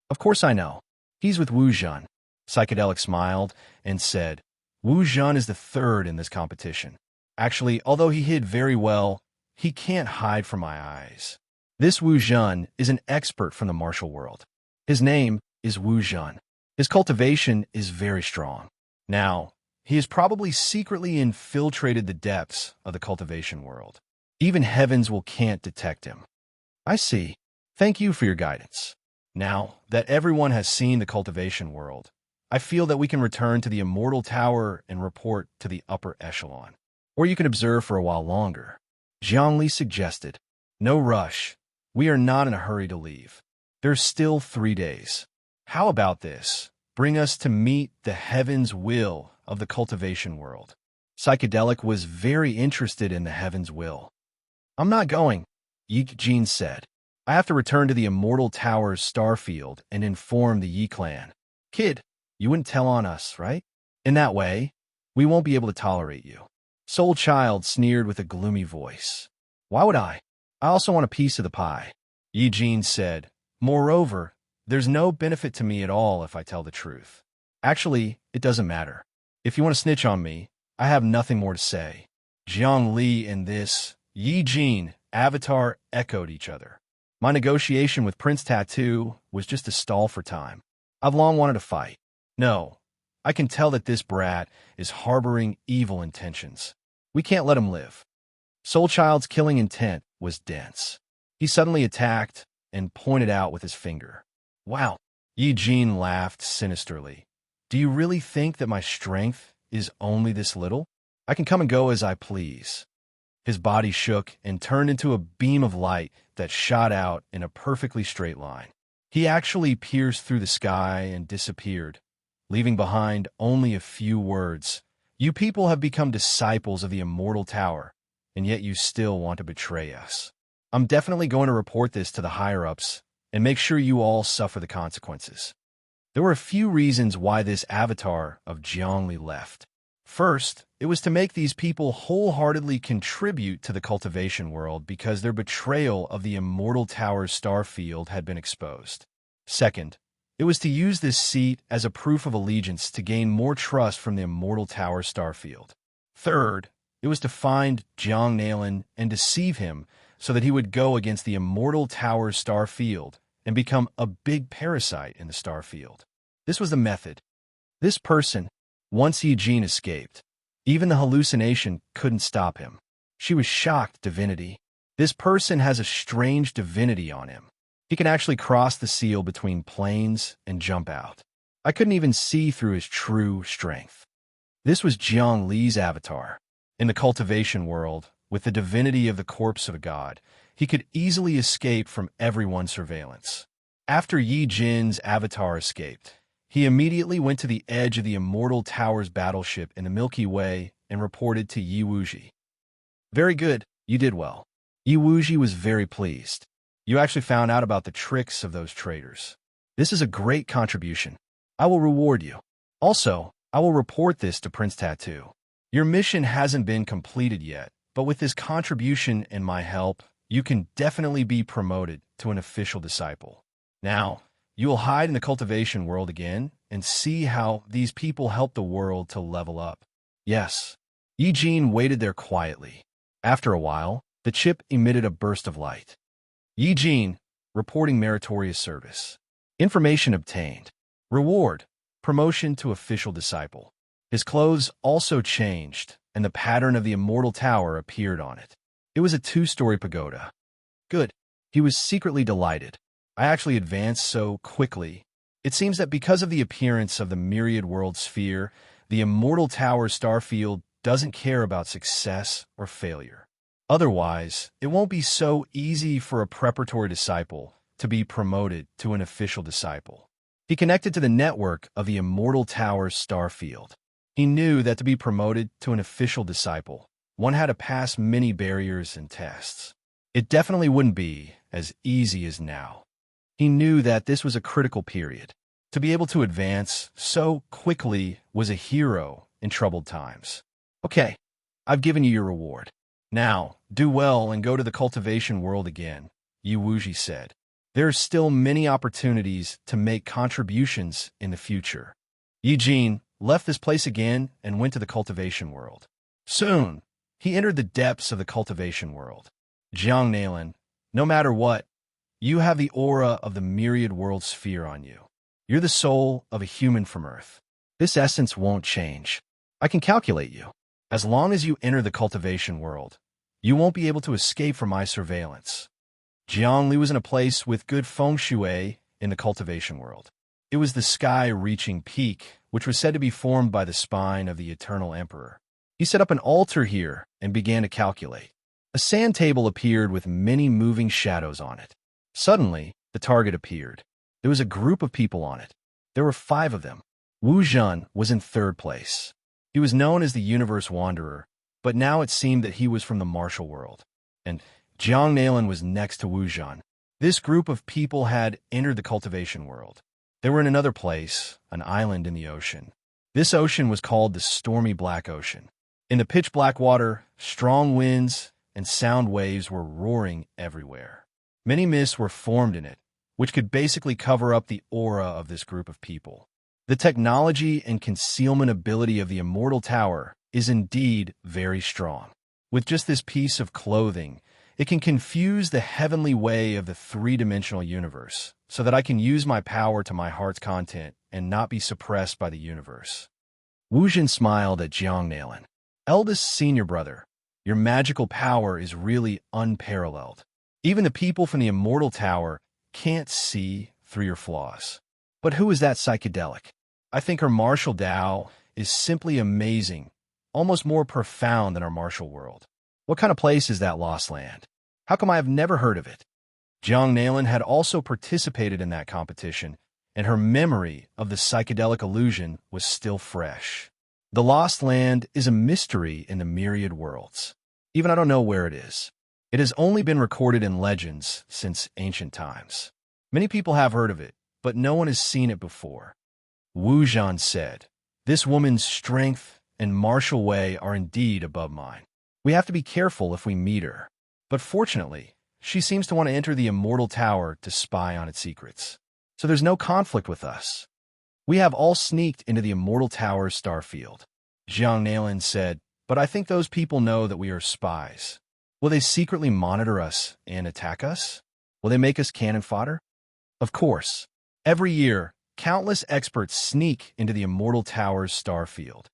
Of course I know. He's with Wu Zhan. Psychedelic smiled and said, Wu Zhan is the third in this competition. Actually, although he hid very well, he can't hide from my eyes. This Wu Zhan is an expert from the martial world. His name is Wu Zhan. His cultivation is very strong. Now, he has probably secretly infiltrated the depths of the cultivation world. Even heavens can't detect him. I see. Thank you for your guidance. Now that everyone has seen the cultivation world, I feel that we can return to the Immortal Tower and report to the upper echelon. Or you can observe for a while longer. Jiang Li suggested. No rush. We are not in a hurry to leave. There's still 3 days. How about this? Bring us to meet the heaven's will of the cultivation world. Psychedelic was very interested in the heaven's will. I'm not going, Yi Jin said. I have to return to the Immortal Tower's star field and inform the Yi clan. Kid, you wouldn't tell on us, right? In that way, we won't be able to tolerate you. Soul Child sneered with a gloomy voice. Why would I? I also want a piece of the pie. Yi Jin said. Moreover, there's no benefit to me at all if I tell the truth. Actually, it doesn't matter. If you want to snitch on me, I have nothing more to say. Jiang Li and this Yi Jin avatar echoed each other. My negotiation with Prince Tattoo was just a stall for time. I've long wanted to fight. No, I can tell that this brat is harboring evil intentions. We can't let him live. Soul Child's killing intent was dense. He suddenly attacked and pointed out with his finger. Wow. Yi Jin laughed sinisterly. Do you really think that my strength is only this little? I can come and go as I please. His body shook and turned into a beam of light that shot out in a perfectly straight line. He actually pierced through the sky and disappeared, leaving behind only a few words. You people have become disciples of the Immortal Tower, and yet you still want to betray us. I'm definitely going to report this to the higher-ups and make sure you all suffer the consequences. There were a few reasons why this avatar of Jiang Li left. First, it was to make these people wholeheartedly contribute to the cultivation world because their betrayal of the Immortal Tower's star field had been exposed. Second, it was to use this seat as a proof of allegiance to gain more trust from the Immortal Tower star field. Third, it was to find Jiang Nalin and deceive him so that he would go against the Immortal Tower's star field and become a big parasite in the star field. This was the method. This person, once Yi Jin escaped, even the hallucination couldn't stop him. She was shocked, divinity. This person has a strange divinity on him. He can actually cross the seal between planes and jump out. I couldn't even see through his true strength. This was Jiang Li's avatar. In the cultivation world, with the divinity of the corpse of a god, he could easily escape from everyone's surveillance. After Yi Jin's avatar escaped, he immediately went to the edge of the Immortal Tower's battleship in the Milky Way and reported to Yi Wuji. Very good, you did well. Yi Wuji was very pleased. You actually found out about the tricks of those traitors. This is a great contribution. I will reward you. Also, I will report this to Prince Tattoo. Your mission hasn't been completed yet, but with this contribution and my help, you can definitely be promoted to an official disciple. Now, you will hide in the cultivation world again and see how these people help the world to level up. Yes. Yi Jin waited there quietly. After a while, the chip emitted a burst of light. Yi Jin, reporting meritorious service. Information obtained. Reward, promotion to official disciple. His clothes also changed, and the pattern of the immortal tower appeared on it. It was a 2-story pagoda. Good. He was secretly delighted. I actually advanced so quickly. It seems that because of the appearance of the myriad world sphere, the immortal tower starfield doesn't care about success or failure. Otherwise, it won't be so easy for a preparatory disciple to be promoted to an official disciple. He connected to the network of the immortal tower starfield. He knew that to be promoted to an official disciple, one had to pass many barriers and tests. It definitely wouldn't be as easy as now. He knew that this was a critical period. To be able to advance so quickly was a hero in troubled times. Okay, I've given you your reward. Now, do well and go to the cultivation world again, Yu Wuji said. There are still many opportunities to make contributions in the future. Yi Jin left this place again and went to the cultivation world. Soon, he entered the depths of the cultivation world. Jiang Nailin, no matter what, you have the aura of the myriad world sphere on you. You're the soul of a human from Earth. This essence won't change. I can calculate you. As long as you enter the cultivation world, you won't be able to escape from my surveillance. Jiang Li was in a place with good feng shui in the cultivation world. It was the sky-reaching peak, which was said to be formed by the spine of the eternal emperor. He set up an altar here and began to calculate. A sand table appeared with many moving shadows on it. Suddenly, the target appeared. There was a group of people on it. There were 5 of them. Wu Zhan was in 3rd place. He was known as the Universe Wanderer, but now it seemed that he was from the martial world. And Jiang Nailin was next to Wu Zhan. This group of people had entered the cultivation world. They were in another place, an island in the ocean. This ocean was called the Stormy Black Ocean. In the pitch-black water, strong winds and sound waves were roaring everywhere. Many mists were formed in it, which could basically cover up the aura of this group of people. The technology and concealment ability of the Immortal Tower is indeed very strong. With just this piece of clothing, it can confuse the heavenly way of the 3-dimensional universe, so that I can use my power to my heart's content and not be suppressed by the universe. Wu Zhan smiled at Jiang Nailin. Eldest senior brother, your magical power is really unparalleled. Even the people from the Immortal Tower can't see through your flaws. But who is that psychedelic? I think her martial Tao is simply amazing, almost more profound than our martial world. What kind of place is that lost land? How come I have never heard of it? Jiang Nailin had also participated in that competition, and her memory of the psychedelic illusion was still fresh. The lost land is a mystery in the myriad worlds. Even I don't know where it is. It has only been recorded in legends since ancient times. Many people have heard of it, but no one has seen it before. Wu Zhan said, "This woman's strength and martial way are indeed above mine. We have to be careful if we meet her. But fortunately, she seems to want to enter the Immortal Tower to spy on its secrets. So there's no conflict with us. We have all sneaked into the Immortal Tower's starfield." Jiang Nailin said, "But I think those people know that we are spies. Will they secretly monitor us and attack us? Will they make us cannon fodder?" Of course. Every year, countless experts sneak into the Immortal Tower's starfield.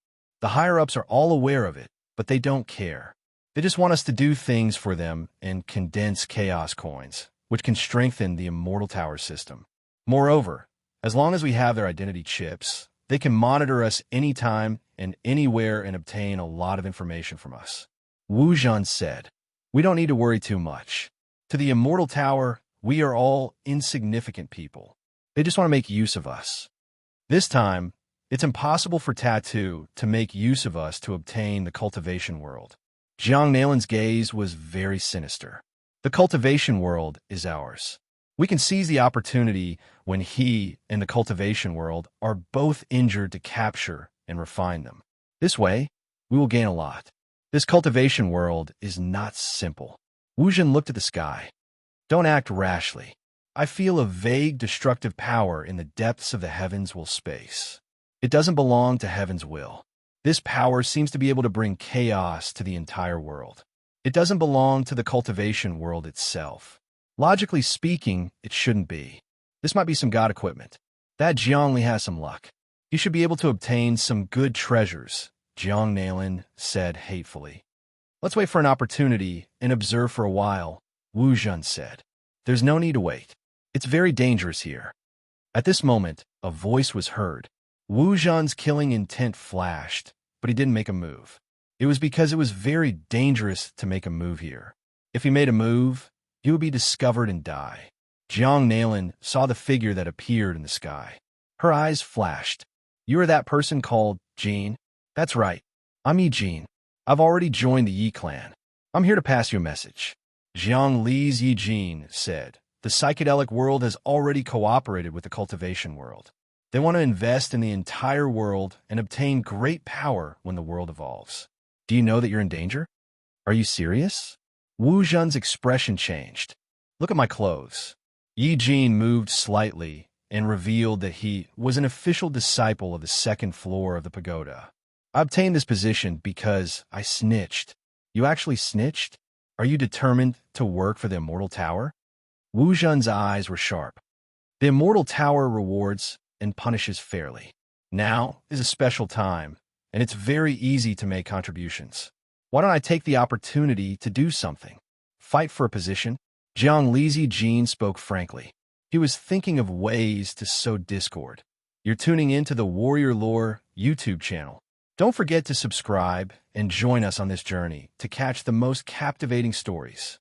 The higher-ups are all aware of it, but they don't care. They just want us to do things for them and condense chaos coins, which can strengthen the Immortal Tower system. Moreover, as long as we have their identity chips, they can monitor us anytime and anywhere and obtain a lot of information from us. Wu Zhan said, "We don't need to worry too much. To the Immortal Tower, we are all insignificant people. They just want to make use of us. This time, it's impossible for Tattoo to make use of us to obtain the cultivation world." Jiang Nailin's gaze was very sinister. The cultivation world is ours. We can seize the opportunity when he and the cultivation world are both injured to capture and refine them. This way, we will gain a lot. This cultivation world is not simple. Wu Zhan looked at the sky. "Don't act rashly. I feel a vague destructive power in the depths of the heavens will space. It doesn't belong to heaven's will. This power seems to be able to bring chaos to the entire world. It doesn't belong to the cultivation world itself. Logically speaking, it shouldn't be. This might be some god equipment. That Jiangli has some luck. You should be able to obtain some good treasures, Jiang Nailin said hatefully. Let's wait for an opportunity and observe for a while, Wu Zhen said. There's no need to wait. It's very dangerous here. At this moment, a voice was heard. Wu Zhen's killing intent flashed, but he didn't make a move. It was because it was very dangerous to make a move here. If he made a move, he would be discovered and die. Jiang Nailin saw the figure that appeared in the sky. Her eyes flashed. You are that person called Jean? That's right. I'm Yi Jin. I've already joined the Yi clan. I'm here to pass you a message. Jiang Li's Yi Jin said, the psychedelic world has already cooperated with the cultivation world. They want to invest in the entire world and obtain great power when the world evolves. Do you know that you're in danger? Are you serious? Wu Zhen's expression changed. Look at my clothes. Yi Jin moved slightly and revealed that he was an official disciple of the second floor of the pagoda. I obtained this position because I snitched. You actually snitched? Are you determined to work for the Immortal Tower? Wu Zhen's eyes were sharp. The Immortal Tower rewards and punishes fairly. Now is a special time, and it's very easy to make contributions. Why don't I take the opportunity to do something? Fight for a position? Jiang Lizi Jin spoke frankly. He was thinking of ways to sow discord. You're tuning into the Warrior Lore YouTube channel. Don't forget to subscribe and join us on this journey to catch the most captivating stories.